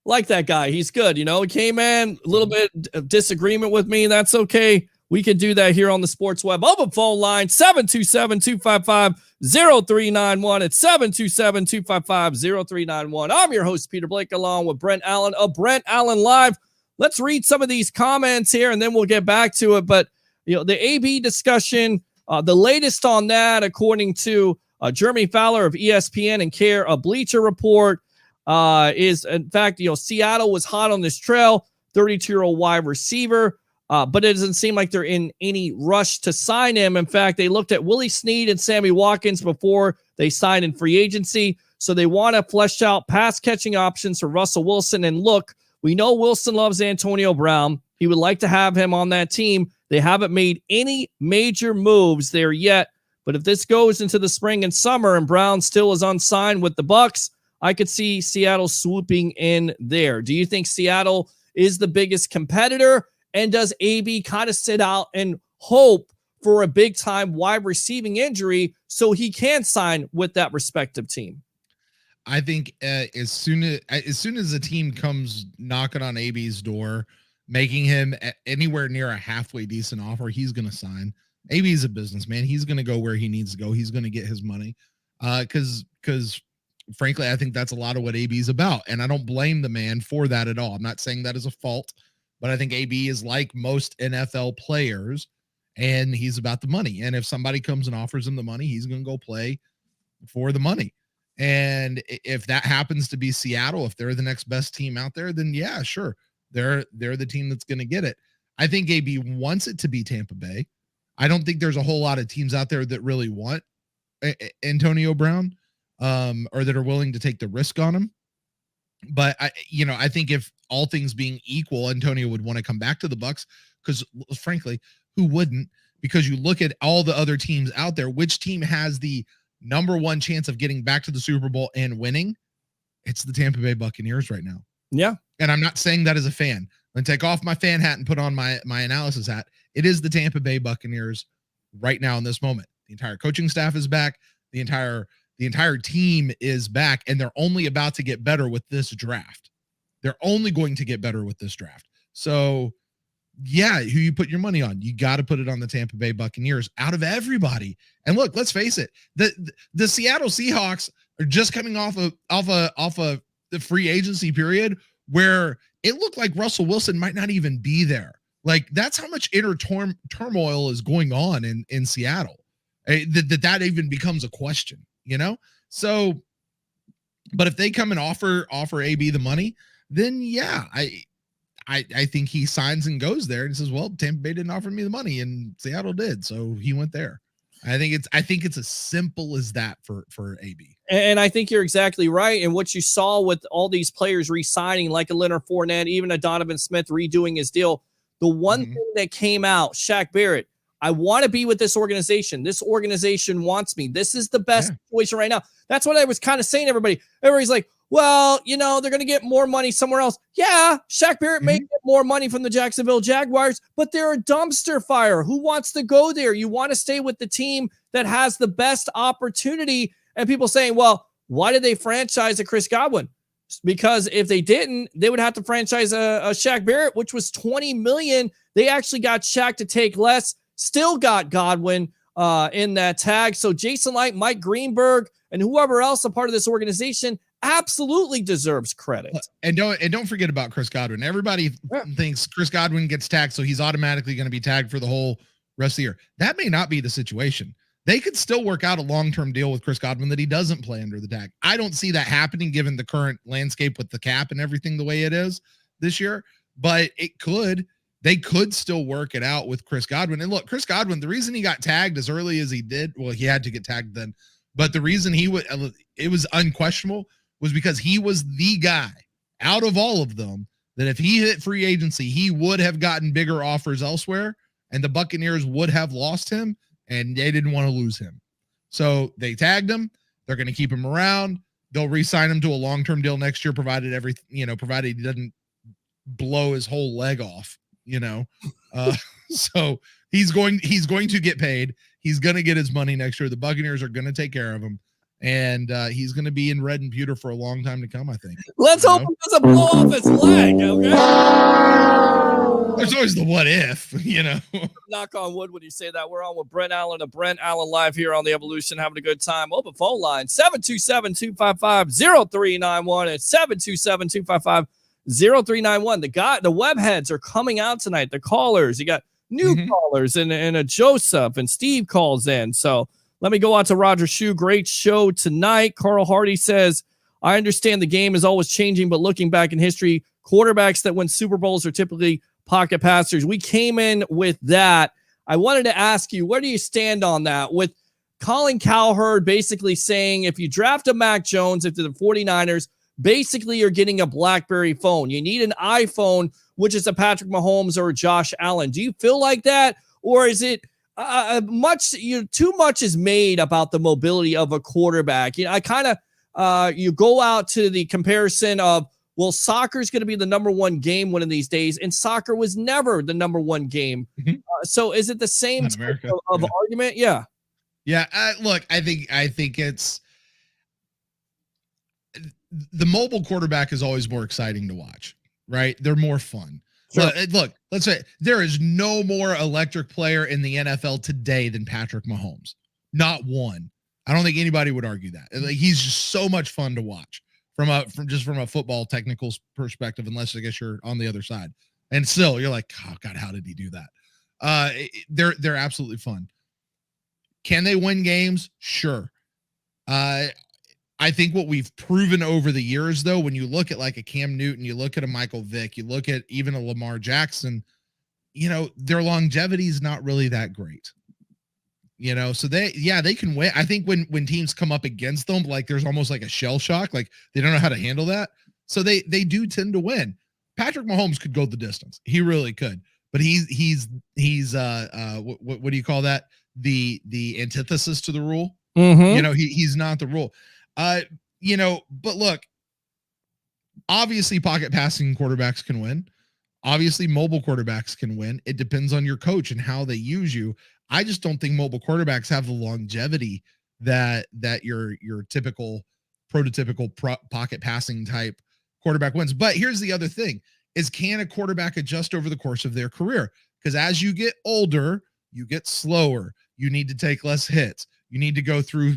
Like that guy. He's good. He came in a little bit of disagreement with me. That's okay. We can do that here on the Sports Web. Open phone line 727-255-0391. It's 727-255-0391. I'm your host, Peter Blake, along with Brent Allen of Brent Allen Live. Let's read some of these comments here, and then we'll get back to it. But, the AB discussion, the latest on that, according to Jeremy Fowler of ESPN and care of Bleacher Report, is, in fact, Seattle was hot on this trail, 32-year-old wide receiver. But it doesn't seem like they're in any rush to sign him. In fact, they looked at Willie Snead and Sammy Watkins before they signed in free agency. So they want to flesh out pass catching options for Russell Wilson. And look, we know Wilson loves Antonio Brown. He would like to have him on that team. They haven't made any major moves there yet. But if this goes into the spring and summer and Brown still is unsigned with the Bucs, I could see Seattle swooping in there. Do you think Seattle is the biggest competitor? And does AB kind of sit out and hope for a big-time wide receiving injury so he can sign with that respective team? I think as soon as a team comes knocking on AB's door, making him anywhere near a halfway decent offer, he's going to sign. AB is a businessman. He's going to go where he needs to go. He's going to get his money because frankly, I think that's a lot of what AB is about. And I don't blame the man for that at all. I'm not saying that is a fault. But I think AB is like most NFL players, and he's about the money. And if somebody comes and offers him the money, he's going to go play for the money. And if that happens to be Seattle, if they're the next best team out there, then yeah, sure. They're the team that's going to get it. I think AB wants it to be Tampa Bay. I don't think there's a whole lot of teams out there that really want Antonio Brown or that are willing to take the risk on him. But I think if all things being equal, Antonio would want to come back to the Bucs because, frankly, who wouldn't? Because you look at all the other teams out there, which team has the number one chance of getting back to the Super Bowl and winning? It's the Tampa Bay Buccaneers right now. Yeah, and I'm not saying that as a fan. I'm gonna take off my fan hat and put on my analysis hat. It is the Tampa Bay Buccaneers right now in this moment. The entire coaching staff is back. The entire team is back, and they're only about to get better with this draft. They're only going to get better with this draft. So, yeah, who you put your money on? You got to put it on the Tampa Bay Buccaneers out of everybody. And look, let's face it, the Seattle Seahawks are just coming off of the free agency period where it looked like Russell Wilson might not even be there. Like, that's how much inner turmoil is going on in Seattle. That even becomes a question. So, but if they come and offer AB the money, then yeah, I think he signs and goes there and says, well, Tampa Bay didn't offer me the money and Seattle did, so he went there. I think it's as simple as that for AB. And I think you're exactly right. And what you saw with all these players re-signing, like a Leonard Fournette, even a Donovan Smith redoing his deal, the one thing that came out, Shaq Barrett, I want to be with this organization. This organization wants me. This is the best situation right now. That's what I was kind of saying to everybody. Everybody's like, well, they're going to get more money somewhere else. Yeah, Shaq Barrett may get more money from the Jacksonville Jaguars, but they're a dumpster fire. Who wants to go there? You want to stay with the team that has the best opportunity. And people saying, well, why did they franchise a Chris Godwin? Because if they didn't, they would have to franchise a Shaq Barrett, which was $20 million. They actually got Shaq to take less. Still got Godwin in that tag. So Jason Light, Mike Greenberg, and whoever else a part of this organization absolutely deserves credit. And don't forget about Chris Godwin. Everybody thinks Chris Godwin gets tagged, so he's automatically going to be tagged for the whole rest of the year. That may not be the situation. They could still work out a long-term deal with Chris Godwin that he doesn't play under the tag. I don't see that happening given the current landscape with the cap and everything the way it is this year, but it could. They could still work it out with Chris Godwin. And look, Chris Godwin, the reason he got tagged as early as he did, well, he had to get tagged then, but the reason it was unquestionable was because he was the guy out of all of them that if he hit free agency, he would have gotten bigger offers elsewhere, and the Buccaneers would have lost him, and they didn't want to lose him. So they tagged him. They're going to keep him around. They'll re-sign him to a long-term deal next year, provided he doesn't blow his whole leg off. So he's going to get paid. He's going to get his money next year. The Buccaneers are going to take care of him. and he's going to be in red and pewter for a long time to come, I think. Let's hope he doesn't blow off his leg, okay? There's always the what if, Knock on wood when you say that. We're on with Brent Allen of Brent Allen Live here on The Evolution, having a good time. Open phone line, 727-255-0391. It's 727-255-0391. The web heads are coming out tonight. The callers, you got new callers and a Joseph and Steve calls in. So let me go out to Roger Shue. Great show tonight. Carl Hardy says, I understand the game is always changing, but looking back in history, quarterbacks that win Super Bowls are typically pocket passers. We came in with that. I wanted to ask you, where do you stand on that with Colin Cowherd basically saying if you draft a Mac Jones, if the 49ers, basically you're getting a BlackBerry phone. You need an iPhone, which is a Patrick Mahomes or a Josh Allen. Do you feel like that? Or is it too much is made about the mobility of a quarterback? I kind of you go out to the comparison of, well, soccer is going to be the number one game one of these days, and soccer was never the number one game. So is it the same type of argument? Yeah. Yeah. Look, I think it's the mobile quarterback is always more exciting to watch, right? They're more fun. Sure. Look, let's say there is no more electric player in the NFL today than Patrick Mahomes. Not one. I don't think anybody would argue that. Like, he's just so much fun to watch from a football technical perspective, unless I guess you're on the other side. And still, you're like, oh God, how did he do that? They're absolutely fun. Can they win games? Sure. I think what we've proven over the years, though, when you look at like a Cam Newton, you look at a Michael Vick, you look at even a Lamar Jackson, their longevity is not really that great. So they can win. I think when teams come up against them, like there's almost like a shell shock, like they don't know how to handle that. So they do tend to win. Patrick Mahomes could go the distance. He really could. But he's what do you call that? The antithesis to the rule. He's not the rule. But look, obviously pocket passing quarterbacks can win. Obviously mobile quarterbacks can win. It depends on your coach and how they use you. I just don't think mobile quarterbacks have the longevity that your typical prototypical pocket passing type quarterback wins. But here's the other thing is, can a quarterback adjust over the course of their career? Because as you get older, you get slower. You need to take less hits. You need to go through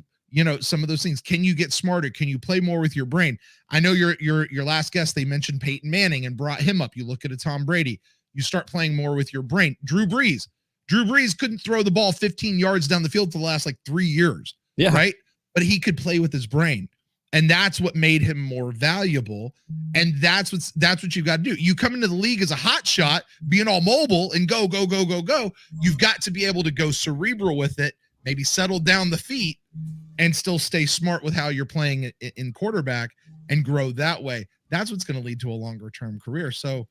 some of those things. Can you get smarter? Can you play more with your brain? I know your last guest, they mentioned Peyton Manning and brought him up. You look at a Tom Brady, you start playing more with your brain. Drew Brees couldn't throw the ball 15 yards down the field for the last 3 years. Yeah. Right. But he could play with his brain. And that's what made him more valuable. And that's what you've got to do. You come into the league as a hot shot, being all mobile and go. You've got to be able to go cerebral with it, maybe settle down the feet and still stay smart with how you're playing in quarterback and grow that way. That's what's going to lead to a longer term career. So,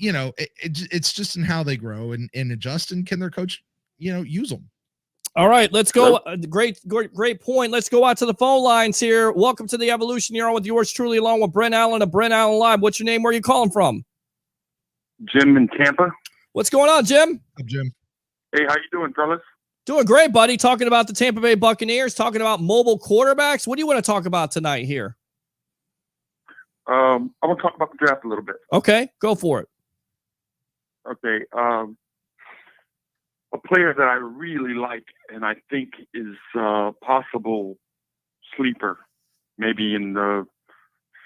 it's just in how they grow and adjust, and can their coach, use them. All right, let's go. Great point. Let's go out to the phone lines here. Welcome to the Evolution. You're on with yours truly, along with Brent Allen of Brent Allen Live. What's your name? Where are you calling from? Jim in Tampa. What's going on, Jim? Hi, Jim. Hey, how you doing, fellas? Doing great, buddy. Talking about the Tampa Bay Buccaneers, talking about mobile quarterbacks. What do you want to talk about tonight here? I want to talk about the draft a little bit. Okay, go for it. Okay. A player that I really like and I think is a possible sleeper, maybe in the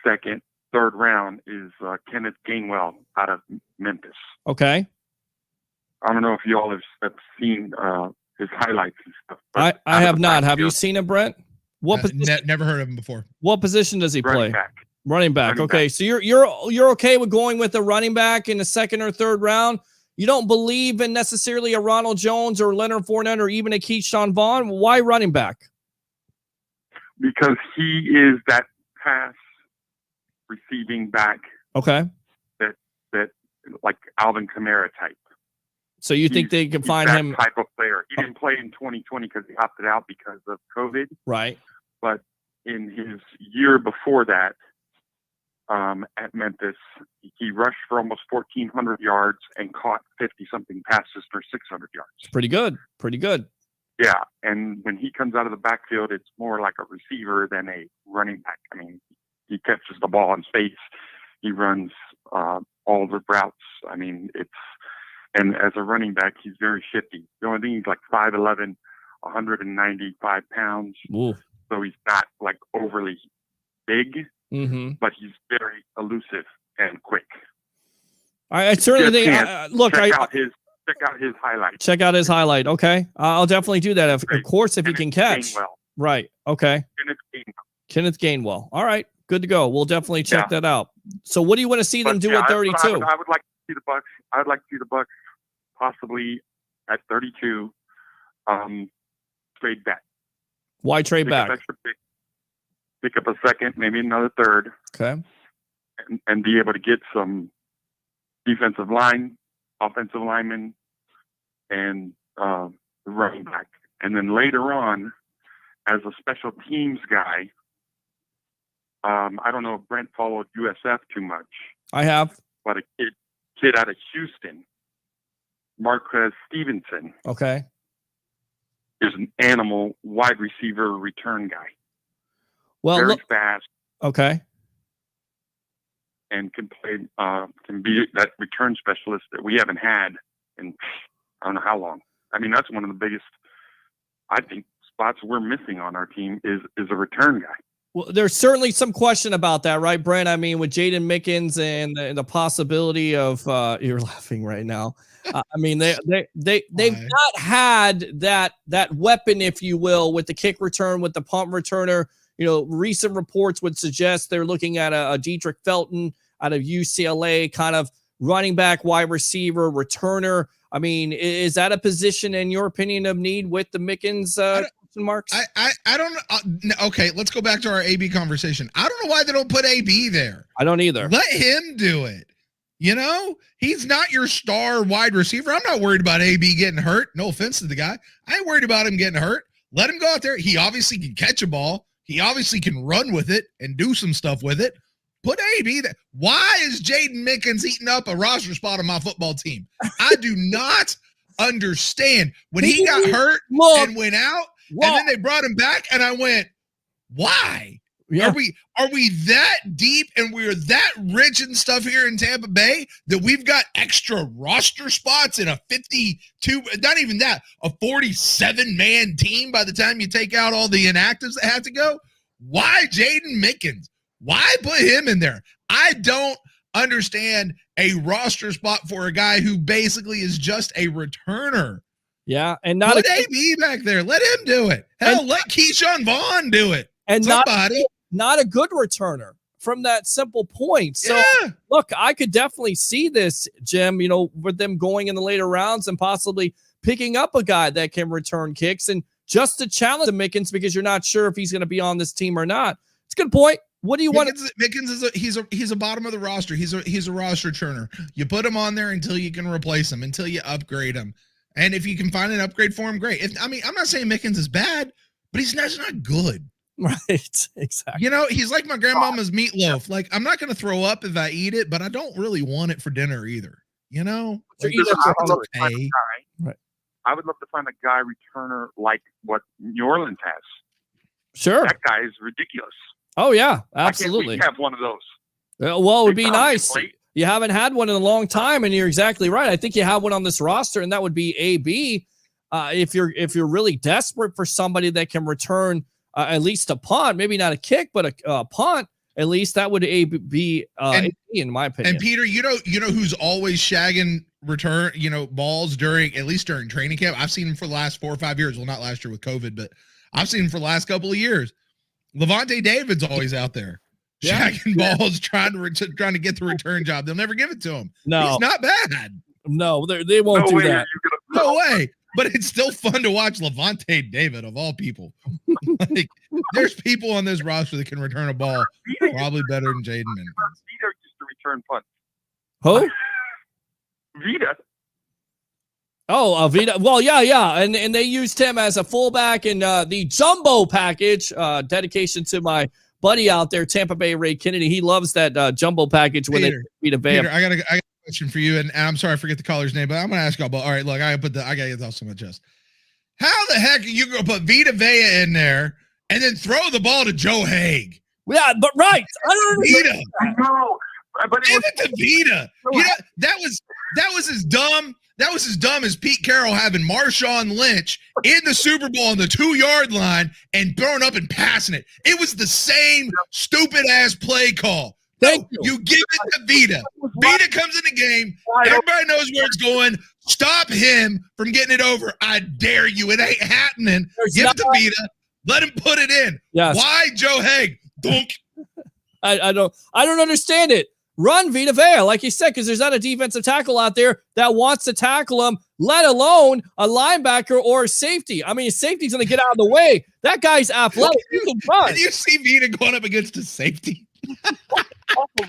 second, third round, is Kenneth Gainwell out of Memphis. Okay. I don't know if you all have seen his highlights and stuff. I have not. Have you seen him, Brent? Never heard of him before. What position does he play? Running back. Running okay. back. So you're okay with going with a running back in the second or third round? You don't believe in necessarily a Ronald Jones or Leonard Fournette or even a Keyshawn Vaughn? Why running back? Because he is that pass receiving back. Okay. That like Alvin Kamara type. So you think they can find him type of player? He didn't play in 2020 because he opted out because of COVID. Right. But in his year before that, at Memphis, he rushed for almost 1,400 yards and caught 50-something passes for 600 yards. Pretty good. Pretty good. Yeah, and when he comes out of the backfield, it's more like a receiver than a running back. I mean, he catches the ball in space. He runs all the routes. I mean, and as a running back, he's very shifty. The only thing, he's like 5'11", 195 pounds. Ooh. So he's not like overly big, Mm-hmm. but he's very elusive and quick. I certainly think. Check out his highlights. Check out his highlight. Okay, I'll definitely do that. Of course, if he can catch. Gainwell. Right. Okay. Kenneth Gainwell. All right. Good to go. We'll definitely check that out. So, what do you want to see them do at 32? I would like to see the Bucs. I would like to see the Bucs possibly at 32. Trade back. Why trade back? Pick up a second, maybe another third. Okay. And be able to get some defensive line, offensive linemen, and running back. And then later on, as a special teams guy, I don't know if Brent followed USF too much. I have. But a kid out of Houston, Marquez Stevenson. Okay. Is an animal wide receiver return guy. Well, very fast. Okay. And can be that return specialist that we haven't had in I don't know how long. I mean, that's one of the biggest, I think, spots we're missing on our team is a return guy. Well, there's certainly some question about that, right, Brent? I mean, with Jaden Mickens and the possibility of you're laughing right now. I mean, they've not had that weapon, if you will, with the kick return, with the punt returner. You know, recent reports would suggest they're looking at a Dietrich Felton out of UCLA, kind of running back, wide receiver, returner. I mean, is that a position, in your opinion, of need with the Mickens marks? I don't know. Okay, let's go back to our AB conversation. I don't know why they don't put AB there. I don't either. Let him do it. You know, he's not your star wide receiver. I'm not worried about AB getting hurt. No offense to the guy. I ain't worried about him getting hurt. Let him go out there. He obviously can catch a ball. He obviously can run with it and do some stuff with it. Put AB there. Why is Jaden Mickens eating up a roster spot on my football team? I do not understand. When he got hurt and went out, and then they brought him back, and I went, why? Yeah. Are we that deep and we're that rich and stuff here in Tampa Bay that we've got extra roster spots in a 52, not even that, a 47-man team by the time you take out all the inactives that have to go? Why Jaden Mickens? Why put him in there? I don't understand a roster spot for a guy who basically is just a returner. Yeah, and not put AB back there. Let him do it. Hell, let Keyshawn Vaughn do it. And not a good returner from that simple point. So, look, I could definitely see this, Jim, you know, with them going in the later rounds and possibly picking up a guy that can return kicks and just to challenge Mickens because you're not sure if he's going to be on this team or not. It's a good point. What do you want? Mickens is he's a bottom of the roster. He's a roster turner. You put him on there until you can replace him, until you upgrade him. And if you can find an upgrade for him, great. I'm not saying Mickens is bad, but he's not good. Right, exactly. You know, he's like my grandmama's meatloaf. Like, I'm not going to throw up if I eat it, but I don't really want it for dinner either. You know? Right. I would love to find a guy returner like what New Orleans has. Sure. That guy is ridiculous. Oh, yeah, absolutely. We have one of those. Well, it would be nice. You haven't had one in a long time, and you're exactly right. I think you have one on this roster, and that would be AB. If you're really desperate for somebody that can return at least a punt, maybe not a kick, but a punt, at least that would be in my opinion. And Peter, you know who's always shagging return, balls during training camp? I've seen him for the last 4 or 5 years. Well, not last year with COVID, but I've seen him for the last couple of years. Levante David's always out there shagging balls, trying to get the return job. They'll never give it to him. No, he's not bad. No, they won't do that. No way. But it's still fun to watch Levante David, of all people. Like, there's people on this roster that can return a ball probably better than Jaden Mickens. Vita used to return punts. Who? Vita. Oh, Vita. Well, yeah. And they used him as a fullback in the jumbo package. Dedication to my buddy out there, Tampa Bay Ray Kennedy. He loves that jumbo package when they beat a Bam. Peter, I got a question for you, and I'm sorry I forget the caller's name, but I'm gonna ask y'all. But all right, look, I gotta get this off my chest. How the heck are you going to put Vita Vea in there and then throw the ball to Joe Haig? Yeah, but right. I don't Vita. I know, but Give it to Vita. You know, that was as dumb. That was as dumb as Pete Carroll having Marshawn Lynch in the Super Bowl on the 2-yard line and throwing up and passing it. It was the same stupid ass play call. Thank No, you. you give it to Vita. Vita comes in the game. Everybody knows where it's going. Stop him from getting it over. I dare you. It ain't happening. Give it to Vita. Let him put it in. Yes. Why Joe Haig? Dunk. I don't understand it. Run Vita Vea, like you said, because there's not a defensive tackle out there that wants to tackle him, let alone a linebacker or a safety. I mean, safety's going to get out of the way. That guy's athletic. He can run. Did you see Vita going up against a safety? Also,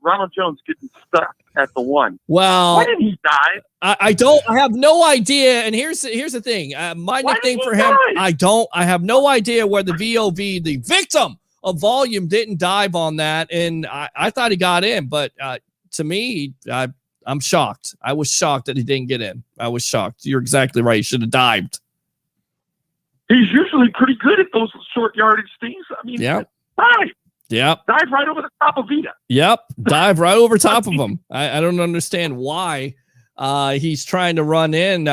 Ronald Jones getting stuck at the 1. Well, Why didn't he die? I have no idea. And here's the thing. My nickname for him, I have no idea where the VOV, the victim of volume, didn't dive on that. And I thought he got in, but to me, I'm shocked. I was shocked that he didn't get in. I was shocked. You're exactly right. He should have dived. He's usually pretty good at those short yardage things. I mean, Yep. dive. Yep. Dive right over the top of Vita. Yep. Dive right over top of him. I don't understand why he's trying to run in.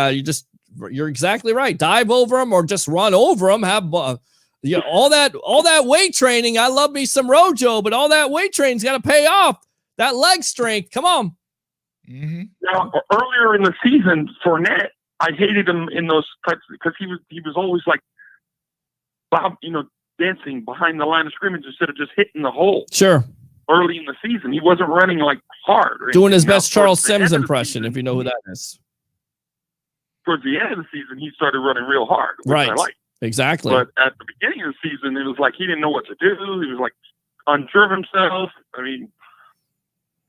You're exactly right. Dive over him or just run over him. Have all that weight training. I love me some Rojo, but all that weight training's got to pay off. That leg strength. Come on. Mm-hmm. Now, earlier in the season, Fournette, I hated him in those types because he was always like, dancing behind the line of scrimmage instead of just hitting the hole. Sure. Early in the season, he wasn't running like hard. Doing his anything. best Now, Charles towards the end Sims of the impression, season, if you know who that is. Towards the end of the season, he started running real hard, which Right. I like. Exactly. But at the beginning of the season, it was like he didn't know what to do. He was like unsure of himself. I mean,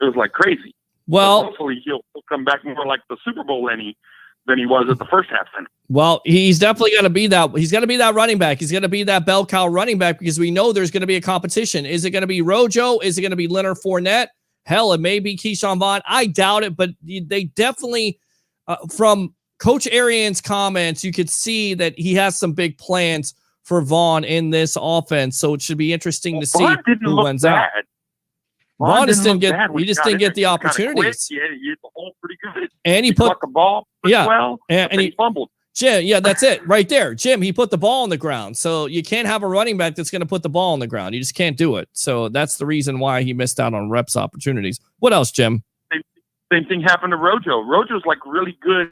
it was like crazy. Well, But hopefully he'll come back more like the Super Bowl Lenny than he was at the first half. Then. Well, he's definitely going to be that. He's going to be that running back. He's going to be that bell cow running back because we know there's going to be a competition. Is it going to be Rojo? Is it going to be Leonard Fournette? Hell, it may be Keyshawn Vaughn. I doubt it, but they definitely, from Coach Arians' comments, you could see that he has some big plans for Vaughn in this offense. So it should be interesting to see who wins out. Vaughn just didn't get. He just didn't get the opportunities. He hit the hole pretty good. And he caught the ball pretty yeah, well, and he fumbled. Jim, yeah, that's it right there. Jim, he put the ball on the ground. So you can't have a running back that's going to put the ball on the ground. You just can't do it. So that's the reason why he missed out on reps opportunities. What else, Jim? Same thing happened to Rojo. Rojo's like really good.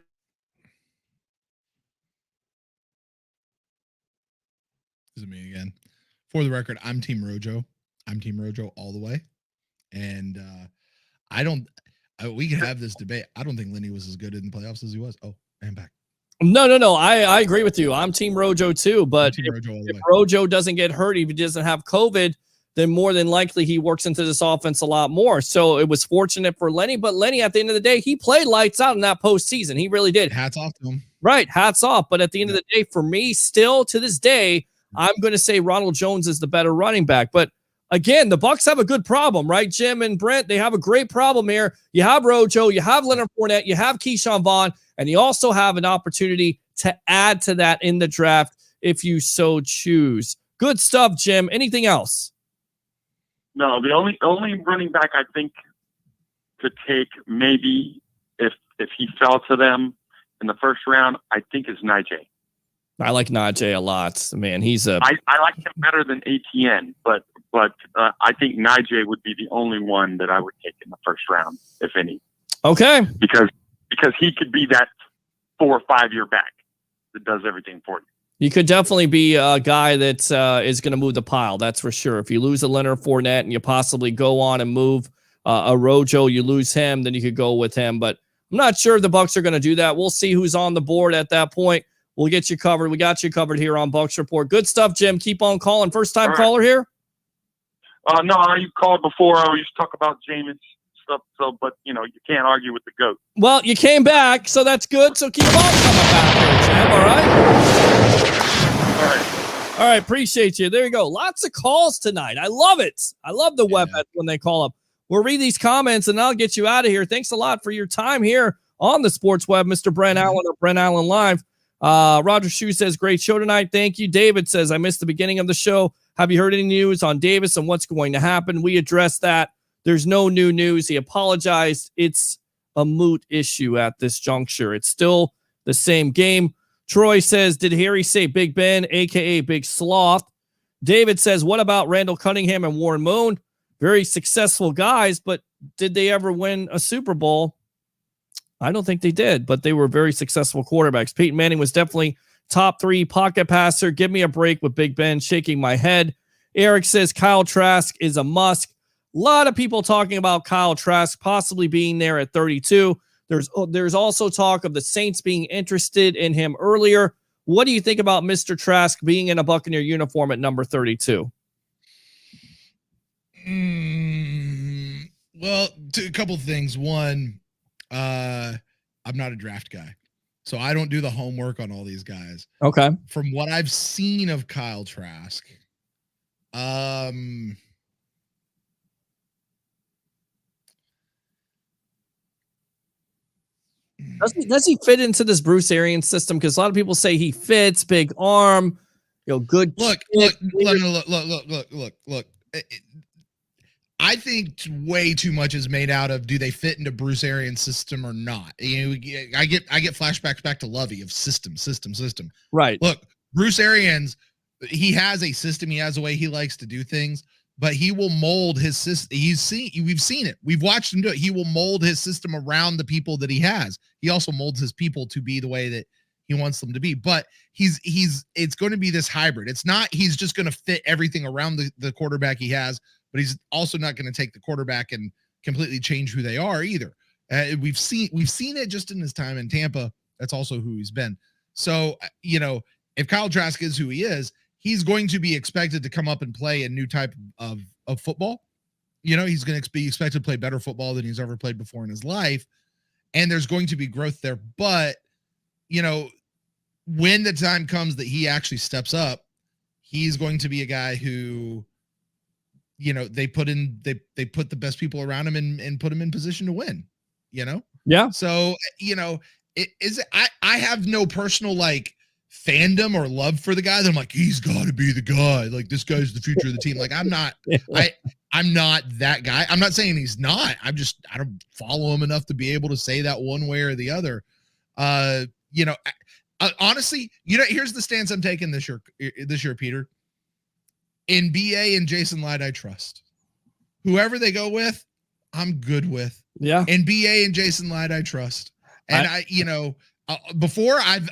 This is me again. For the record, I'm Team Rojo. I'm Team Rojo all the way. And we can have this debate. I don't think Lenny was as good in the playoffs as he was. Oh, I'm back. No. I agree with you. I'm Team Rojo too. But Team Rojo all the if way. Rojo doesn't get hurt, if he doesn't have COVID, then more than likely he works into this offense a lot more. So it was fortunate for Lenny. But Lenny, at the end of the day, he played lights out in that postseason. He really did. Hats off to him. Right. Hats off. But at the end of the day, for me, still to this day, I'm going to say Ronald Jones is the better running back. But again, the Bucs have a good problem, right? Jim and Brent, they have a great problem here. You have Rojo, you have Leonard Fournette, you have Keyshawn Vaughn, and you also have an opportunity to add to that in the draft if you so choose. Good stuff, Jim. Anything else? No, the only running back I think to take maybe if he fell to them in the first round, I think is Najee. I like Najee a lot. Man, he's a... I like him better than ATN, but I think Najee would be the only one that I would take in the first round, if any. Okay. Because he could be that 4 or 5 year back that does everything for you. You could definitely be a guy that is going to move the pile. That's for sure. If you lose a Leonard Fournette and you possibly go on and move a Rojo, you lose him, then you could go with him. But I'm not sure if the Bucs are going to do that. We'll see who's on the board at that point. We'll get you covered. We got you covered here on Bucs Report. Good stuff, Jim. Keep on calling. First time caller here? No, you called before. I used to talk about Jameis stuff. So, but you can't argue with the GOAT. Well, you came back, so that's good. So keep on coming back here, Jim. All right. All right. Appreciate you. There you go. Lots of calls tonight. I love it. I love the web when they call up. We'll read these comments and I'll get you out of here. Thanks a lot for your time here on the Sports Web, Mr. Brent Allen of Brent Allen Live. Roger Shue says, great show tonight. Thank you. David says, I missed the beginning of the show. Have you heard any news on Davis and what's going to happen? We addressed that. There's no new news. He apologized. It's a moot issue at this juncture. It's still the same game. Troy says, did Harry say Big Ben, a.k.a. Big Sloth? David says, what about Randall Cunningham and Warren Moon? Very successful guys, but did they ever win a Super Bowl? I don't think they did, but they were very successful quarterbacks. Peyton Manning was definitely top 3 pocket passer. Give me a break with Big Ben, shaking my head. Eric says Kyle Trask is a must. A lot of people talking about Kyle Trask possibly being there at 32. There's also talk of the Saints being interested in him earlier. What do you think about Mr. Trask being in a Buccaneer uniform at number 32? Well, a couple of things. One, I'm not a draft guy, so I don't do the homework on all these guys. Okay. From what I've seen of Kyle Trask, Does he fit into this Bruce Arians system? Because a lot of people say he fits, big arm, good. Look. I think way too much is made out of do they fit into Bruce Arians' system or not? I get flashbacks back to Lovey of system. Right. Look, Bruce Arians, he has a system. He has a way he likes to do things, but he will mold his system. We've seen it. We've watched him do it. He will mold his system around the people that he has. He also molds his people to be the way that he wants them to be. But it's going to be this hybrid. It's not he's just going to fit everything around the quarterback he has, but he's also not going to take the quarterback and completely change who they are either. We've seen it just in his time in Tampa. That's also who he's been. So, if Kyle Trask is who he is, he's going to be expected to come up and play a new type of football. He's going to be expected to play better football than he's ever played before in his life. And there's going to be growth there. But, when the time comes that he actually steps up, he's going to be a guy who, they put the best people around him and put him in position to win, Yeah. So, I have no personal fandom or love for the guy that I'm like, he's got to be the guy. Like, this guy's the future of the team. Like, I'm not that guy. I'm not saying he's not. I don't follow him enough to be able to say that one way or the other. Honestly, here's the stance I'm taking this year, Peter. In BA and Jason Light, I trust. Whoever they go with, I'm good with. Yeah. In BA and Jason Light, I trust. And before I've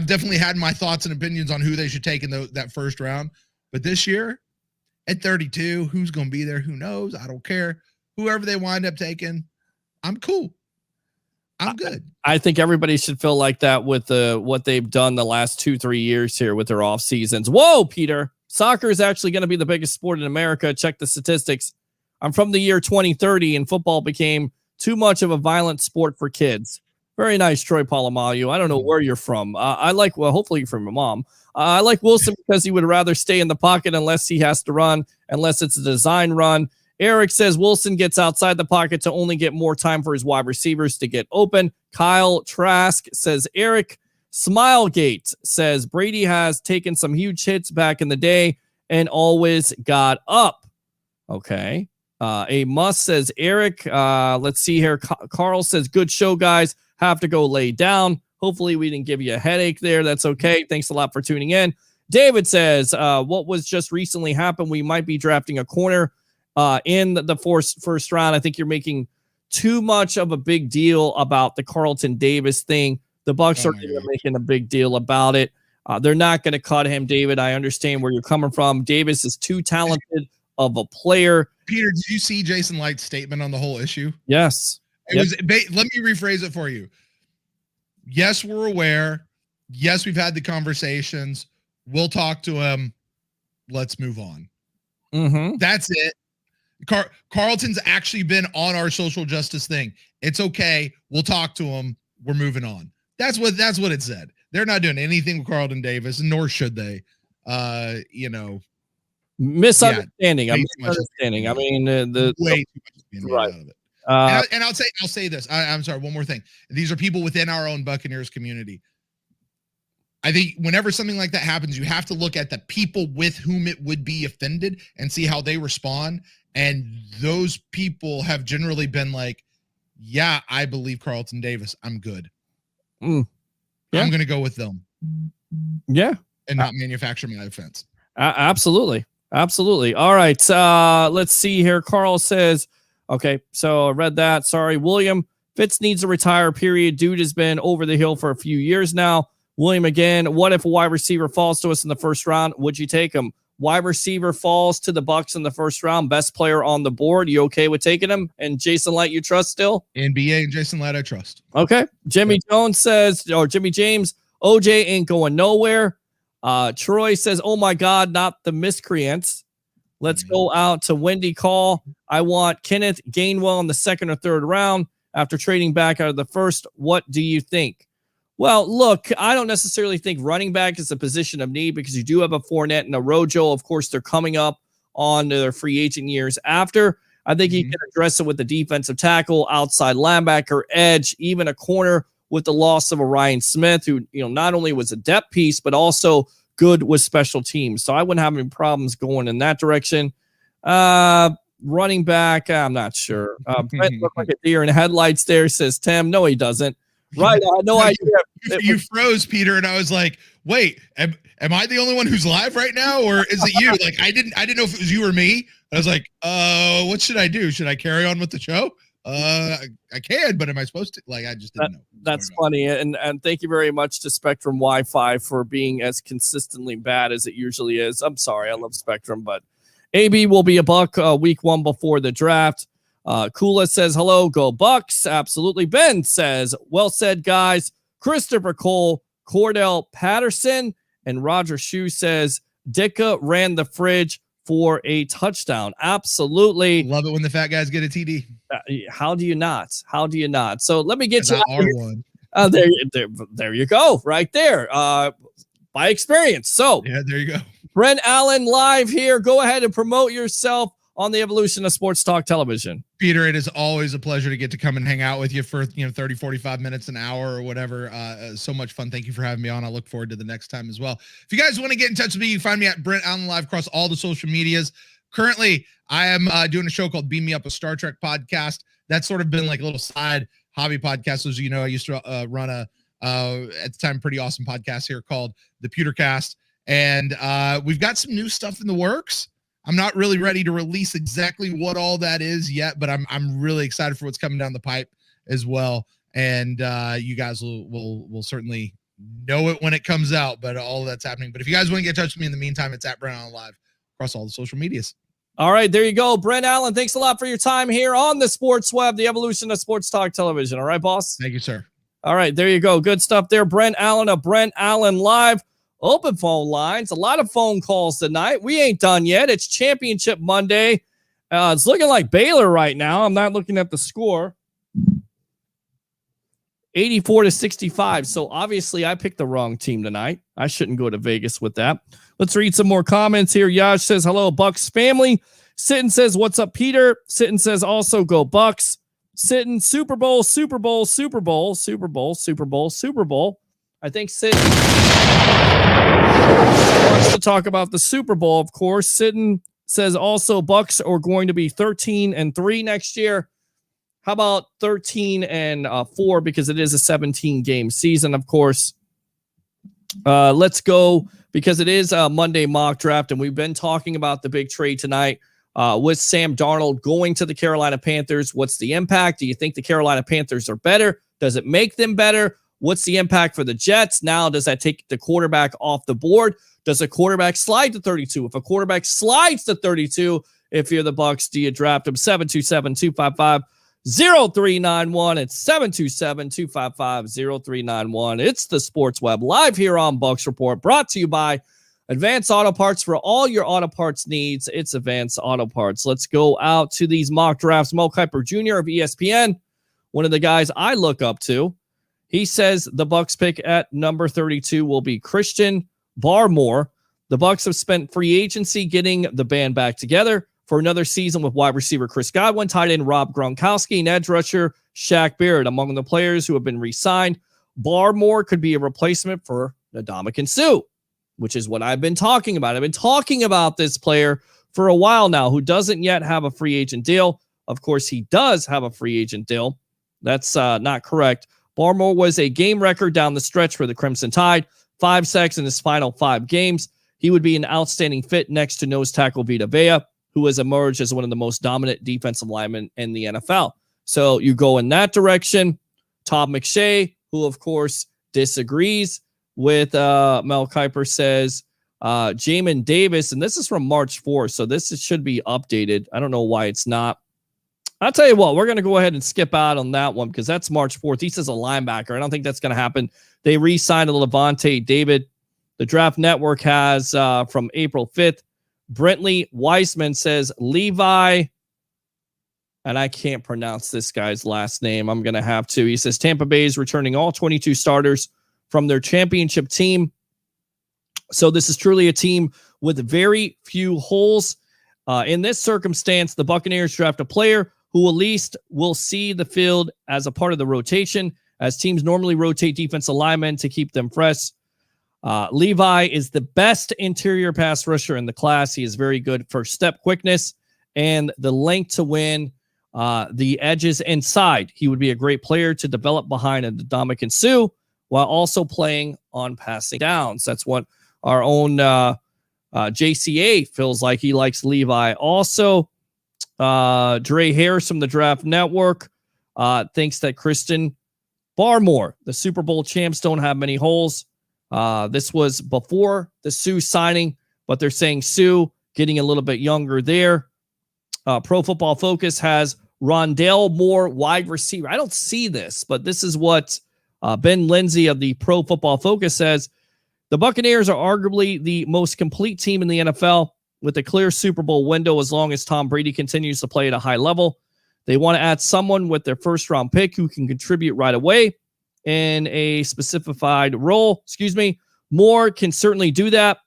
definitely had my thoughts and opinions on who they should take in that first round. But this year at 32, who's going to be there? Who knows? I don't care. Whoever they wind up taking, I'm cool. I'm good. I think everybody should feel like that with what they've done the last 2-3 years here with their off seasons. Whoa, Peter. Soccer is actually going to be the biggest sport in America. Check the statistics. I'm from the year 2030, and football became too much of a violent sport for kids. Very nice, Troy Polamalu. I don't know where you're from. Hopefully you're from your mom. I like Wilson because he would rather stay in the pocket unless he has to run, unless it's a design run. Eric says Wilson gets outside the pocket to only get more time for his wide receivers to get open. Kyle Trask says Eric. Smilegate says Brady has taken some huge hits back in the day and always got up. Okay. A must says Eric. Let's see here. Carl says good show, guys. Have to go lay down. Hopefully we didn't give you a headache there. That's okay. Thanks a lot for tuning in. David says what was just recently happened. We might be drafting a corner in the first round. I think you're making too much of a big deal about the Carlton Davis thing. The Bucs are making a big deal about it. They're not going to cut him, David. I understand where you're coming from. Davis is too talented of a player. Peter, did you see Jason Light's statement on the whole issue? Yes. Let me rephrase it for you. Yes, we're aware. Yes, we've had the conversations. We'll talk to him. Let's move on. Mm-hmm. That's it. Carlton's actually been on our social justice thing. It's okay. We'll talk to him. We're moving on. That's what it said. They're not doing anything with Carlton Davis, nor should they. Misunderstanding. I'm misunderstanding. I mean, way too much being made out of it. And I'll say this. I'm sorry. One more thing. These are people within our own Buccaneers community. I think whenever something like that happens, you have to look at the people with whom it would be offended and see how they respond. And those people have generally been like, yeah, I believe Carlton Davis. I'm good. Yeah. I'm going to go with them. Yeah. And not manufacture my offense. Absolutely. Absolutely. All right. Let's see here. Carl says, okay, so I read that. Sorry. William, Fitz needs to retire, period. Dude has been over the hill for a few years now. William again, what if a wide receiver falls to us in the first round? Would you take him? Wide receiver falls to the Bucs in the first round. Best player on the board. You okay with taking him? And Jason Light, you trust still? NBA and Jason Light, I trust. Okay. Jimmy Jones says, or Jimmy James, OJ ain't going nowhere. Troy says, oh my God, not the miscreants. Let's go out to Wendy Call. I want Kenneth Gainwell in the second or third round after trading back out of the first. What do you think? Well, look, I don't necessarily think running back is a position of need because you do have a Fournette and a Rojo. Of course, they're coming up on their free agent years after. I think you can address it with the defensive tackle, outside linebacker, edge, even a corner with the loss of a Ryan Smith, who not only was a depth piece, but also good with special teams. So I wouldn't have any problems going in that direction. Running back, I'm not sure. Brent looked like a deer in headlights there, says Tim. No, he doesn't. Right, I had no idea. You froze, Peter, and I was like, "Wait, am I the only one who's live right now, or is it you?" Like, I didn't know if it was you or me. I was like, what should I do? Should I carry on with the show? I can, but am I supposed to? Like, I just didn't know. That's funny, and thank you very much to Spectrum Wi-Fi for being as consistently bad as it usually is. I'm sorry, I love Spectrum, but AB will be a Buck week 1 before the draft. Kula says, hello, go Bucks. Absolutely. Ben says, well said, guys. Christopher Cole, Cordell Patterson, and Roger Shue says, Dicka ran the fridge for a touchdown. Absolutely. Love it when the fat guys get a TD. How do you not? How do you not? So let me get you one. There you go. Right there. By experience. So yeah, there you go. Brent Allen live here. Go ahead and promote yourself on the evolution of Sports Talk Television. Peter, it is always a pleasure to get to come and hang out with you for 30, 45 minutes, an hour or whatever. So much fun. Thank you for having me on. I look forward to the next time as well. If you guys want to get in touch with me, you can find me at Brent Allen Live across all the social medias. Currently, I am doing a show called Beam Me Up, a Star Trek podcast. That's sort of been like a little side hobby podcast. As you know, I used to run a at the time pretty awesome podcast here called the Pewtercast, and we've got some new stuff in the works. I'm not really ready to release exactly what all that is yet, but I'm really excited for what's coming down the pipe as well. And you guys will certainly know it when it comes out, but all of that's happening. But if you guys want to get in touch with me in the meantime, it's at Brent Allen Live across all the social medias. All right, there you go. Brent Allen, thanks a lot for your time here on the Sports Web, the evolution of Sports Talk Television. All right, boss? Thank you, sir. All right, there you go. Good stuff there. Brent Allen of Brent Allen Live. Open phone lines, a lot of phone calls tonight. We ain't done yet. It's Championship Monday. It's looking like Baylor right now. I'm not looking at the score. 84-65. So obviously I picked the wrong team tonight. I shouldn't go to Vegas with that. Let's read some more comments here. Yash says, hello, Bucks family. Sitton says, what's up, Peter? Sitton says, also go Bucks. Sitton, Super Bowl, Super Bowl, Super Bowl, Super Bowl, Super Bowl, Super Bowl. I think Sitton wants to talk about the Super Bowl, of course. Sitton says also Bucks are going to be 13-3 next year. How about 13-4 because it is a 17-game season, of course. Let's go because it is a Monday mock draft, and we've been talking about the big trade tonight with Sam Darnold going to the Carolina Panthers. What's the impact? Do you think the Carolina Panthers are better? Does it make them better? What's the impact for the Jets? Now, does that take the quarterback off the board? Does a quarterback slide to 32? If a quarterback slides to 32, if you're the Bucs, do you draft him? 727-255-0391. It's 727-255-0391. It's the Sports Web live here on Bucs Report, brought to you by Advanced Auto Parts. For all your auto parts needs, it's Advanced Auto Parts. Let's go out to these mock drafts. Mo Kiper Jr. of ESPN, one of the guys I look up to. He says the Bucs pick at number 32 will be Christian Barmore. The Bucs have spent free agency getting the band back together for another season with wide receiver Chris Godwin, tight end Rob Gronkowski, and edge rusher Shaq Barrett among the players who have been re-signed. Barmore could be a replacement for Ndamukong Suh, which is what I've been talking about. I've been talking about this player for a while now who doesn't yet have a free agent deal. Of course, he does have a free agent deal. That's not correct. Barmore was a game record down the stretch for the Crimson Tide, 5 sacks in his final 5 games. He would be an outstanding fit next to nose tackle Vita Vea, who has emerged as one of the most dominant defensive linemen in the NFL. So you go in that direction. Todd McShay, who of course disagrees with Mel Kiper, says Jamin Davis, and this is from March 4th, so this should be updated. I don't know why it's not. I'll tell you what, we're going to go ahead and skip out on that one because that's March 4th. He says a linebacker. I don't think that's going to happen. They re-signed a Levante David. The Draft Network has from April 5th. Brentley Weissman says Levi, and I can't pronounce this guy's last name. I'm going to have to. He says Tampa Bay is returning all 22 starters from their championship team. So this is truly a team with very few holes. In this circumstance, the Buccaneers draft a player who at least will see the field as a part of the rotation, as teams normally rotate defensive linemen to keep them fresh. Levi is the best interior pass rusher in the class. He is very good for step quickness and the length to win the edges inside. He would be a great player to develop behind Ndamukong Suh while also playing on passing downs. That's what our own JCA feels like. He likes Levi. Also, Dre Harris from the Draft Network thinks that Christian Barmore, the Super Bowl champs, don't have many holes. This was before the Suh signing, but they're saying Suh getting a little bit younger there. Pro Football Focus has Rondale Moore, wide receiver. I don't see this, but this is what Ben Lindsay of the Pro Football Focus says. The Buccaneers are arguably the most complete team in the NFL with a clear Super Bowl window as long as Tom Brady continues to play at a high level. They want to add someone with their first-round pick who can contribute right away in a specified role. Moore can certainly do that.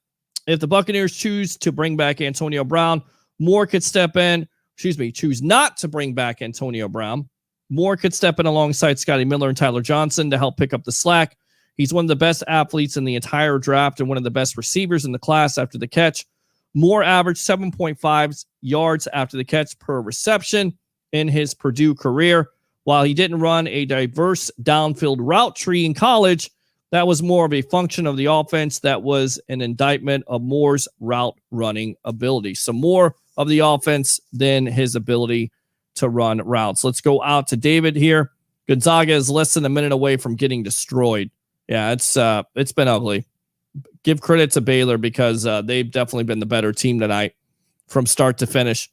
If the Buccaneers choose to bring back Antonio Brown, Moore could step in. Choose not to bring back Antonio Brown. Moore could step in alongside Scotty Miller and Tyler Johnson to help pick up the slack. He's one of the best athletes in the entire draft and one of the best receivers in the class after the catch. Moore averaged 7.5 yards after the catch per reception in his Purdue career. While he didn't run a diverse downfield route tree in college, that was more of a function of the offense. That was an indictment of Moore's route running ability. So more of the offense than his ability to run routes. Let's go out to David here. Gonzaga is less than a minute away from getting destroyed. Yeah, it's been ugly. Give credit to Baylor because they've definitely been the better team tonight from start to finish.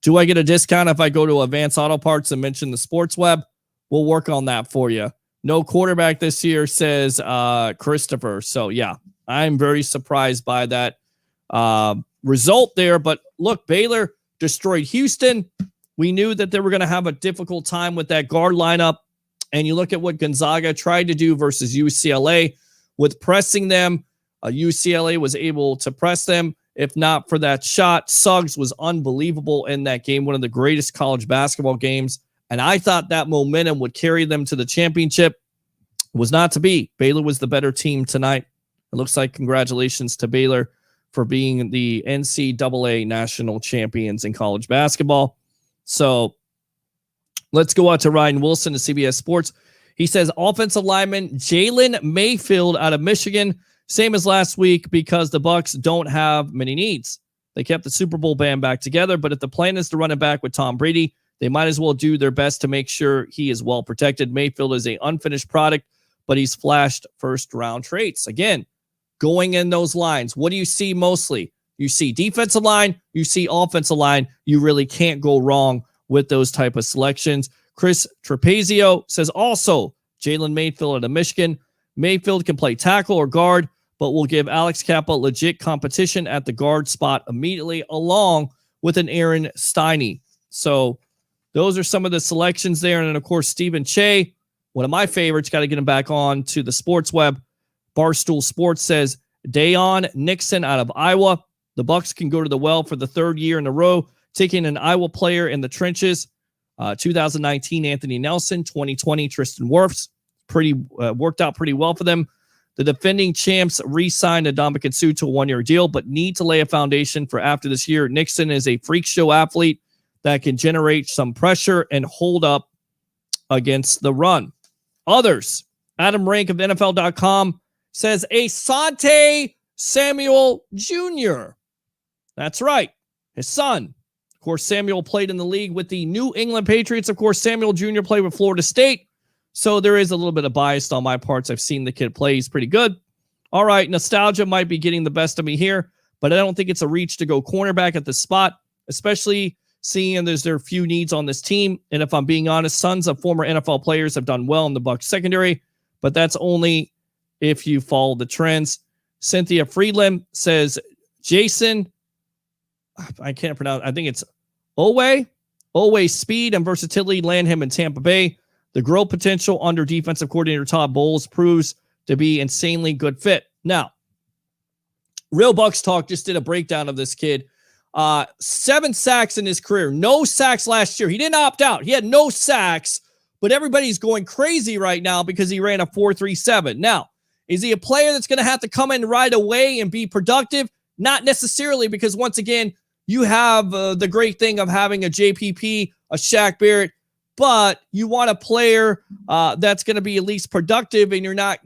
Do I get a discount if I go to Advanced Auto Parts and mention the Sports Web? We'll work on that for you. No quarterback this year, says Christopher. So, yeah, I'm very surprised by that result there. But look, Baylor destroyed Houston. We knew that they were going to have a difficult time with that guard lineup. And you look at what Gonzaga tried to do versus UCLA with pressing them. UCLA was able to press them. If not for that shot, Suggs was unbelievable in that game, one of the greatest college basketball games. And I thought that momentum would carry them to the championship. It was not to be. Baylor was the better team tonight. It looks like congratulations to Baylor for being the NCAA national champions in college basketball. So let's go out to Ryan Wilson to CBS Sports. He says offensive lineman Jalen Mayfield out of Michigan, same as last week because the Bucs don't have many needs. They kept the Super Bowl band back together, but if the plan is to run it back with Tom Brady, they might as well do their best to make sure he is well protected. Mayfield is an unfinished product, but he's flashed first-round traits. Again, going in those lines, what do you see mostly? You see defensive line, you see offensive line. You really can't go wrong with those type of selections. Chris Trapezio says also Jalen Mayfield out of Michigan. Mayfield can play tackle or guard, but will give Alex Kappa legit competition at the guard spot immediately, along with an Aaron Stiney. So those are some of the selections there. And then, of course, Stephen Che, one of my favorites, got to get him back on to the Sports Web. Barstool Sports says Dayon Nixon out of Iowa. The Bucs can go to the well for the third year in a row, taking an Iowa player in the trenches. 2019, Anthony Nelson. 2020, Tristan Wirfs. Worked out pretty well for them. The defending champs re-signed Ndamukong Suh to a 1-year deal, but need to lay a foundation for after this year. Nixon is a freak show athlete that can generate some pressure and hold up against the run. Others, Adam Rank of NFL.com says Asante Samuel Jr. That's right, his son. Of course, Samuel played in the league with the New England Patriots. Of course, Samuel Jr. played with Florida State. So there is a little bit of bias on my parts. I've seen the kid play. He's pretty good. All right, nostalgia might be getting the best of me here, but I don't think it's a reach to go cornerback at this spot, especially seeing there are few needs on this team. And if I'm being honest, sons of former NFL players have done well in the Bucs secondary, but that's only if you follow the trends. Cynthia Friedland says, Jason, I can't pronounce, I think it's Oweh's speed and versatility land him in Tampa Bay. The growth potential under defensive coordinator Todd Bowles proves to be insanely good fit. Now, Real Bucs Talk just did a breakdown of this kid. 7 sacks in his career. No sacks last year. He didn't opt out. He had no sacks, but everybody's going crazy right now because he ran a 4.37. Now, is he a player that's going to have to come in right away and be productive? Not necessarily, because once again, you have the great thing of having a JPP, a Shaq Barrett, but you want a player that's going to be at least productive, and you're not,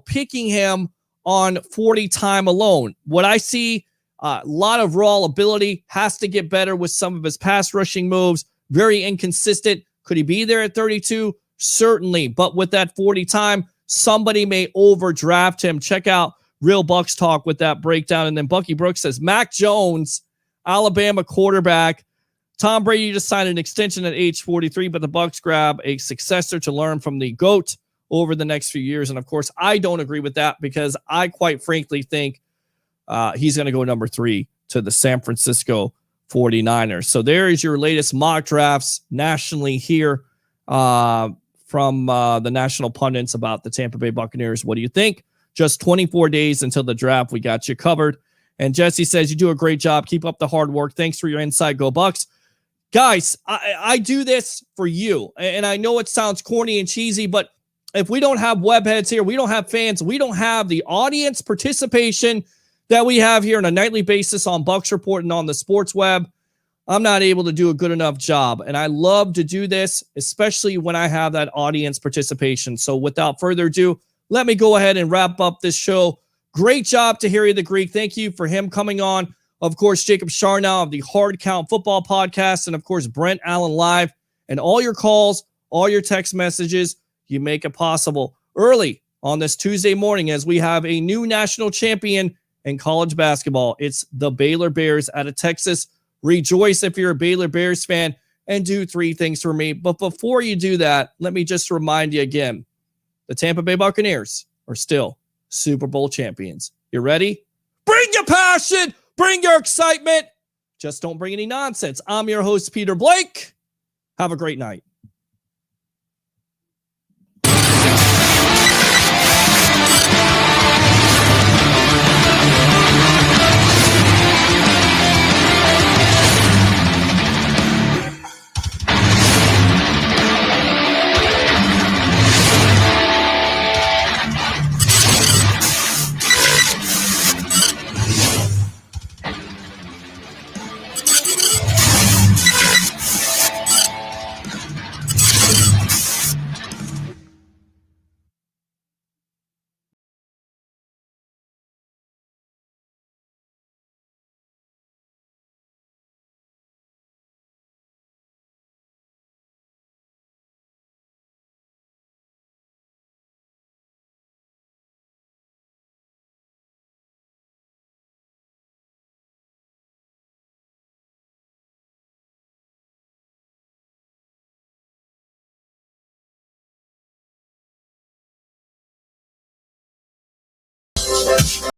picking him on 40 time alone. What I see, a lot of raw ability, has to get better with some of his pass rushing moves. Very inconsistent. Could he be there at 32? Certainly. But with that 40 time, somebody may overdraft him. Check out Real Bucs Talk with that breakdown. And then Bucky Brooks says, Mac Jones, Alabama quarterback. Tom Brady just signed an extension at age 43, but the Bucs grab a successor to learn from the GOAT over the next few years. And of course, I don't agree with that, because I quite frankly think he's going to go number 3 to the San Francisco 49ers. So there is your latest mock drafts nationally here from the national pundits about the Tampa Bay Buccaneers. What do you think? Just 24 days until the draft. We got you covered. And Jesse says, you do a great job. Keep up the hard work. Thanks for your insight. Go Bucs. Guys, I do this for you. And I know it sounds corny and cheesy, but if we don't have webheads here, we don't have fans, we don't have the audience participation that we have here on a nightly basis on Bucs Report and on the sports web, I'm not able to do a good enough job. And I love to do this, especially when I have that audience participation. So without further ado, let me go ahead and wrap up this show. Great job to Harry the Greek. Thank you for him coming on. Of course, Jacob Charnow of the Hard Count Football Podcast, and of course, Brent Allen Live, and all your calls, all your text messages. You make it possible early on this Tuesday morning as we have a new national champion in college basketball. It's the Baylor Bears out of Texas. Rejoice if you're a Baylor Bears fan, and do 3 things for me. But before you do that, let me just remind you again, the Tampa Bay Buccaneers are still Super Bowl champions. You ready? Bring your passion, bring your excitement. Just don't bring any nonsense. I'm your host, Peter Blake. Have a great night.